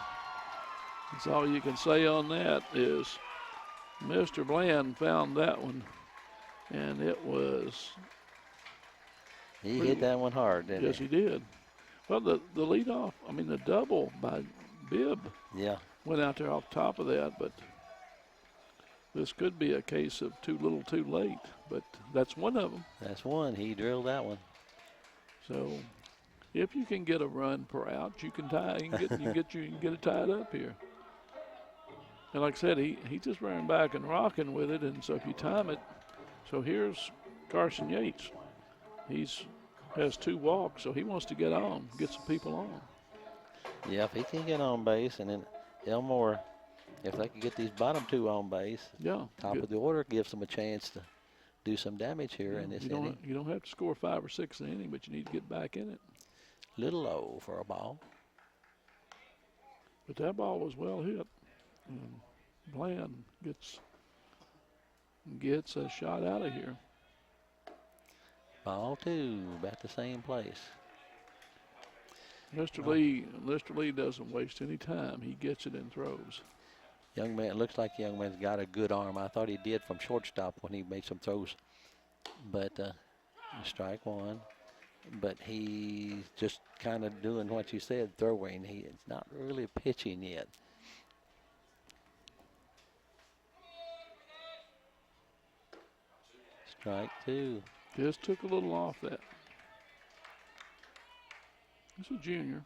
That's all you can say on that is Mr. Bland found that one, and it was. He hit that one hard, didn't Yes, he did. Well, the leadoff, I mean, the double by Bibb Yeah. went out there off top of that, but this could be a case of too little too late, but that's one of them. That's one. He drilled that one. So if you can get a run per out, you can tie. You can get it tied up here. And like I said, he just ran back and rocking with it, and so if you time it, so here's Carson Yates. Has 2 walks, so he wants to get some people on. Yeah, if he can get on base, and then Elmore, if they can get these bottom 2 on base, Yeah, top of the order gives them a chance to do some damage here in this inning. You don't have to score 5 or 6 in the inning, but you need to get back in it. Little low for a ball. But that ball was well hit. And Bland gets a shot out of here. Ball 2, about the same place. Mr. Lee doesn't waste any time. He gets it and throws. Young man, looks like young man's got a good arm. I thought he did from shortstop when he made some throws. But strike 1. But he's just kind of doing what you said, throwing. He is not really pitching yet. Strike 2. Just took a little off that. He's a junior.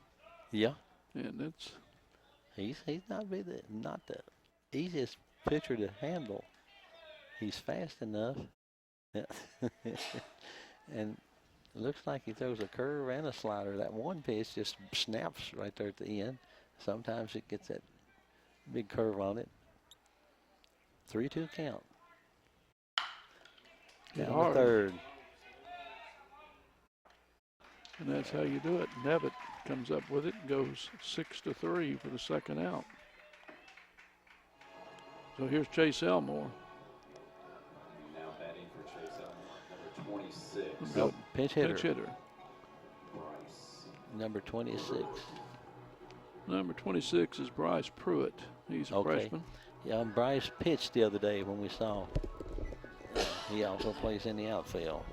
Yeah. And He's not the easiest pitcher to handle. He's fast enough. And it looks like he throws a curve and a slider. That one pitch just snaps right there at the end. Sometimes it gets that big curve on it. 3-2 count. Down to third. And that's how you do it. Nevitt comes up with it, goes 6-3 for the second out. So here's Chase Elmore. Now batting for Chase Elmore, number 26. Nope, pinch hitter. Pinch hitter. Bryce. Number 26. Number 26 is Bryce Pruitt. He's a freshman. Yeah, Bryce pitched the other day when we saw him. He also plays in the outfield.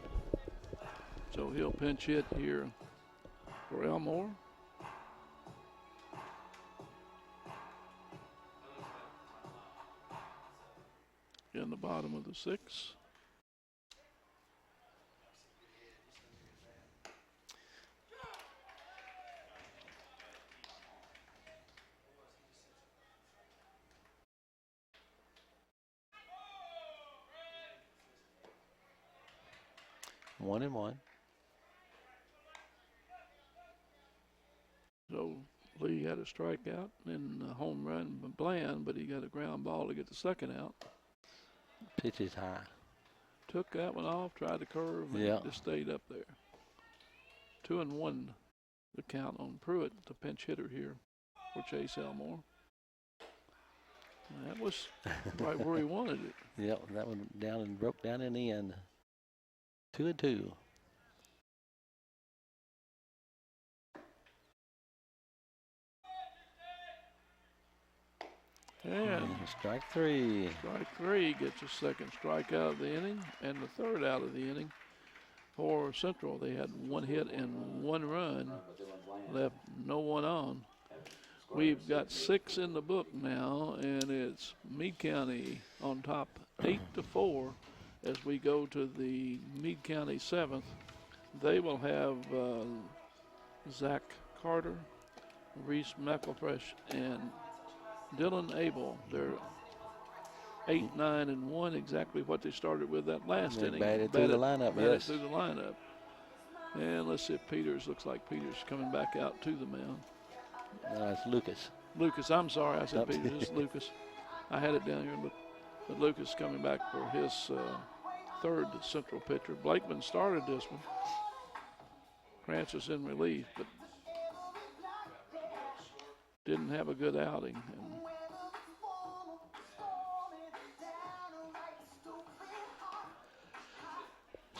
So he'll pinch hit here for Elmore. In the bottom of the 6th. One and one. So Lee had a strikeout and a home run by Bland, but he got a ground ball to get the second out. Pitch is high. Took that one off, tried to curve, and it just stayed up there. 2-1 the count on Pruitt, the pinch hitter here for Chase Elmore. And that was right where he wanted it. Yep, that one down and broke down in the end. 2-2. And strike 3. Strike 3 gets a second strikeout of the inning and the third out of the inning for Central. They had 1 hit and 1 run, left no one on. We've got 6 in the book now, and it's Meade County on top 8-4 as we go to the Meade County 7th. They will have Zach Carter, Reese McElfresh, and Dylan Abel. 8, 9, and 1, exactly what they started with that last They inning. batted through the lineup, batted yes. through the lineup. And let's see if Peters, looks like Peters coming back out to the mound. No, it's Lucas. Lucas, I'm sorry, I said Nope. Peters, it's Lucas. I had it down here, but Lucas coming back for his third central pitcher. Blakeman started this one. Francis in relief, but didn't have a good outing. And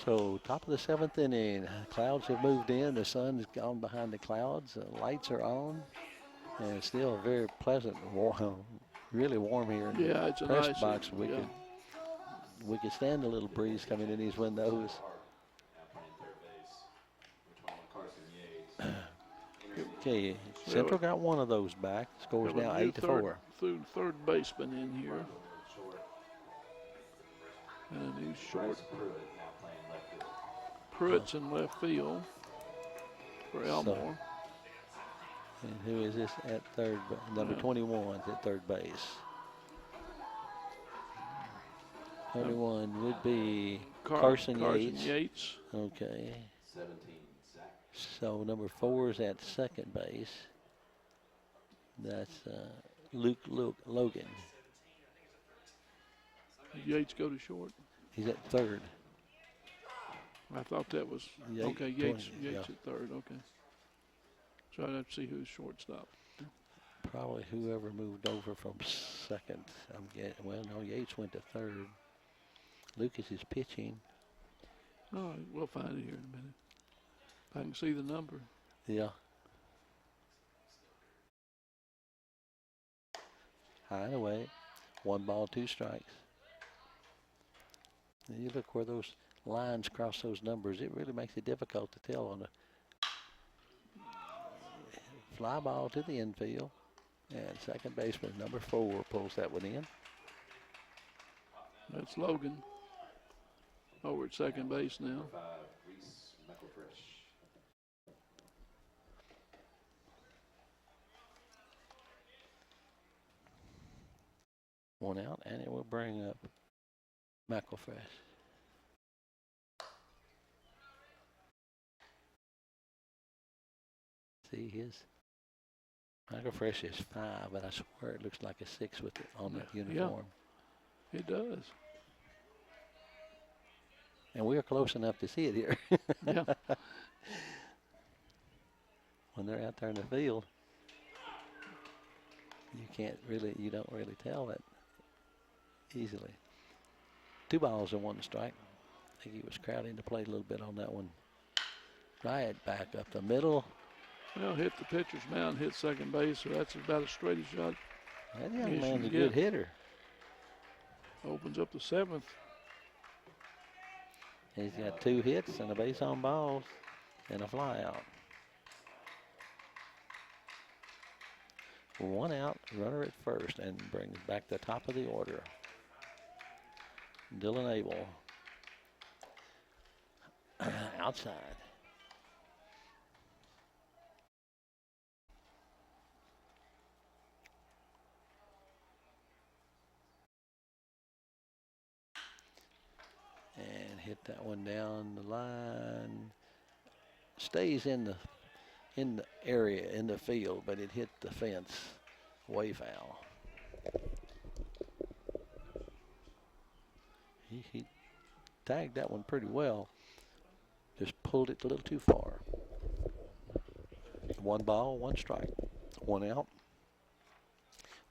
so top of the 7th inning, clouds have moved in. The sun's gone behind the clouds. The lights are on, and it's still very pleasant, warm, really warm here in yeah, the it's a press nice box. yeah. We could stand a little breeze coming in these windows. Now playing third base. Which one? Carson Yates. Okay, Central got one of those back. Score's Got a now new 8-4. Third baseman in here, Short. and a new Bryce short. Pruitt now playing left field. Pruitt's in left field for Elmore. And who is this at third? Number 21 at third base. 21 would be Carson Yates. Okay. 17, Zach. So number 4 is at second base. That's Luke Logan. Yates go to short. He's at third. I thought that was Yates, okay. Yates 20, yeah. at third. Okay. So I'd have to see who's shortstop. Probably whoever moved over from second. I'm getting. Well, no, Yates went to third. Lucas is pitching. All right, we'll find it here in a minute. If I can see the number. Yeah. High and away. 1 ball, 2 strikes. And you look where those lines cross those numbers. It really makes it difficult to tell on a fly ball to the infield. And second baseman, number 4, pulls that one in. That's Logan over at second base now. 5, Reese McElfresh. One out, and it will bring up McElfresh. See his McElfresh is 5, but I swear it looks like a 6 with it on that uniform. It does. And we are close enough to see it here. Yeah. When they're out there in the field, you don't really tell that easily. 2 balls and 1 strike. I think he was crowding to play a little bit on that one. Right back up the middle. Well, hit the pitcher's mound, hit second base, so that's about as straight a shot. That young Yes, man's you a good get. hitter. Opens up the 7th. He's got 2 hits and a base on balls and a fly out. 1 out, runner at first, and brings back the top of the order. Dylan Abel. Outside. And hit that one down the line. Stays in the area, in the field, but it hit the fence. Way foul. He tagged that one pretty well. Just pulled it a little too far. 1 ball, 1 strike, 1 out.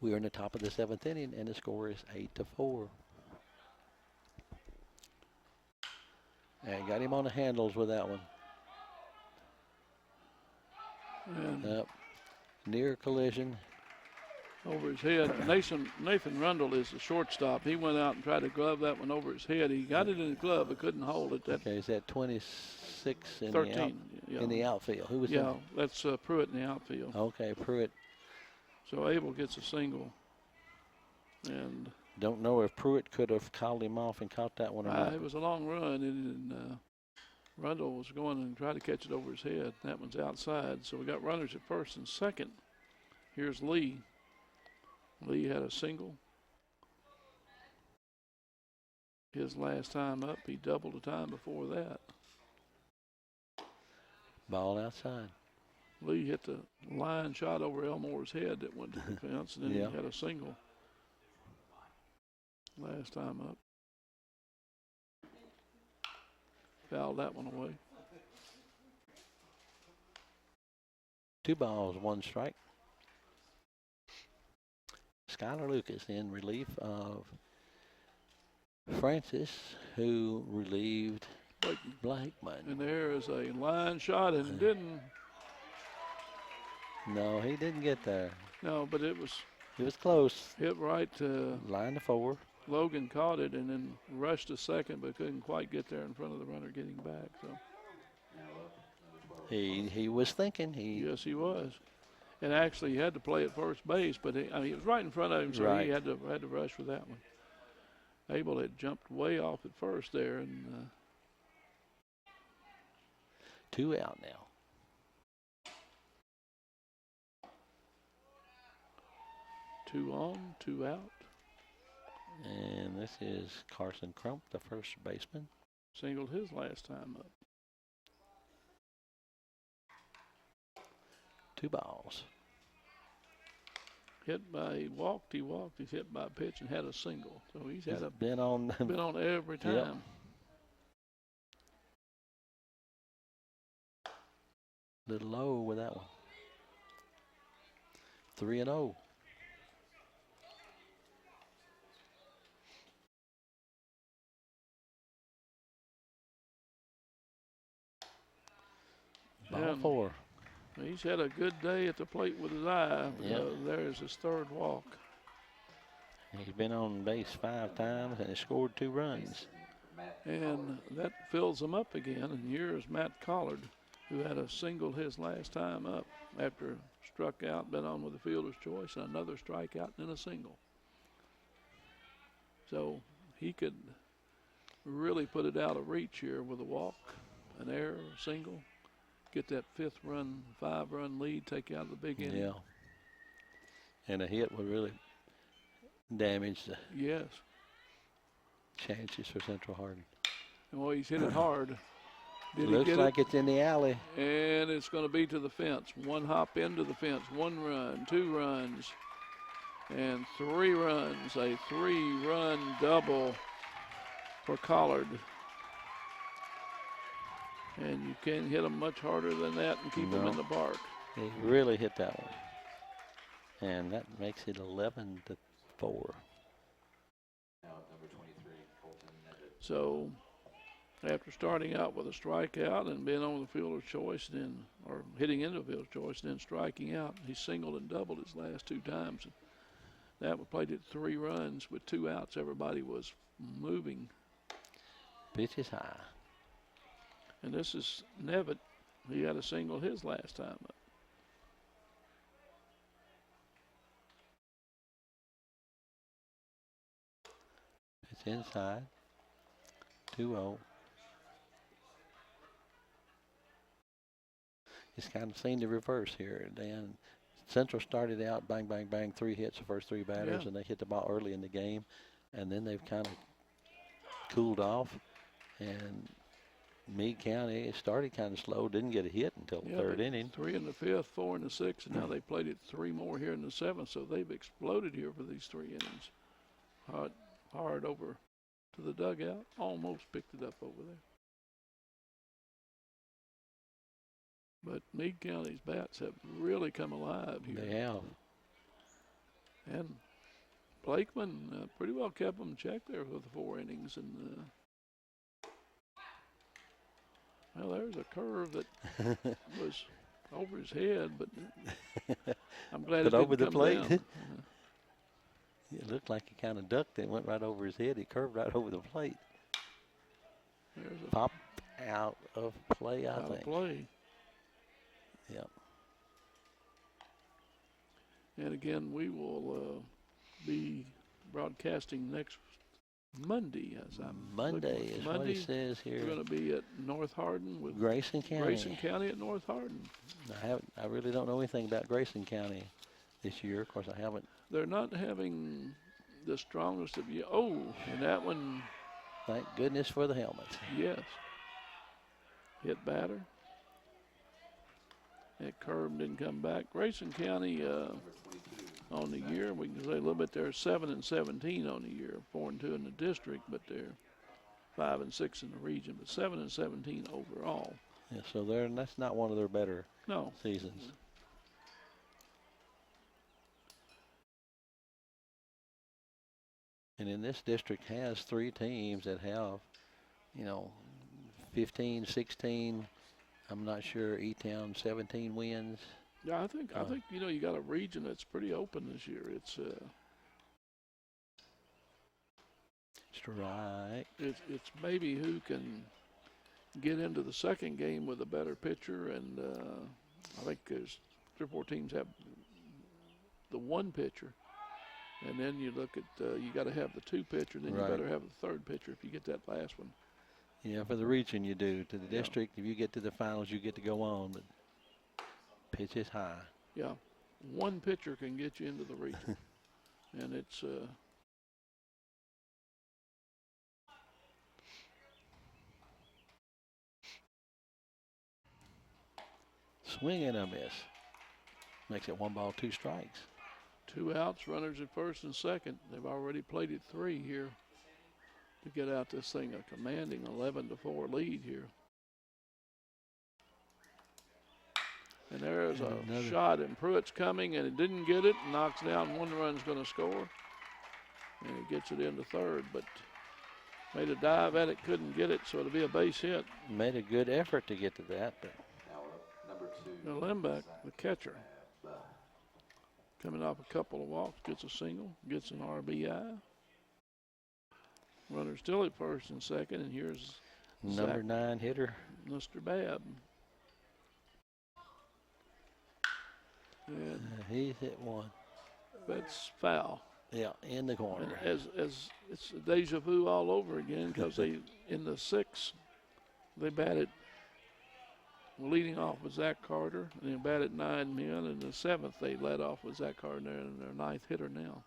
We are in the top of the 7th inning, and the score is 8-4. And got him on the handles with that one. And Yep. Near collision. over his head. Nathan Rundle is the shortstop. He went out and tried to glove that one over his head. He got it in the glove but couldn't hold it. That Okay, is that 26 in 13. in the outfield? Who was yeah, that's Pruitt in the outfield. Okay, Pruitt. So Abel gets a single. And Don't know if Pruitt could have called him off and caught that one or not. it was a long run, and Rundle was going and tried to catch it over his head. That one's outside. So we got runners at first and second. Here's Lee. Lee had a single. his last time up. He doubled the time before that. Ball outside. Lee hit the line shot over Elmore's head that went to the fence, and then Yeah. he had a single last time up. Fouled that one away. 2 balls, 1 strike. Skylar Lucas in relief of Francis, who relieved Blackman. And there is a line shot, and didn't. No, he didn't get there. No, but it was Close. hit right to Line to 4. Logan, caught it, and then rushed to second, but couldn't quite get there in front of the runner getting back. So He was thinking. yes, he was. And actually, he had to play at first base, but he was right in front of him, so Right. he had to rush for that one. Abel had jumped way off at first there, and 2 out now. two on, 2 out. And this is Carson Crump, the first baseman. Singled his last time up. 2 balls. He walked, he's hit by a pitch and had a single. So he's had Been on. been on every time. Yep. Little low with that one. 3-0. Ball And 4. He's had a good day at the plate with his eye. Yep. There's his third walk. He's been on base 5 times and he scored 2 runs. And that fills him up again. And here's Matt Collard, who had a single his last time up after struck out, been on with the fielder's choice, and another strikeout and then a single. So he could really put it out of reach here with a walk, an error, a single, get that 5-run lead, take out the big inning. Yeah. And a hit would really damage the Yes. chances for Central Hardin. And well, he's hit it hard. Did Looks he get like it's in the alley. And it's going to be to the fence. 1 hop into the fence, 1 run, 2 runs, and 3 runs. A 3-run double for Collard. And you can't hit them much harder than that and keep them in the park. He really hit that one. And that makes it 11-4. Now at number 23, Colton Nevitt. So after starting out with a strikeout and being on the fielder's choice, or hitting into the fielder's choice, then striking out, he singled and doubled his last 2 times. That would played it 3 runs with 2 outs. Everybody was moving. Pitch is high. And this is Nevitt. He had a single his last time up. Pitch inside. 2-0. It's kind of seen the reverse here, Dan. Central started out bang, bang, bang, 3 hits the first 3 batters, Yeah. and they hit the ball early in the game, and then they've kind of cooled off. And Meade County started kind of slow, didn't get a hit until the 3rd inning. 3 in the 5th, 4 in the 6th, and now they played it 3 more here in the 7th, so they've exploded here for these 3 innings. Hard over to the dugout, almost picked it up over there. But Meade County's bats have really come alive here. They have. And Blakeman pretty well kept them in check there for the 4 innings. And well, there's a curve that was over his head, but I'm glad But it over didn't the come plate. down. It looked like he kind of ducked and went right over his head. He curved right over the plate. There's a Pop out of play, I out of think. play. Yep. And again, we will be broadcasting next Monday. As I'm Monday looking. is what it says We're here. going to be at North Hardin with Grayson County. Grayson County at North Hardin. I really don't know anything about Grayson County this year. Of course, I haven't. They're not having the strongest of you. Oh, and that one Thank goodness for the helmets. Yes. Hit batter. That curve didn't come back. Grayson County on the year, we can say a little bit. They're 7-17 on the year, 4-2 in the district, but they're 5-6 in the region, but 7-17 overall. Yeah, so that's not one of their better seasons. And in this district has 3 teams that have, 15, 16. I'm not sure. E-Town 17 wins. Yeah, I think you got a region that's pretty open this year. It's Strike. it's maybe who can get into the second game with a better pitcher, and I think there's 3 or 4 teams have the 1 pitcher, and then you look at you got to have the 2 pitcher, then you better have the 3rd pitcher if you get that last one. Yeah, for the region you do. To the district, if you get to the finals, you get to go on, but pitch is high. Yeah, 1 pitcher can get you into the region, and it's swing and a miss. Makes it 1 ball, 2 strikes. 2 outs, runners at first and second. They've already plated 3 here to get out this thing, a commanding 11-4 lead here. And there's a shot, and Pruitt's coming, and it didn't get it. Knocks down, 1 run's going to score, and he gets it into 3rd, but made a dive at it, couldn't get it, so it'll be a base hit. Made a good effort to get to that, but Now up, number 2. Now Lembeck, the catcher, coming off a couple of walks, gets a single, gets an RBI. Runner still at first and second, and here's number 9 hitter. Mr. Babb. And He's hit 1. that's foul. Yeah, in the corner. And as it's a deja vu all over again, because they in the 6th they batted. Leading off with Zach Carter, and they batted 9 men. And the 7th they led off with Zach Carter, and their 9th hitter now.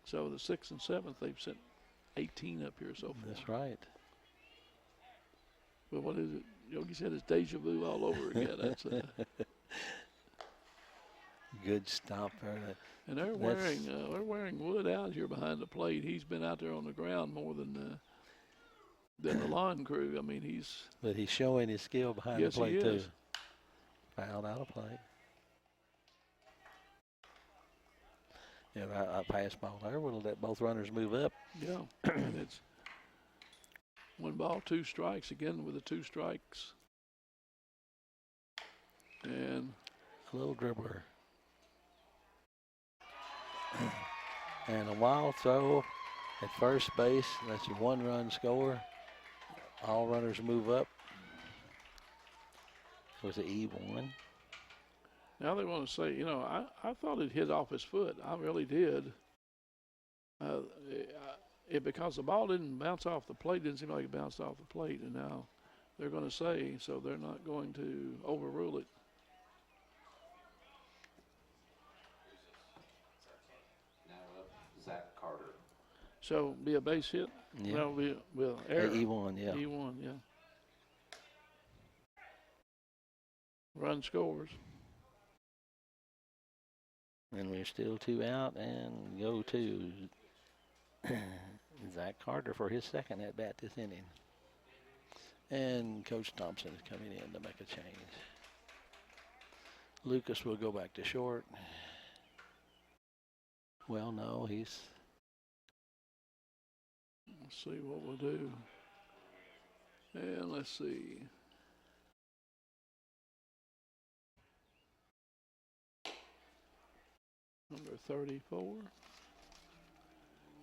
So the 6th and 7th they've sent 18 up here so far. That's right. But what is it? Yogi said it's deja vu all over again. That's good stopper. and they're wearing Wood out here behind the plate. He's been out there on the ground more than the lawn crew. I mean, But he's showing his skill behind the plate he too. is. Fouled out of play. Yeah, a pass ball there will let both runners move up. Yeah, and it's 1 ball, 2 strikes again with the 2 strikes. And a little dribbler. And a wild throw at first base. That's a 1-run score. All runners move up. It was an E1. now they want to say, I thought it hit off his foot. I really did. Because the ball didn't bounce off the plate, didn't seem like it bounced off the plate. And now they're going to say, so they're not going to overrule it. Now up, Zach Carter. So be a base hit? Yeah. That'll be error. E1, yeah. E1, yeah. Run scores. And we're still 2 out and go to Zach Carter for his 2nd at bat this inning. And Coach Thompson is coming in to make a change. Lucas will go back to short. Well, no, he's... Let's see what we'll do. And let's see. Number 34.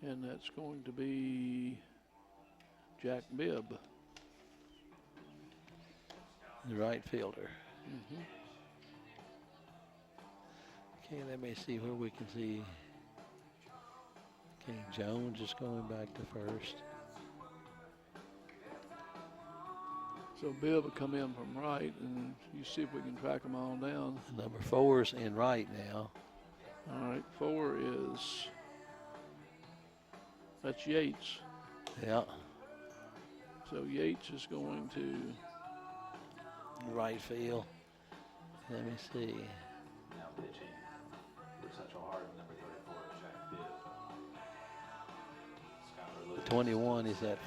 And that's going to be Jack Bibb. the right fielder. Mm-hmm. Okay, let me see where we can see. Okay, Jones is going back to first. So Bill will come in from right, and you see if we can track them all down. Number 4's in right now. All right, 4 is, that's Yates. Yeah. So Yates is going to, Right field. Let me see. Now pitching for Central Hardin, number 34, Jack Bibb. Skylar Lucas. 21 is at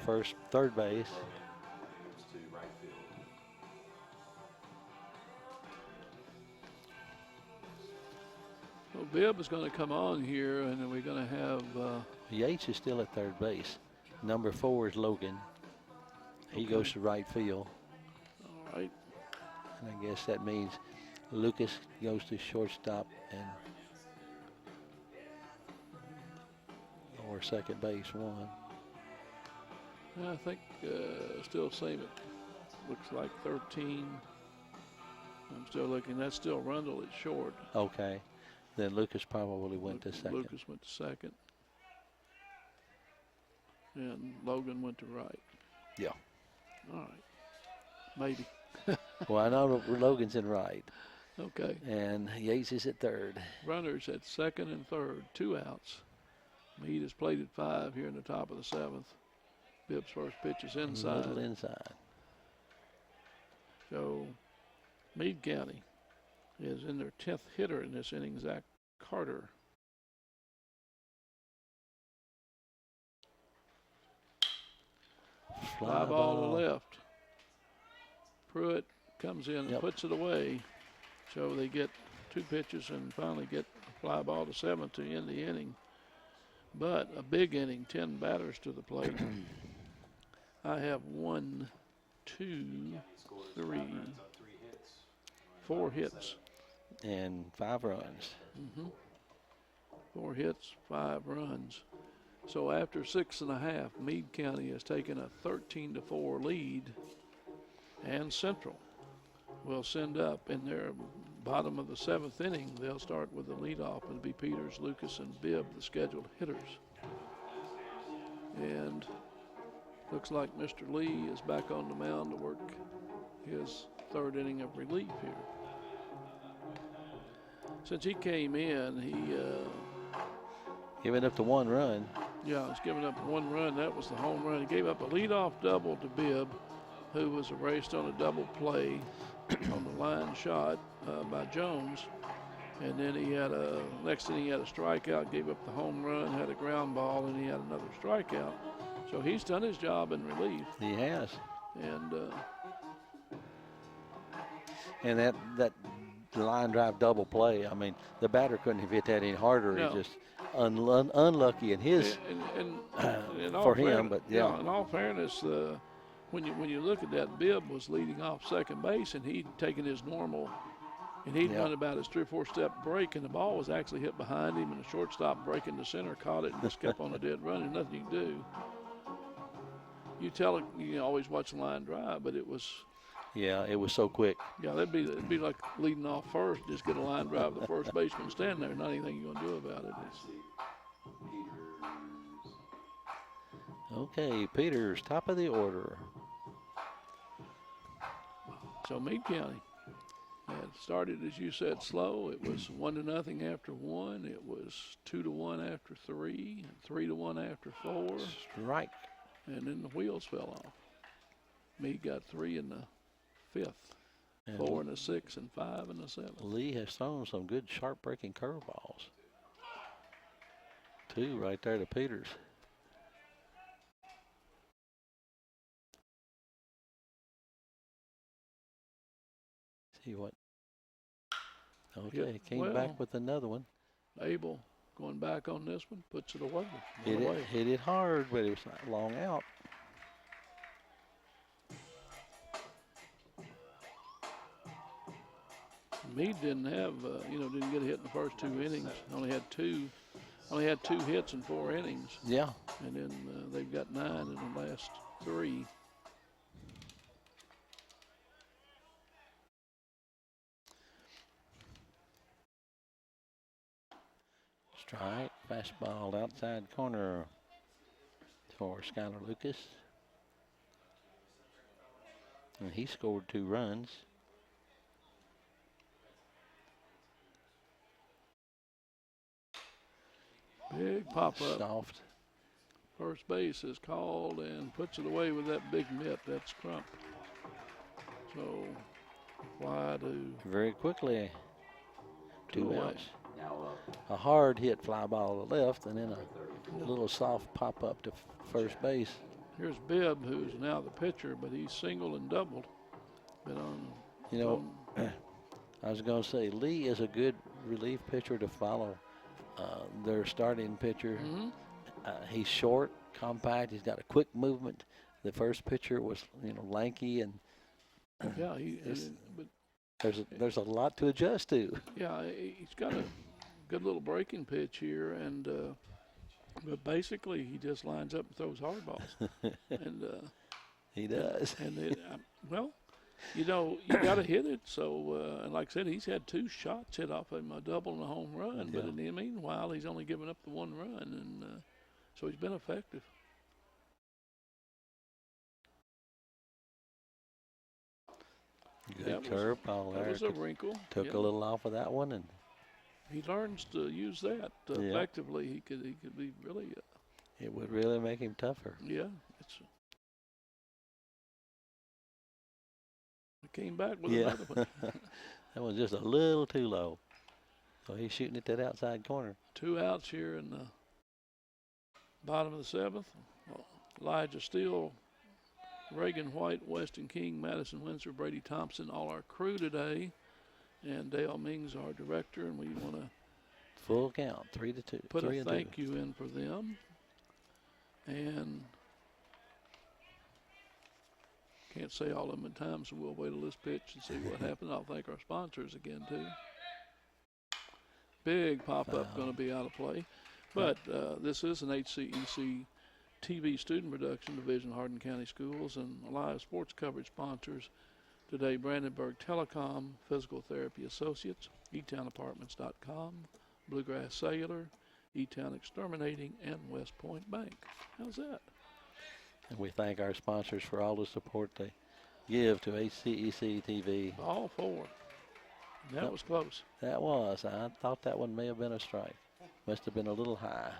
third base. Moves to right field. so Bibb is going to come on here, and then we're going to have, Yates is still at third base. Number 4 is Logan. He goes to right field. all right, And I guess that means Lucas goes to shortstop and or second base 1. I think still same. It looks like 13. I'm still looking. That's still Rundle at short. Okay. Then Lucas probably went to second. Lucas went to second. And Logan went to right. Yeah. All right. Maybe. Well, I know Logan's in right. Okay. And Yates is at third. Runners at second and third. 2 outs. Meade has played at 5 here in the top of the 7th. Bibb's first pitch is A inside. little inside. So Meade County is in their 10th hitter in this inning, Zach Carter. Fly ball to left. Pruitt comes in and puts it away. So they get 2 pitches and finally get a fly ball to 7th to end the inning. But a big inning, 10 batters to the plate. I have 1, 2, 3, 4 hits. And 5 runs. 4 hits, 5 runs. So after 6.5, Meade County has taken a 13-4 lead, and Central will send up in their bottom of the 7th inning. They'll start with the leadoff. It'll be Peters, Lucas, and Bibb, the scheduled hitters. And looks like Mr. Lee is back on the mound to work his 3rd inning of relief here. Since he came in, he Giving up the 1 run. yeah, he's given up 1 run. That was the home run. He gave up a leadoff double to Bibb, who was erased on a double play on the line shot by Jones. And then he had next inning he had a strikeout, gave up the home run, had a ground ball, and he had another strikeout. So he's done his job in relief. He has. And And that line drive double play, I mean, the batter couldn't have hit that any harder. No. He just unlucky in his in all for him, fairness, but yeah. In all fairness, when you look at that, Bibb was leading off second base, and he'd taken his normal, and he'd run about his 3 or 4 step break, and the ball was actually hit behind him, and the shortstop breaking the center caught it and just kept on a dead run. There's nothing you can do. You tell it, you can always watch the line drive, but it was. Yeah, it was so quick. Yeah, it'd be like leading off first, just get a line drive, the first baseman stand there, not anything you're gonna do about it. Okay, Peters, top of the order. So Meade County had started, as you said, slow. It was 1-0 after 1. It was 2-1 after 3, and 3-1 after 4. Strike. And then the wheels fell off. Meade got 3 in the 5th, And 4 in the 6th, and 5 in the 7th. Lee has thrown some good sharp breaking curveballs. 2 right there to Peters. See what? Okay, came back with another one. Abel going back on this one, puts it away. Hit it hard, but it was not long out. Meade didn't have, didn't get a hit in the first 2 innings. Only had 2 hits in 4 innings. Yeah. And then they've got 9 in the last 3. Strike, fastball outside corner for Skylar Lucas. And he scored 2 runs. Big pop up. Soft. First base is called and puts it away with that big mitt. That's Crump. So fly to Very quickly. Two away. outs. Now up. A hard hit fly ball to left, and then a little soft pop up to first base. Here's Bibb, who's now the pitcher, but he's singled and doubled. Been on. You know, I was going to say Lee is a good relief pitcher to follow. Their starting pitcher. Mm-hmm. He's short, compact. He's got a quick movement. The first pitcher was, lanky, and Yeah, but there's a lot to adjust to. yeah, he's got a good little breaking pitch here, and but basically he just lines up and throws hard balls, and He does. and it, well, you got to hit it. So and like I said, he's had 2 shots hit off him, a double and a home run. But Yeah. in the meanwhile, he's only given up the 1 run, and so he's been effective. Good curve ball That there. was a wrinkle. Took Yeah. a little off of that one, and He learns to use that Yeah. effectively. He could be really it would really make him tougher. yeah. It came back with Yeah. another one. That was just a little too low. So he's shooting at that outside corner. 2 outs here in the bottom of the 7th. Elijah Steele, Reagan White, Weston King, Madison Windsor, Brady Thompson, all our crew today. And Dale Mings, our director, and we want to Full count, 3-2. put 3 a and thank 2. you in for them. And can't say all of them at times, so we'll wait till this pitch and see what happens. I'll thank our sponsors again, too. Big pop-up going to be out of play. But this is an HCEC-TV student production, Division of Hardin County Schools, and live sports coverage sponsors today: Brandenburg Telecom, Physical Therapy Associates, eTownApartments.com, Bluegrass Cellular, eTown Exterminating, and West Point Bank. How's that? And we thank our sponsors for all the support they give to HCEC-TV. All 4. That was close. That was. I thought that one may have been a strike. Must have been a little high.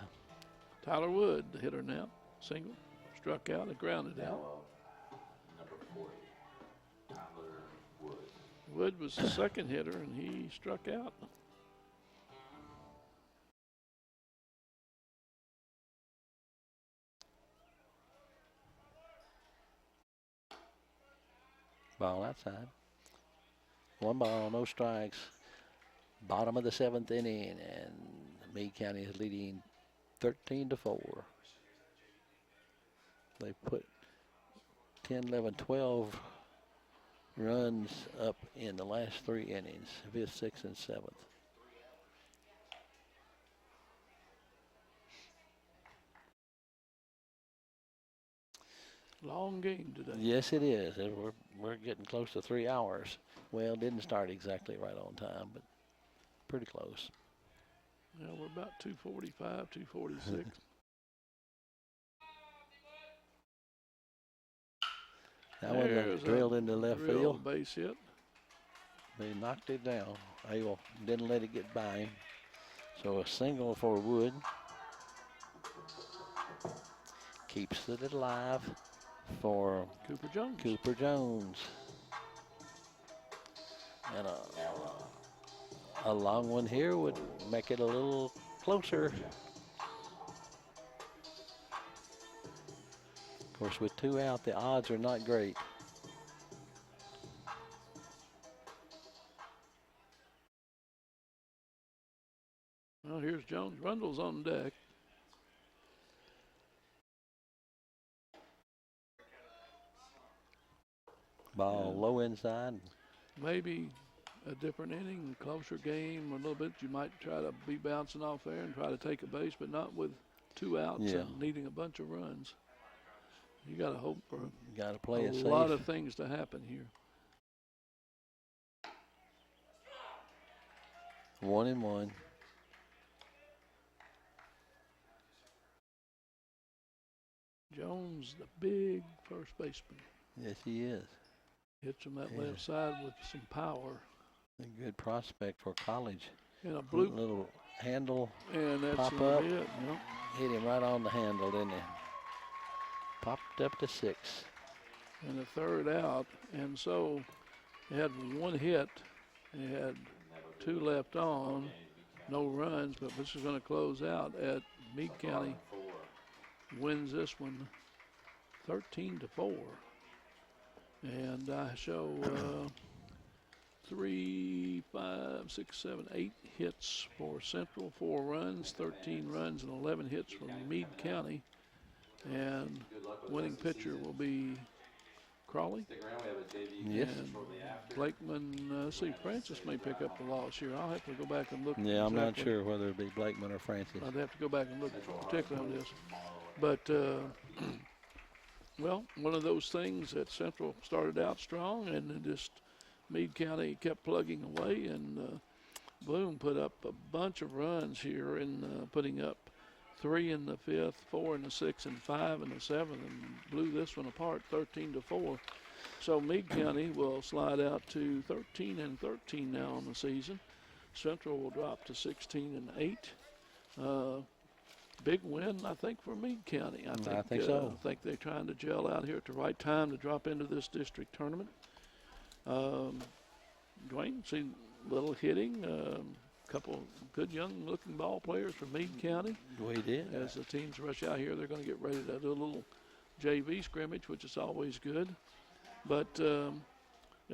Tyler Wood, the hitter now, single, struck out and grounded Now out. up. Number 40. Tyler Wood. Wood was the second hitter, and he struck out. Ball outside. 1 ball, no strikes. Bottom of the 7th inning, and Meade County is leading 13-4. They put 10, 11, 12 runs up in the last 3 innings, 5th, 6th, and 7th. Long game today. Yes, it is. And we're getting close to 3 hours. Well, didn't start exactly right on time, but pretty close. Yeah, we're about 2:45, 2:46. That one There's a drilled into left Real field. base hit. They knocked it down. Abel didn't let it get by him. So a single for Wood. Keeps it alive for Cooper Jones. Cooper Jones. And a long one here would make it a little closer. Of course, with 2 out, the odds are not great. Well, here's Jones. Rundle's on deck. Ball Yeah. low inside. Maybe a different inning, closer game, a little bit. You might try to be bouncing off there and try to take a base, but not with 2 outs Yeah. and needing a bunch of runs. You got to hope for Got to play a it lot safe. of things to happen here. 1-1. Jones, the big first baseman, Yes, he is. hits him that Yeah. left side with some power. A good prospect for college. And a blue, Little handle and that's pop gonna up. be it. Yep. Hit him right on the handle, didn't he? popped up to 6. And a third out, and so they had one hit. They had 2 left on, no runs, but this is going to close out at Meade County wins this one 13-4. And I show 3, 5, 6, 7, 8 hits for Central, 4 runs, 13 runs, and 11 hits from Meade County. And winning pitcher will be Crawley. Yes. And Blakeman, see, Francis may pick up the loss here. I'll have to go back and look. Yeah, I'm not exactly. sure whether it be Blakeman or Francis. I'd have to go back and look particularly on this. But, well, one of those things that Central started out strong, and then just Meade County kept plugging away, and Bloom put up a bunch of runs here, and putting up 3 in the 5th, 4 in the 6th, and 5 in the 7th, and blew this one apart 13-4. So Meade County will slide out to 13-13 now on the season. Central will drop to 16-8. Big win, I think, for Meade County. I think so. I think they're trying to gel out here at the right time to drop into this district tournament. Dwayne, see little hitting, couple good young-looking ball players from Meade County. We did. As the teams rush out here, they're going to get ready to do a little JV scrimmage, which is always good. But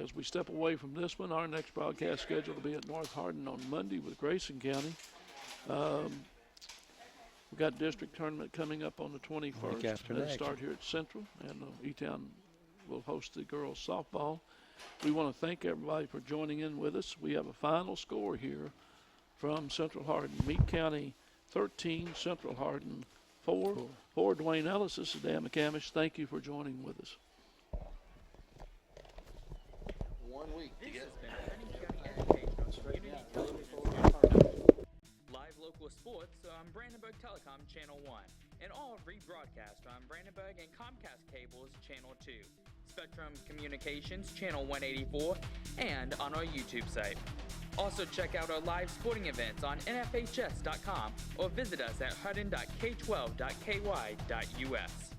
as we step away from this one, our next broadcast schedule will be at North Hardin on Monday with Grayson County. We've got district tournament coming up on the 21st. Week after Let's next. start here at Central, and E-Town will host the girls softball. We want to thank everybody for joining in with us. We have a final score here from Central Hardin. Meade County 13, Central Hardin 4. For Dwayne Ellis, this is Dan McCamish. Thank you for joining with us. 1 week to get Live local sports on Brandenburg Telecom Channel 1, and all rebroadcast on Brandenburg and Comcast Cables Channel 2, Spectrum Communications Channel 184, and on our YouTube site. Also check out our live sporting events on nfhs.com or visit us at hardin.k12.ky.us.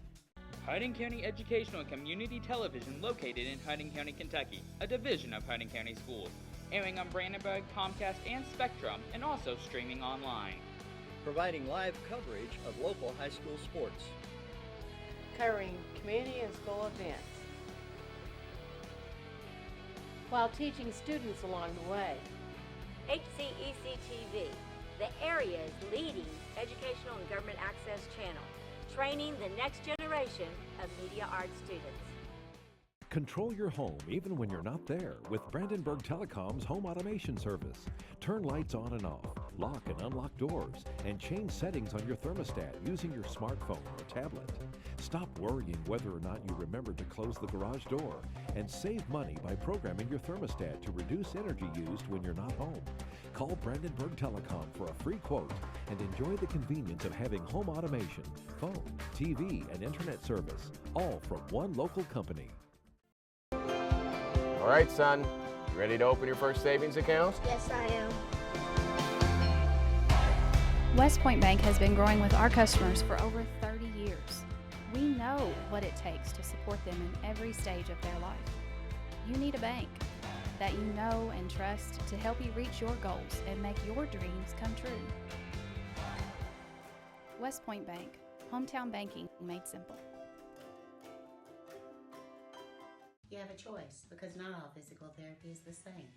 Hardin County Educational and Community Television, located in Hardin County, Kentucky, a division of Hardin County Schools, airing on Brandenburg, Comcast, and Spectrum, and also streaming online. Providing live coverage of local high school sports. Covering community and school events, while teaching students along the way. HCEC-TV, the area's leading educational and government access channel, training the next generation of media arts students. Control your home even when you're not there with Brandenburg Telecom's home automation service. Turn lights on and off, lock and unlock doors, and change settings on your thermostat using your smartphone or tablet. Stop worrying whether or not you remember to close the garage door, and save money by programming your thermostat to reduce energy used when you're not home. Call Brandenburg Telecom for a free quote and enjoy the convenience of having home automation, phone, TV, and internet service, all from one local company. All right, son, you ready to open your first savings account? Yes, I am. West Point Bank has been growing with our customers for over 30 years. We know what it takes to support them in every stage of their life. You need a bank that you know and trust to help you reach your goals and make your dreams come true. West Point Bank, hometown banking made simple. You have a choice, because not all physical therapy is the same.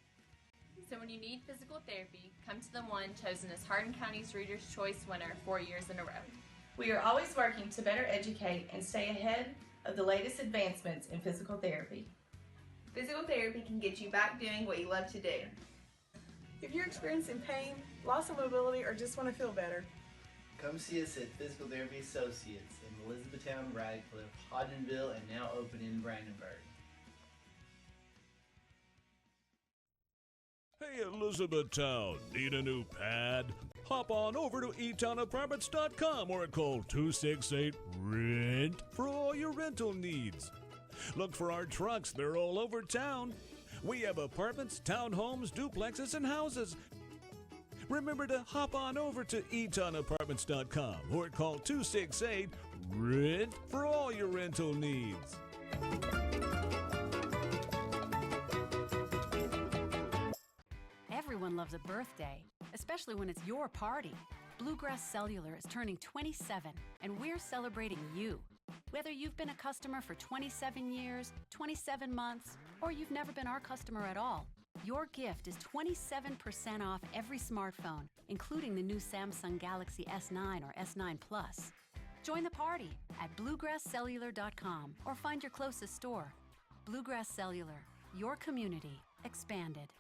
So when you need physical therapy, come to the one chosen as Hardin County's Reader's Choice winner 4 years in a row. We are always working to better educate and stay ahead of the latest advancements in physical therapy. Physical therapy can get you back doing what you love to do. If you're experiencing pain, loss of mobility, or just want to feel better, come see us at Physical Therapy Associates in Elizabethtown, Radcliffe, Hodgenville, and now open in Brandenburg. Hey, Elizabethtown, need a new pad? Hop on over to eTownApartments.com or call 268-RENT for all your rental needs. Look for our trucks, they're all over town. We have apartments, townhomes, duplexes, and houses. Remember to hop on over to eTownApartments.com or call 268-RENT for all your rental rental needs. Everyone loves a birthday, especially when it's your party. Bluegrass Cellular is turning 27, and we're celebrating you. Whether you've been a customer for 27 years, 27 months, or you've never been our customer at all, your gift is 27% off every smartphone, including the new Samsung Galaxy S9 or S9 Plus. Join the party at bluegrasscellular.com or find your closest store. Bluegrass Cellular, your community expanded.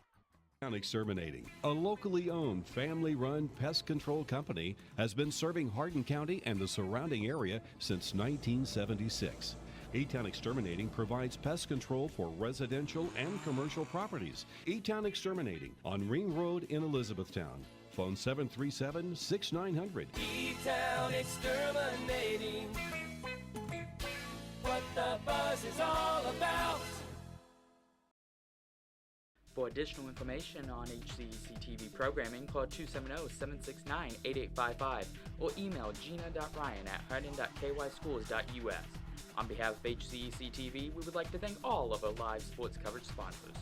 Exterminating, a locally owned, family-run pest control company, has been serving Hardin County and the surrounding area since 1976. E-Town Exterminating provides pest control for residential and commercial properties. E-Town Exterminating on Ring Road in Elizabethtown. Phone 737-6900. E-Town Exterminating. What the buzz is all about. For additional information on HCEC-TV programming, call 270-769-8855 or email gina.ryan@hardin.kyschools.us. On behalf of HCEC-TV, we would like to thank all of our live sports coverage sponsors.